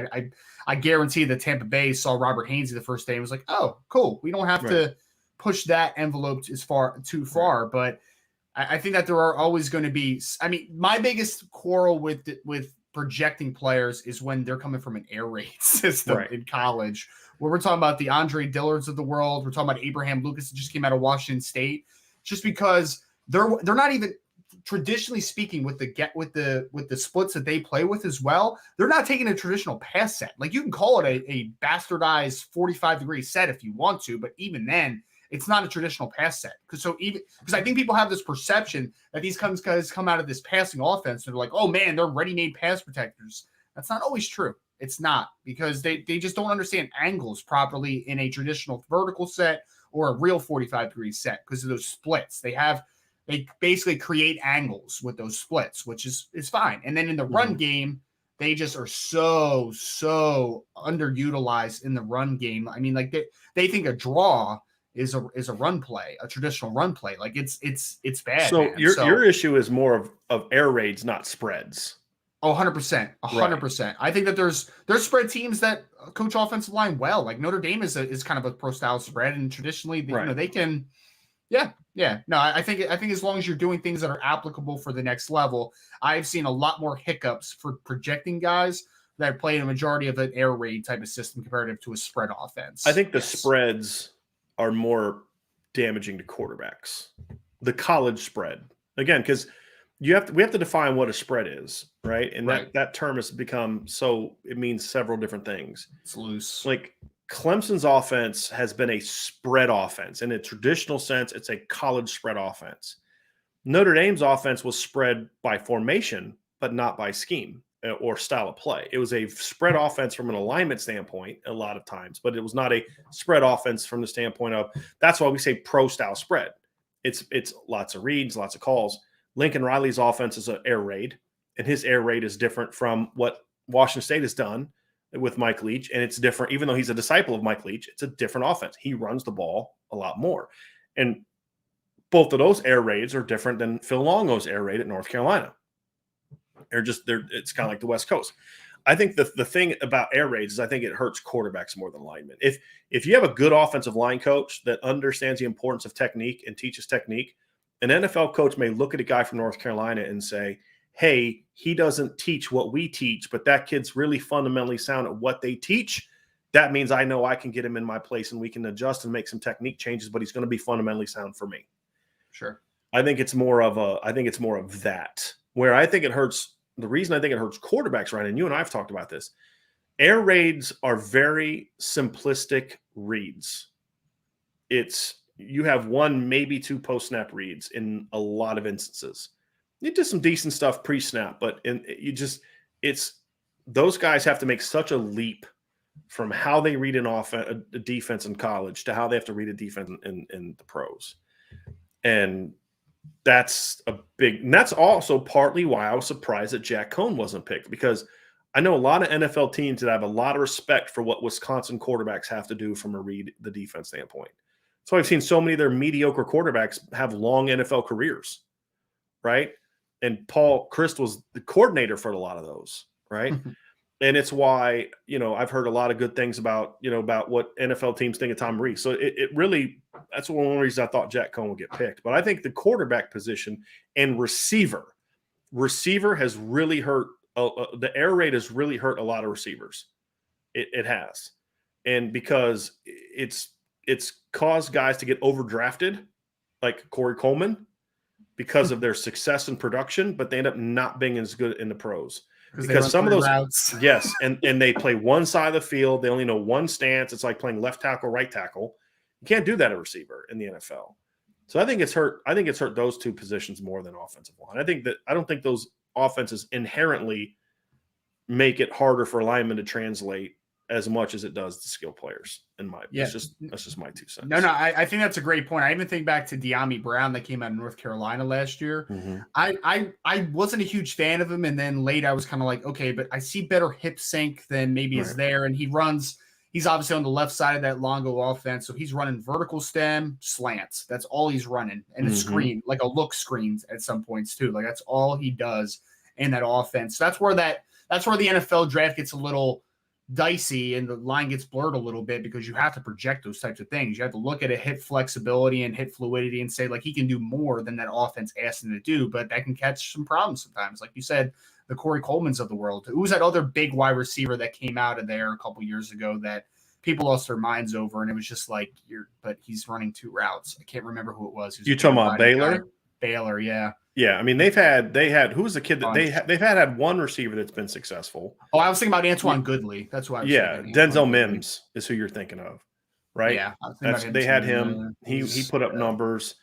I guarantee that Tampa Bay saw Robert Hainsey the first day and was like, oh, cool. We don't have to push that envelope too far. But I think that there are always going to be, I mean, my biggest quarrel with projecting players is when they're coming from an air raid system in college, where we're talking about the Andre Dillards of the world. We're talking about Abraham Lucas that just came out of Washington State, just because they're not even, traditionally speaking, with the splits that they play with as well, they're not taking a traditional pass set. Like, you can call it a bastardized 45-degree set if you want to, but even then, it's not a traditional pass set. Because I think people have this perception that these guys come out of this passing offense and they're like, oh man, they're ready-made pass protectors. That's not always true. It's not, because they just don't understand angles properly in a traditional vertical set or a real 45-degree set because of those splits. They basically create angles with those splits, which is fine. And then in the run game, they just are so underutilized in the run game. I mean, like they think a draw is a run play, a traditional run play. Like it's bad. So your issue is more of air raids, not spreads. Oh, 100%. 100%. Right. I think that there's spread teams that coach offensive line well. Like Notre Dame is kind of a pro style spread, and traditionally, they can. Yeah. No, I think as long as you're doing things that are applicable for the next level, I've seen a lot more hiccups for projecting guys that play in a majority of an air raid type of system comparative to a spread offense. I think the spreads are more damaging to quarterbacks. The college spread, again, because we have to define what a spread is, right? And that term has become it means several different things. It's loose. Like Clemson's offense has been a spread offense. In a traditional sense, it's a college spread offense. Notre Dame's offense was spread by formation, but not by scheme or style of play. It was a spread offense from an alignment standpoint a lot of times, but it was not a spread offense from the standpoint of, that's why we say pro style spread. It's lots of reads, lots of calls. Lincoln Riley's offense is an air raid, and his air raid is different from what Washington State has done with Mike Leach, and it's different. Even though he's a disciple of Mike Leach, it's a different offense. He runs the ball a lot more. And both of those air raids are different than Phil Longo's air raid at North Carolina. It's kind of like the West Coast. I think the thing about air raids is I think it hurts quarterbacks more than linemen. If you have a good offensive line coach that understands the importance of technique and teaches technique, an NFL coach may look at a guy from North Carolina and say, hey, he doesn't teach what we teach, but that kid's really fundamentally sound at what they teach. That means I know I can get him in my place and we can adjust and make some technique changes, but he's going to be fundamentally sound for me. Sure. I think it's more of that, where I think it hurts. The reason I think it hurts quarterbacks, Ryan, and you and I have talked about this, air raids are very simplistic reads. You have one, maybe two post-snap reads in a lot of instances. You did some decent stuff pre-snap, but those guys have to make such a leap from how they read a defense in college to how they have to read a defense in the pros. And that's also partly why I was surprised that Jack Cohn wasn't picked, because I know a lot of NFL teams that have a lot of respect for what Wisconsin quarterbacks have to do from a read the defense standpoint. So I've seen so many of their mediocre quarterbacks have long NFL careers, right? And Paul Christ was the coordinator for a lot of those, right? And it's why, I've heard a lot of good things about what NFL teams think of Tom Rees. So it really, that's one of the reasons I thought Jack Cohn would get picked. But I think the quarterback position and receiver has really hurt. The air raid has really hurt a lot of receivers. It has. And because it's caused guys to get overdrafted, like Corey Coleman, because of their success in production, but they end up not being as good in the pros. Because Because some of those routes. yes, and they play one side of the field. They only know one stance. It's like playing left tackle, right tackle. You can't do that at receiver in the NFL. So I think it's hurt. I think it's hurt those two positions more than offensive line. I don't think those offenses inherently make it harder for linemen to translate as much as it does to skill players. That's just my 2 cents. No, I think that's a great point. I even think back to De'Ami Brown that came out of North Carolina last year. Mm-hmm. I wasn't a huge fan of him, and then late I was kind of like, okay, but I see better hip sync than maybe is there, and he's obviously on the left side of that Longo offense, so he's running vertical stem slants. That's all he's running, and a screen, like a look screen at some points too. Like that's all he does in that offense. So that's where the NFL draft gets a little dicey and the line gets blurred a little bit because you have to project those types of things. You have to look at a hip flexibility and hip fluidity and say, like, he can do more than that offense asked him to do, but that can catch some problems sometimes. Like you said, the Corey Coleman's of the world. Who was that other big wide receiver that came out of there a couple years ago that people lost their minds over? And it was just like, but he's running 2 routes. I can't remember who it was. You talking about Baylor? Baylor, yeah. Yeah, I mean they had who was the kid that they've had one receiver that's been successful. Oh, I was thinking about Antoine Goodley. That's why. Denzel Mims is who you're thinking of, right? Yeah, they had him. He put up numbers.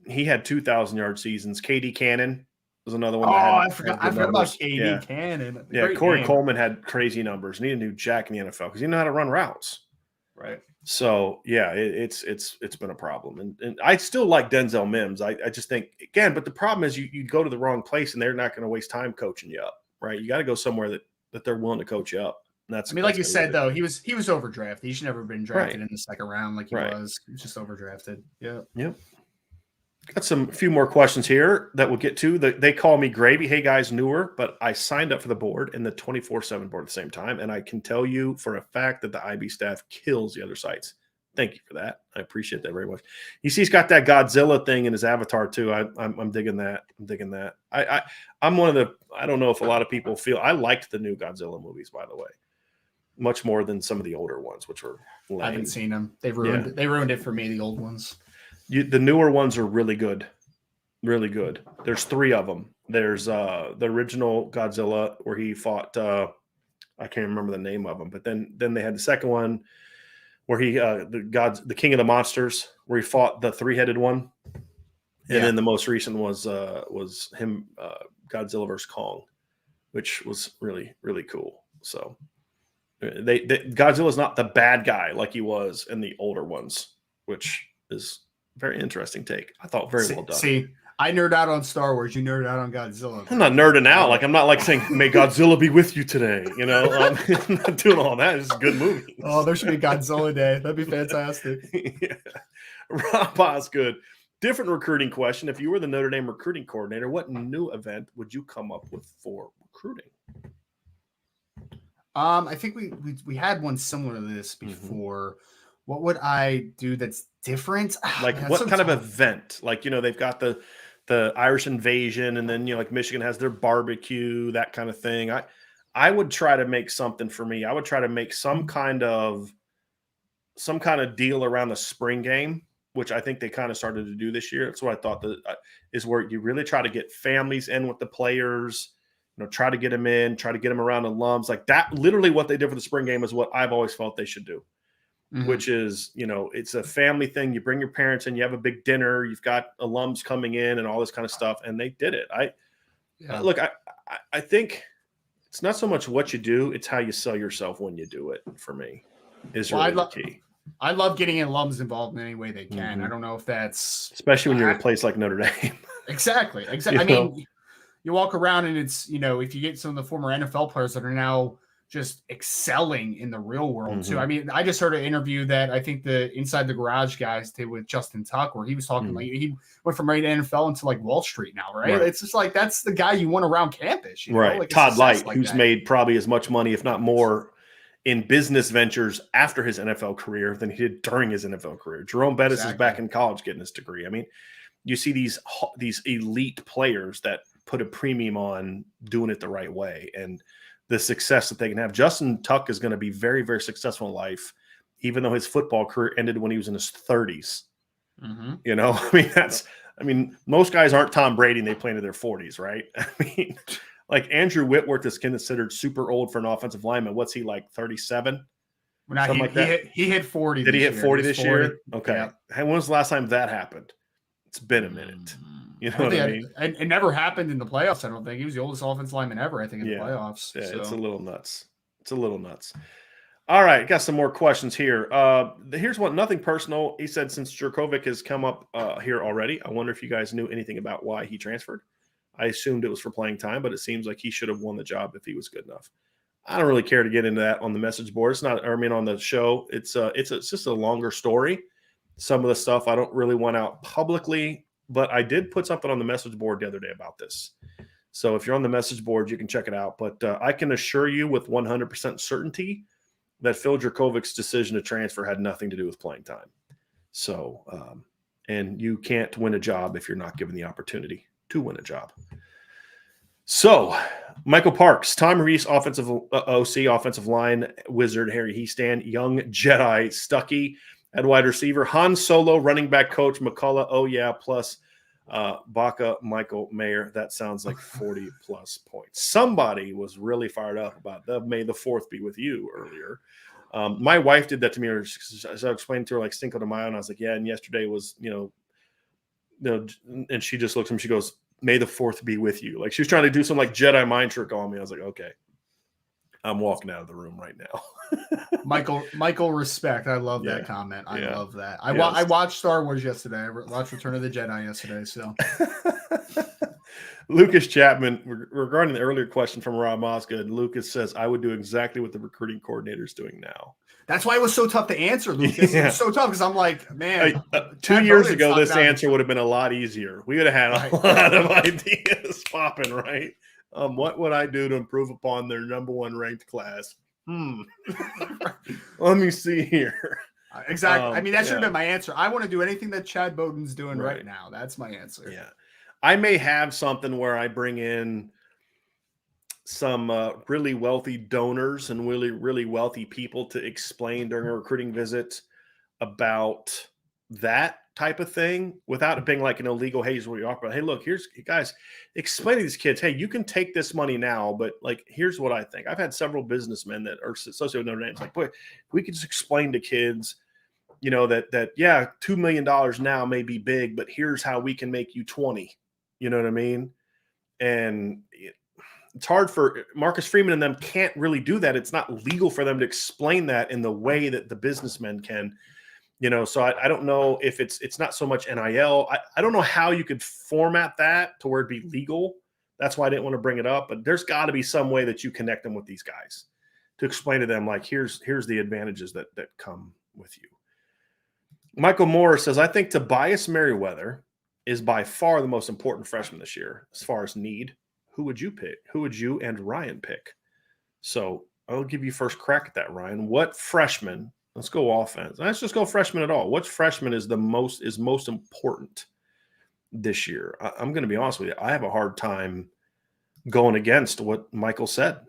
He had 2,000-yard seasons. KD Cannon was another one. I forgot about KD Cannon. Yeah, Corey Coleman had crazy numbers, and he didn't do jack in the NFL because he didn't know how to run routes. Right. So yeah, it's been a problem, and I still like Denzel Mims. I just think again, but the problem is you go to the wrong place, and they're not going to waste time coaching you up, right? You got to go somewhere that they're willing to coach you up. And that's like you said though, he was overdrafted. He should never have been drafted in the second round like he right. was. He was just overdrafted. Yeah. Yep. Got a few more questions here that we'll get to. They call me Gravy. Hey guys, newer, but I signed up for the board and the 24/7 board at the same time, and I can tell you for a fact that the IB staff kills the other sites. Thank you for that. I appreciate that very much. You see, he's got that Godzilla thing in his avatar too. I'm digging that. I'm one of the. I don't know if a lot of people feel. I liked the new Godzilla movies, by the way, much more than some of the older ones, which were lame. I haven't seen them. They ruined it for me. The old ones. The newer ones are really good. Really good. There's 3 of them. There's the original Godzilla where he fought I can't remember the name of them, but then they had the second one where he the King of the Monsters where he fought the 3-headed one. And then the most recent was him Godzilla vs. Kong, which was really, really cool. So Godzilla's not the bad guy like he was in the older ones, which is very interesting take. I thought very well done. See, I nerd out on Star Wars. You nerd out on Godzilla. I'm not nerding out. Like I'm not like saying, "May Godzilla be with you today." You know, I'm not doing all that. It's a good movie. Oh, there should be Godzilla Day. That'd be fantastic. Yeah. Rob Osgood. Different recruiting question. If you were the Notre Dame recruiting coordinator, what new event would you come up with for recruiting? I think we had one similar to this before. What would I do that's different? Like what kind of event? Like, you know, they've got the Irish invasion and then, you know, like Michigan has their barbecue, that kind of thing. I would try to make something for me. I would try to make some kind of deal around the spring game, which I think they kind of started to do this year. That's what I thought is where you really try to get families in with the players, you know, try to get them in, try to get them around alums. Like that, literally what they did for the spring game is what I've always felt they should do. Which is, you know, it's a family thing. You bring your parents in, you have a big dinner, you've got alums coming in and all this kind of stuff. And they did it. I think it's not so much what you do, it's how you sell yourself when you do it, for me, is really the key. I love getting alums involved in any way they can. I don't know if that's... Especially when you're in a place like Notre Dame. Exactly. I mean, you walk around and it's, you know, if you get some of the former NFL players that are now just excelling in the real world too. I mean, I just heard an interview that I think the Inside the Garage guys did with Justin Tuck, where he was talking like he went from right NFL into like Wall Street now, right? It's just like that's the guy you want around campus, you know? Like Todd Light, like who's made probably as much money, if not more, in business ventures after his NFL career than he did during his NFL career. Jerome Bettis is back in college getting his degree. I mean, you see these elite players that put a premium on doing it the right way, and the success that they can have. Justin Tuck is going to be very, very successful in life, even though his football career ended when he was in his 30s. You know, I mean, I mean, most guys aren't Tom Brady and they play into their 40s, right? I mean, like Andrew Whitworth is considered super old for an offensive lineman. What's he, like 37? Well, Something like that? He hit 40 Did he hit 40 this 40. year? Okay. Yeah. When was the last time that happened? It's been a minute. You know what I mean? It never happened in the playoffs, I don't think. He was the oldest offensive lineman ever, I think, in the playoffs. Yeah, so. It's a little nuts. All right, got some more questions here. Here's one, nothing personal. He said, since Jurkovec has come up here already, I wonder if you guys knew anything about why he transferred. I assumed it was for playing time, but it seems like he should have won the job if he was good enough. I don't really care to get into that on the message board. It's not, on the show. It's just a longer story. Some of the stuff I don't really want out publicly, but I did put something on the message board the other day about this. So if you're on the message board, you can check it out. But I can assure you with 100% certainty that Phil Jurkovec's decision to transfer had nothing to do with playing time. So, and you can't win a job if you're not given the opportunity to win a job. So, Michael Parks, Tom Reese, offensive OC, offensive line wizard, Harry Heastan, young Jedi, Stuckey at wide receiver, Han Solo, running back coach, McCullough, oh yeah, plus Baca, Michael Mayer. That sounds like 40-plus points. Somebody was really fired up about the May the 4th be with you earlier. My wife did that to me. So I explained to her like Cinco de Mayo, and I was like, yeah, and yesterday was, and she just looks at me, she goes, May the 4th be with you. Like she was trying to do some like Jedi mind trick on me. I was like, okay, I'm walking out of the room right now. Michael, respect. I love that comment. I love that. I watched Star Wars yesterday. I watched Return of the Jedi yesterday. So, Lucas Chapman, regarding the earlier question from Rob Mosca, Lucas says, I would do exactly what the recruiting coordinator is doing now. That's why it was so tough to answer, Lucas. It was so tough because I'm like, man. 2 years ago, this answer would have been a lot easier. We would have had a lot of ideas popping, right? What would I do to improve upon their number one ranked class? Let me see here. Exactly. I mean, that should have been my answer. I want to do anything that Chad Bowden's doing right now. That's my answer. Yeah. I may have something where I bring in some really wealthy donors and really, really wealthy people to explain during a recruiting visit about that type of thing without it being like an illegal, hey, here's what you offer. But hey, look, here's, guys, explain to these kids, hey, you can take this money now, but like, here's what I think. I've had several businessmen that are associated with Notre Dame. It's like, boy, we could just explain to kids, that yeah, $2 million now may be big, but here's how we can make you 20. You know what I mean? And it's hard for Marcus Freeman and them can't really do that. It's not legal for them to explain that in the way that the businessmen can. So I don't know if it's not so much NIL. I don't know how you could format that to where it'd be legal. That's why I didn't want to bring it up. But there's got to be some way that you connect them with these guys to explain to them, like, here's the advantages that come with you. Michael Moore says, I think Tobias Merriweather is by far the most important freshman this year as far as need. Who would you pick? Who would you and Ryan pick? So I'll give you first crack at that, Ryan. What freshman? Let's go offense. Let's just go freshman at all. What freshman is most important this year? I'm going to be honest with you. I have a hard time going against what Michael said.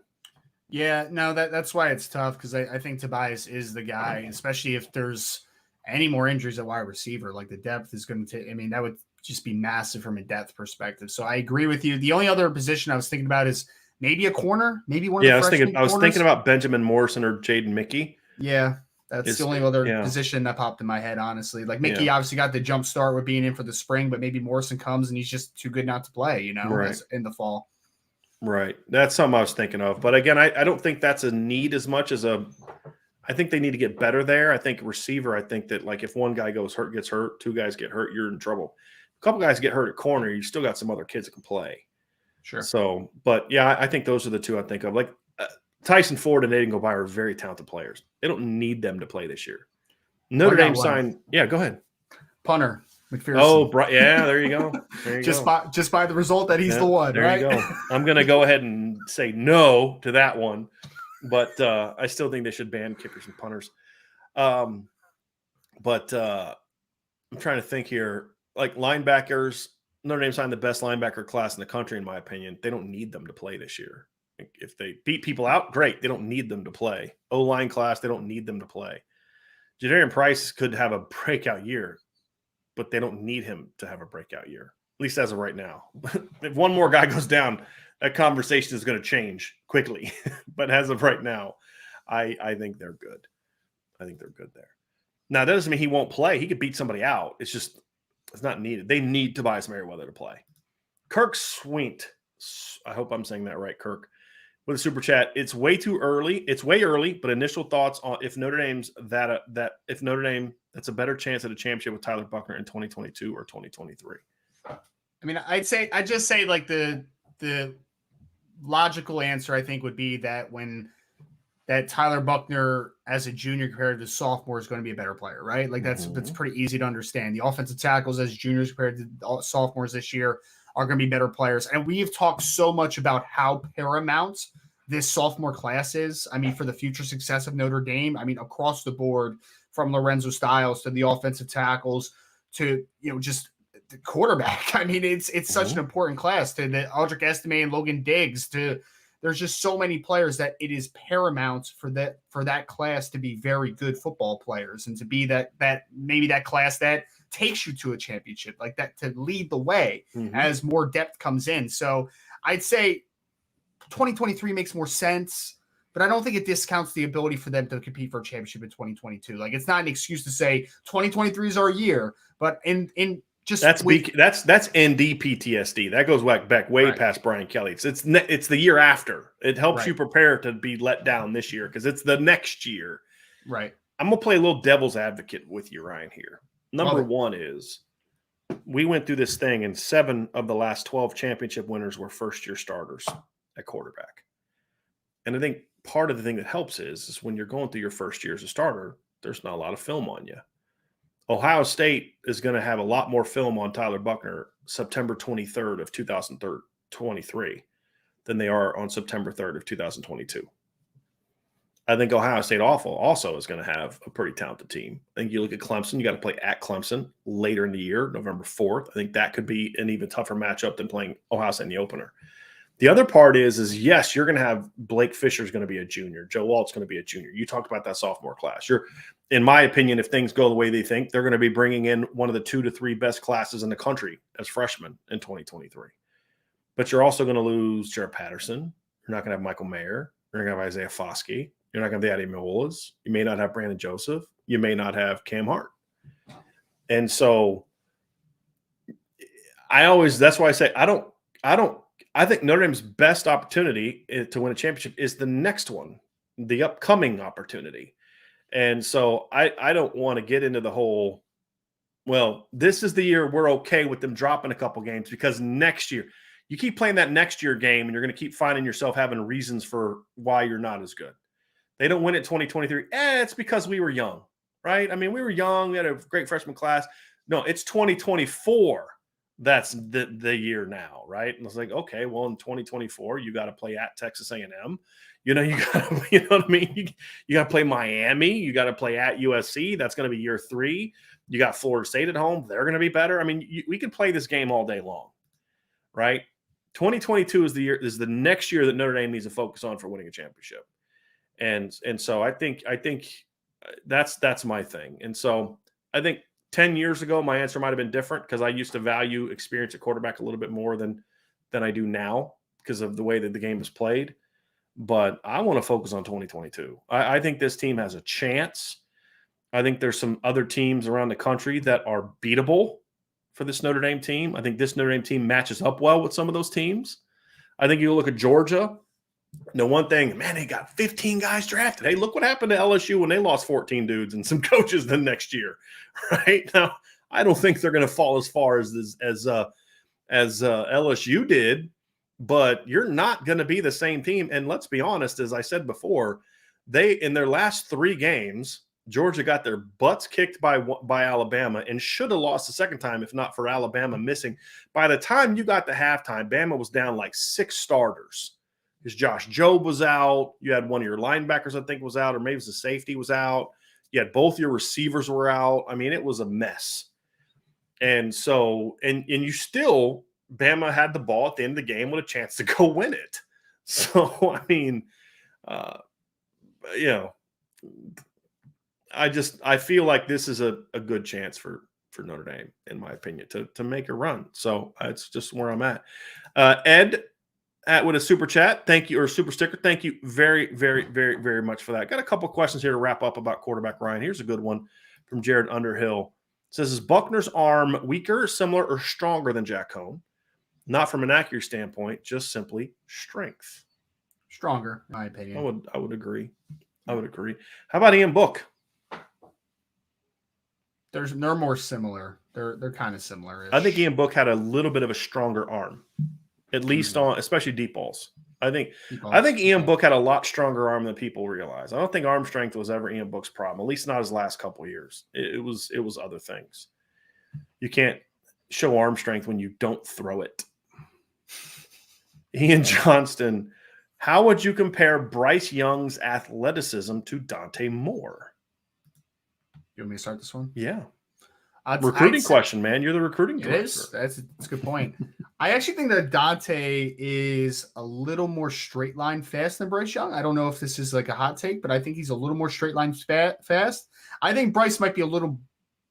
Yeah, no, that's why it's tough because I think Tobias is the guy, especially if there's any more injuries at wide receiver. Like the depth is going to take. I mean, that would just be massive from a depth perspective. So I agree with you. The only other position I was thinking about is maybe a corner, maybe one. Yeah, I was thinking about Benjamin Morrison or Jaden Mickey. Yeah. That's the only other position that popped in my head, honestly. Like Mickey obviously got the jump start with being in for the spring, but maybe Morrison comes and he's just too good not to play, in the fall. Right. That's something I was thinking of. But again, I don't think that's a need as much as I think they need to get better there. I think receiver, I think that like if one guy gets hurt, two guys get hurt, you're in trouble. A couple guys get hurt at corner, you still got some other kids that can play. Sure. So, but yeah, I think those are the two I think of. Like Tyson Ford and Aiden Gobai are very talented players. They don't need them to play this year. Notre Dame signed. Yeah, go ahead. Punter McPherson. Oh, yeah, there you go. Just by the result that he's the one. There right? you go. I'm going to go ahead and say no to that one, but I still think they should ban kickers and punters. But I'm trying to think here. Like linebackers, Notre Dame signed the best linebacker class in the country, in my opinion. They don't need them to play this year. If they beat people out, great. They don't need them to play. O-line class, they don't need them to play. Jadarian Price could have a breakout year, but they don't need him to have a breakout year, at least as of right now. If one more guy goes down, that conversation is going to change quickly. But as of right now, I think they're good. I think they're good there. Now, that doesn't mean he won't play. He could beat somebody out. It's not needed. They need Tobias Merriweather to play. Kirk Swint, I hope I'm saying that right, Kirk, with a super chat. It's way too early. It's way early, but initial thoughts on if Notre Dame's if Notre Dame, that's a better chance at a championship with Tyler Buckner in 2022 or 2023. I mean, I'd just say like the logical answer I think would be that that Tyler Buckner as a junior compared to sophomore is going to be a better player, right? Like that's pretty easy to understand. The offensive tackles as juniors compared to sophomores this year are going to be better players. And we've talked so much about how paramount this sophomore class is. I mean, for the future success of Notre Dame, I mean, across the board from Lorenzo Styles to the offensive tackles to, just the quarterback. I mean, it's such an important class to the Audric Estime and Logan Diggs there's just so many players that it is paramount for that class to be very good football players and to be that maybe that class that takes you to a championship, like that, to lead the way as more depth comes in. So I'd say 2023 makes more sense, but I don't think it discounts the ability for them to compete for a championship in 2022. Like it's not an excuse to say 2023 is our year, but in just that's ND PTSD. That goes back way past Brian Kelly. It's the year after. It helps you prepare to be let down this year because it's the next year. Right. I'm gonna play a little devil's advocate with you, Ryan. Here, number one is we went through this thing, and 7 of the last 12 championship winners were first-year starters at quarterback. And I think part of the thing that helps is when you're going through your first year as a starter, there's not a lot of film on you. Ohio State is going to have a lot more film on Tyler Buckner September 23rd of 2023 than they are on September 3rd of 2022. I think Ohio State also is going to have a pretty talented team. I think you look at Clemson, you got to play at Clemson later in the year, November 4th. I think that could be an even tougher matchup than playing Ohio State in the opener. The other part is yes, you're going to have Blake Fisher's going to be a junior. Joe Walt's going to be a junior. You talked about that sophomore class. In my opinion, if things go the way they think, they're going to be bringing in one of the 2 to 3 best classes in the country as freshmen in 2023. But you're also going to lose Jared Patterson. You're not going to have Michael Mayer. You're not going to have Isaiah Foskey. You're not going to have Eddie Molas. You may not have Brandon Joseph. You may not have Cam Hart. And so that's why I say I think Notre Dame's best opportunity to win a championship is the next one, the upcoming opportunity. And so I don't want to get into the whole, well, this is the year we're okay with them dropping a couple games because next year, you keep playing that next year game and you're going to keep finding yourself having reasons for why you're not as good. They don't win it 2023. It's because we were young, right? I mean, we were young. We had a great freshman class. No, it's 2024. That's the year now, right? And it's like, okay, well, in 2024, you got to play at Texas A&M. You know what I mean? You got to play Miami. You got to play at USC. That's going to be year 3. You got Florida State at home. They're going to be better. I mean, we can play this game all day long, right? 2022 is the next year that Notre Dame needs to focus on for winning a championship. And so I think that's my thing. And so I think 10 years ago, my answer might have been different because I used to value experience at quarterback a little bit more than I do now because of the way that the game is played. But I want to focus on 2022. I think this team has a chance. I think there's some other teams around the country that are beatable for this Notre Dame team. I think this Notre Dame team matches up well with some of those teams. I think you look at Georgia. One thing, man, they got 15 guys drafted. Hey, look what happened to LSU when they lost 14 dudes and some coaches the next year, right? Now, I don't think they're going to fall as far as LSU did, but you're not going to be the same team. And let's be honest, as I said before, in their last 3 games, Georgia got their butts kicked by Alabama and should have lost the second time if not for Alabama missing. By the time you got to halftime, Bama was down like 6 starters. Because Josh Jobe was out. You had one of your linebackers, I think, was out, or maybe it was the safety was out. You had both your receivers were out. I mean, it was a mess. And so, and you still, Bama had the ball at the end of the game with a chance to go win it. So, I mean, I feel like this is a good chance for for Notre Dame, in my opinion, to make a run. So it's just where I'm at. Ed with a super chat, thank you, or super sticker, thank you very, very, very, very much for that. Got a couple questions here to wrap up about quarterback Ryan. Here's a good one from Jared Underhill. It says, is Buckner's arm weaker, similar, or stronger than Jack Cohn? Not from an accuracy standpoint, just simply strength. Stronger, in my opinion. I would agree. I would agree. How about Ian Book? They're more similar. They're kind of similar. I think Ian Book had a little bit of a stronger arm, at least on especially deep balls. I think Ian Book had a lot stronger arm than people realize. I don't think arm strength was ever Ian Book's problem, at least not his last couple of years. It was other things. You can't show arm strength when you don't throw it. Ian Johnston, how would you compare Bryce Young's athleticism to Dante Moore? You want me to start this one? Yeah. Recruiting question, man. You're the recruiting director. It is. That's a good point. I actually think that Dante is a little more straight line fast than Bryce Young. I don't know if this is like a hot take, but I think he's a little more straight line fast. I think Bryce might be a little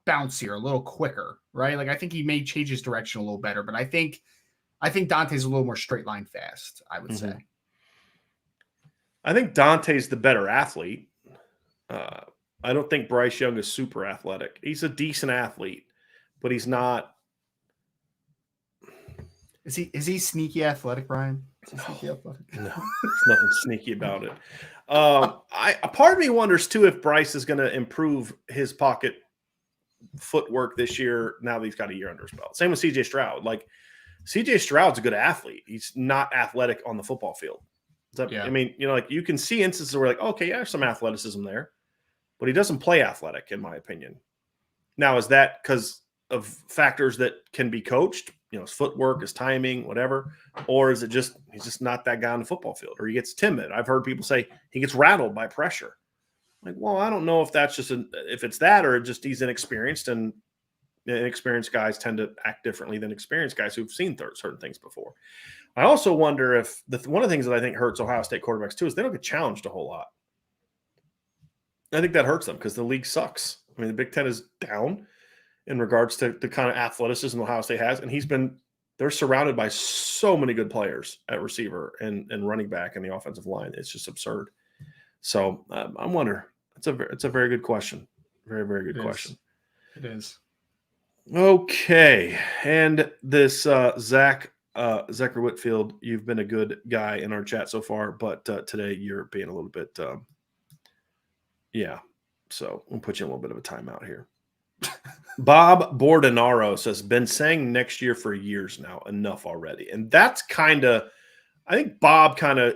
bouncier, a little quicker, right? Like I think he may change his direction a little better, but I think Dante's a little more straight line fast, I would say. I think Dante's the better athlete. I don't think Bryce Young is super athletic. He's a decent athlete, but he's not. Is he sneaky athletic, Brian? Sneaky athletic? No, there's nothing sneaky about it. A part of me wonders too if Bryce is going to improve his pocket footwork this year. Now that he's got a year under his belt. Same with C.J. Stroud. Like C.J. Stroud's a good athlete. He's not athletic on the football field. Yeah. I mean, like you can see instances where like, okay, yeah, there's some athleticism there. But he doesn't play athletic, in my opinion. Now, is that because of factors that can be coached? His footwork, his timing, whatever. Or is it just he's just not that guy on the football field? Or he gets timid. I've heard people say he gets rattled by pressure. Like, well, I don't know if that's just if it's that or just he's inexperienced, and inexperienced guys tend to act differently than experienced guys who've seen certain things before. I also wonder if one of the things that I think hurts Ohio State quarterbacks too is they don't get challenged a whole lot. I think that hurts them because the league sucks. I mean, the Big Ten is down in regards to the kind of athleticism Ohio State has, and they're surrounded by so many good players at receiver and running back and the offensive line. It's just absurd. So I wonder. It's a very good question. Very, very good question. It is. Okay, and this Zachary Whitfield, you've been a good guy in our chat so far, but today you're being a little bit. Yeah, so we'll put you in a little bit of a timeout here. Bob Bordenaro says, been saying next year for years now, enough already. And that's I think Bob kind of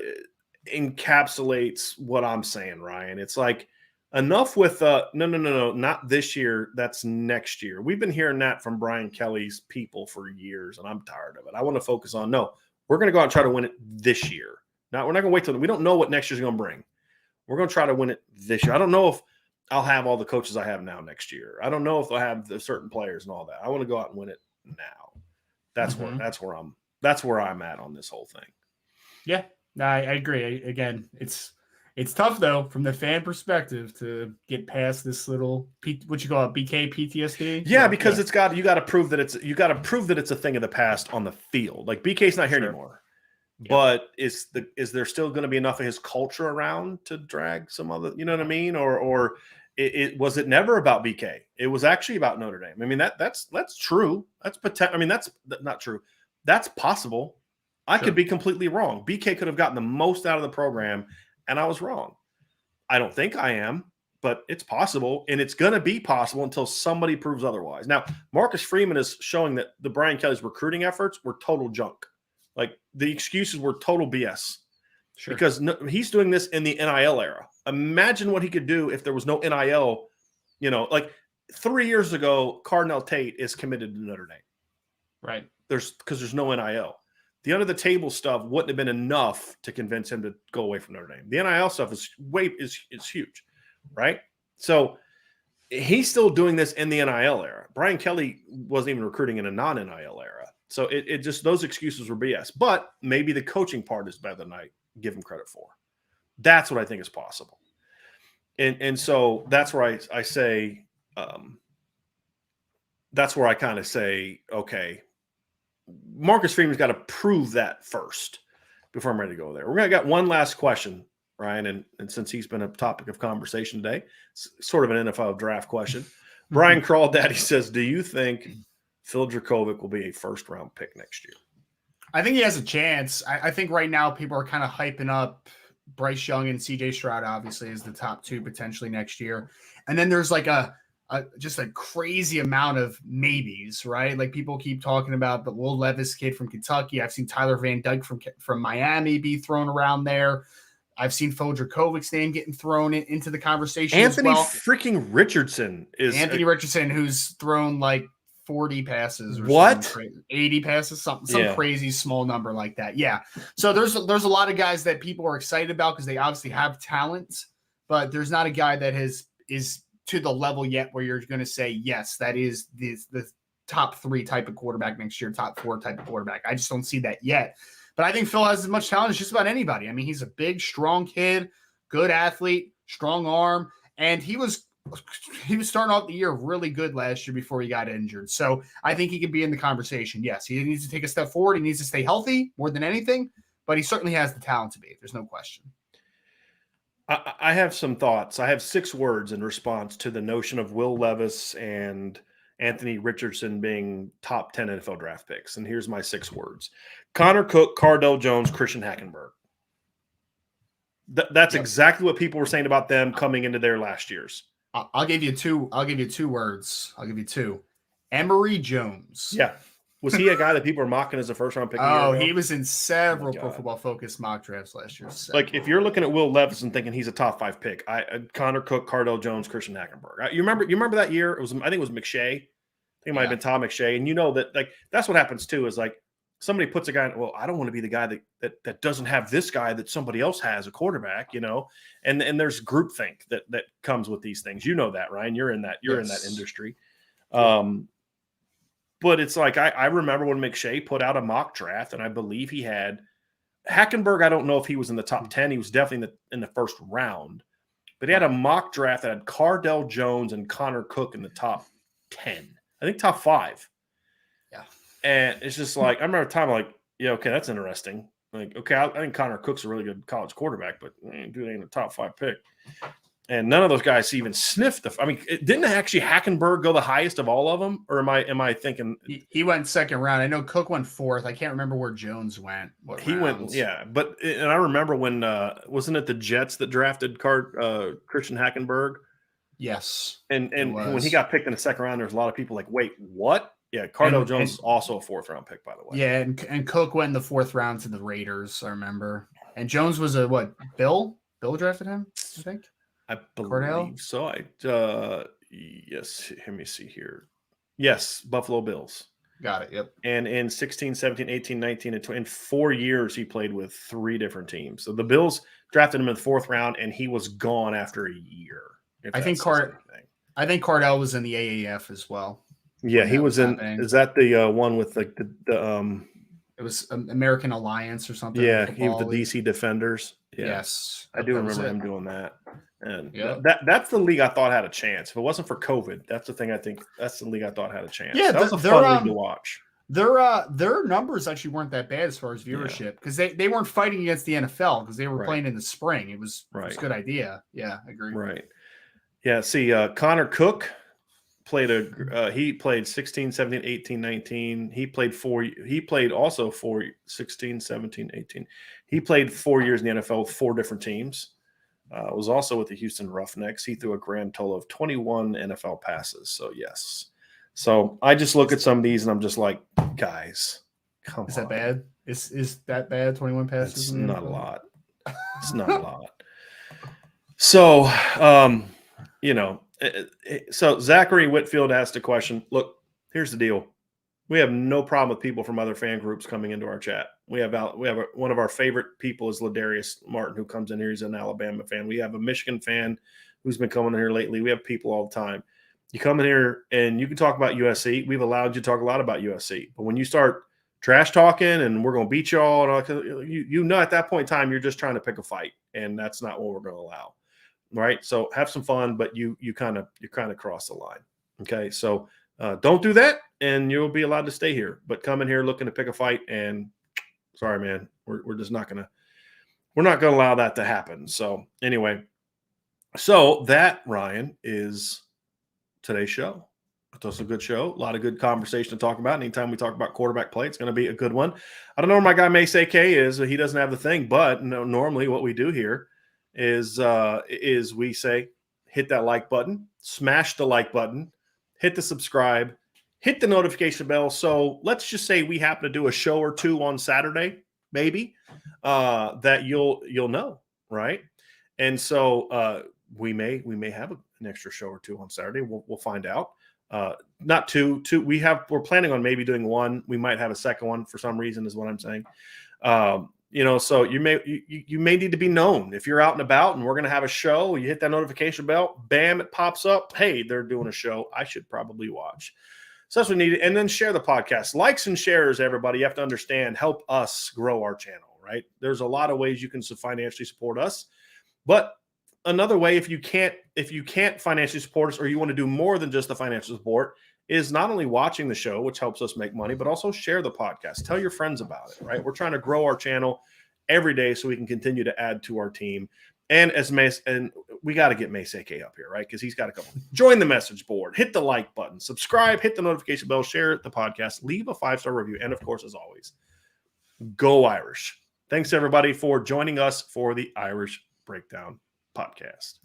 encapsulates what I'm saying, Ryan. It's like enough with, no, not this year. That's next year. We've been hearing that from Brian Kelly's people for years, and I'm tired of it. I want to focus on, no, we're going to go out and try to win it this year. Now, we're not going to wait till we don't know what next year's going to bring. We're going to try to win it this year. I don't know if I'll have all the coaches I have now next year. I don't know if I'll have the certain players and all that. I want to go out and win it now. That's where I'm at on this whole thing. Yeah, I agree. Again, it's tough though from the fan perspective to get past this little what you call it, BK PTSD. Yeah, because you got to prove that it's a thing of the past on the field. Like BK's not here anymore. But is there still going to be enough of his culture around to drag some other, you know what I mean? Or was it never about BK? It was actually about Notre Dame. I mean, that's true. That's not true. That's possible. I could be completely wrong. BK could have gotten the most out of the program, and I was wrong. I don't think I am, but it's possible, and it's going to be possible until somebody proves otherwise. Now, Marcus Freeman is showing that the Brian Kelly's recruiting efforts were total junk. Like the excuses were total BS. Sure. Because he's doing this in the NIL era. Imagine what he could do if there was no NIL. Like 3 years ago, Cardinal Tate is committed to Notre Dame. Right. Because there's no NIL. The under the table stuff wouldn't have been enough to convince him to go away from Notre Dame. The NIL stuff is huge, right? So he's still doing this in the NIL era. Brian Kelly wasn't even recruiting in a non-NIL era. So it just those excuses were BS. But maybe the coaching part is better than I give him credit for. That's what I think is possible. And so that's where I say that's where I kind of say, okay, Marcus Freeman's got to prove that first before I'm ready to go there. We're going to got one last question, Ryan, and since he's been a topic of conversation today, it's sort of an NFL draft question. Brian Crawdaddy says, do you think Phil Dracovic will be a first-round pick next year? I think he has a chance. I think right now people are kind of hyping up Bryce Young and CJ Stroud, obviously, as the top two potentially next year. And then there's like just a crazy amount of maybes, right? Like people keep talking about the Will Levis kid from Kentucky. I've seen Tyler Van Dyke from Miami be thrown around there. I've seen Phil Dracovic's name getting thrown into the conversation Anthony as well. freaking Richardson is Anthony Richardson, who's thrown like 40 passes or what? 80 passes, some crazy small number like that. Yeah. So there's a lot of guys that people are excited about because they obviously have talent, but there's not a guy that is to the level yet where you're going to say, yes, that is the top 3 type of quarterback next year, top 4 type of quarterback. I just don't see that yet. But I think Phil has as much talent as just about anybody. I mean, he's a big, strong kid, good athlete, strong arm, and he was starting off the year really good last year before he got injured. So I think he can be in the conversation. Yes, he needs to take a step forward. He needs to stay healthy more than anything, but he certainly has the talent to be. There's no question. I have some thoughts. I have 6 words in response to the notion of Will Levis and Anthony Richardson being top 10 NFL draft picks. And here's my 6 words. Connor Cook, Cardell Jones, Christian Hackenberg. That's exactly what people were saying about them coming into their last years. I'll give you 2. I'll give you 2 words. I'll give you 2. Emory Jones. Yeah. Was he a guy that people were mocking as a first-round pick? He was in several Pro Football Focus mock drafts last year. Like, if you're looking at Will Levis and thinking he's a top 5 pick, Connor Cook, Cardell Jones, Christian Hackenberg. You remember that year? I think it was McShay. I think it might have been Tom McShay. And you know that, like, that's what happens too. Is like somebody puts a guy in, well, I don't want to be the guy that doesn't have this guy that somebody else has, a quarterback, you know. And there's groupthink that comes with these things. You know that, Ryan. You're in that industry. But it's like I remember when McShay put out a mock draft, and I believe he had Hackenberg. I don't know if he was in the top 10. He was definitely in the first round. But he had a mock draft that had Cardell Jones and Connor Cook in the top 10. I think top 5. Yeah. And it's just like, I remember a time like, yeah, okay, that's interesting. Like, okay, I think Connor Cook's a really good college quarterback, but dude ain't a top 5 pick. And none of those guys even sniffed didn't actually Hackenberg go the highest of all of them? Or am I thinking he went second round? I know Cook went 4th. I can't remember where Jones went. Went, yeah. But and I remember when wasn't it the Jets that drafted Christian Hackenberg? Yes. And when he got picked in the second round, there's a lot of people like, wait, what? Yeah, Cardell Jones is also a 4th round pick, by the way. Yeah, and Cook went in the 4th round to the Raiders, I remember. And Jones was Bill drafted him, I think. I believe Cordell? So. Yes, let me see here. Yes, Buffalo Bills. Got it, yep. And in 16, 17, 18, 19, and 20, in 4 years, he played with 3 different teams. So the Bills drafted him in the 4th round, and he was gone after a year. I think Cardell was in the AAF as well. Yeah, he was in. Is that the one with like the It was American Alliance or something. Yeah, he was the DC Defenders. Yeah. Yes, I do remember him doing that. And that's the league I thought had a chance. If it wasn't for COVID, that's the thing I think that's the league I thought had a chance. Yeah, that was a fun league to watch. Their numbers actually weren't that bad as far as viewership because they weren't fighting against the NFL because they were playing in the spring. It was a good idea. Yeah, I agree. Right. Yeah, see, Connor Cook he played 16, 17, 18, 19. He played also for 16, 17, 18. He played 4 years in the NFL with 4 different teams. Was also with the Houston Roughnecks. He threw a grand total of 21 NFL passes. So, yes. So, I just look at some of these and I'm just like, guys, come on. Is that bad? Is that bad, 21 passes? It's not a lot. It's not a lot. So, so Zachary Whitfield asked a question. Look, here's the deal. We have no problem with people from other fan groups coming into our chat. We have one of our favorite people is Ladarius Martin, who comes in here. He's an Alabama fan. We have a Michigan fan who's been coming in here lately. We have people all the time. You come in here and you can talk about USC. We've allowed you to talk a lot about USC. But when you start trash talking and we're going to beat y'all, and you know at that point in time, you're just trying to pick a fight. And that's not what we're going to allow. Right. So have some fun, but you kind of cross the line. Okay. So Don't do that, and you'll be allowed to stay here. But come in here looking to pick a fight, and sorry, man, we're just not gonna allow that to happen. So anyway, so that, Ryan, is today's show. It was a good show. A lot of good conversation to talk about. Anytime we talk about quarterback play, it's going to be a good one. I don't know where my guy Mace AK is. He doesn't have the thing, but normally what we do here is we say, hit that like button, smash the like button, hit the subscribe, hit the notification bell. So let's just say we happen to do a show or two on Saturday, maybe, that you'll know, right? And so we may have an extra show or two on Saturday. We'll find out. Not two. We're planning on maybe doing one. We might have a second one for some reason, is what I'm saying. So you may need to be known if you're out and about and we're going to have a show. You hit that notification bell, bam, it pops up. Hey, they're doing a show. I should probably watch. So that's what we need. And then share the podcast. Likes and shares, everybody. You have to understand, help us grow our channel, right? There's a lot of ways you can financially support us, but another way, if you can't financially support us, or you want to do more than just the financial support, is not only watching the show, which helps us make money, but also share the podcast. Tell your friends about it, right? We're trying to grow our channel every day so we can continue to add to our team. And as Mace, and we got to get Mace AK up here, right? Because he's got a couple. Join the message board, hit the like button, subscribe, hit the notification bell, share the podcast, leave a 5-star review, and of course, as always, go Irish. Thanks everybody for joining us for the Irish Breakdown podcast.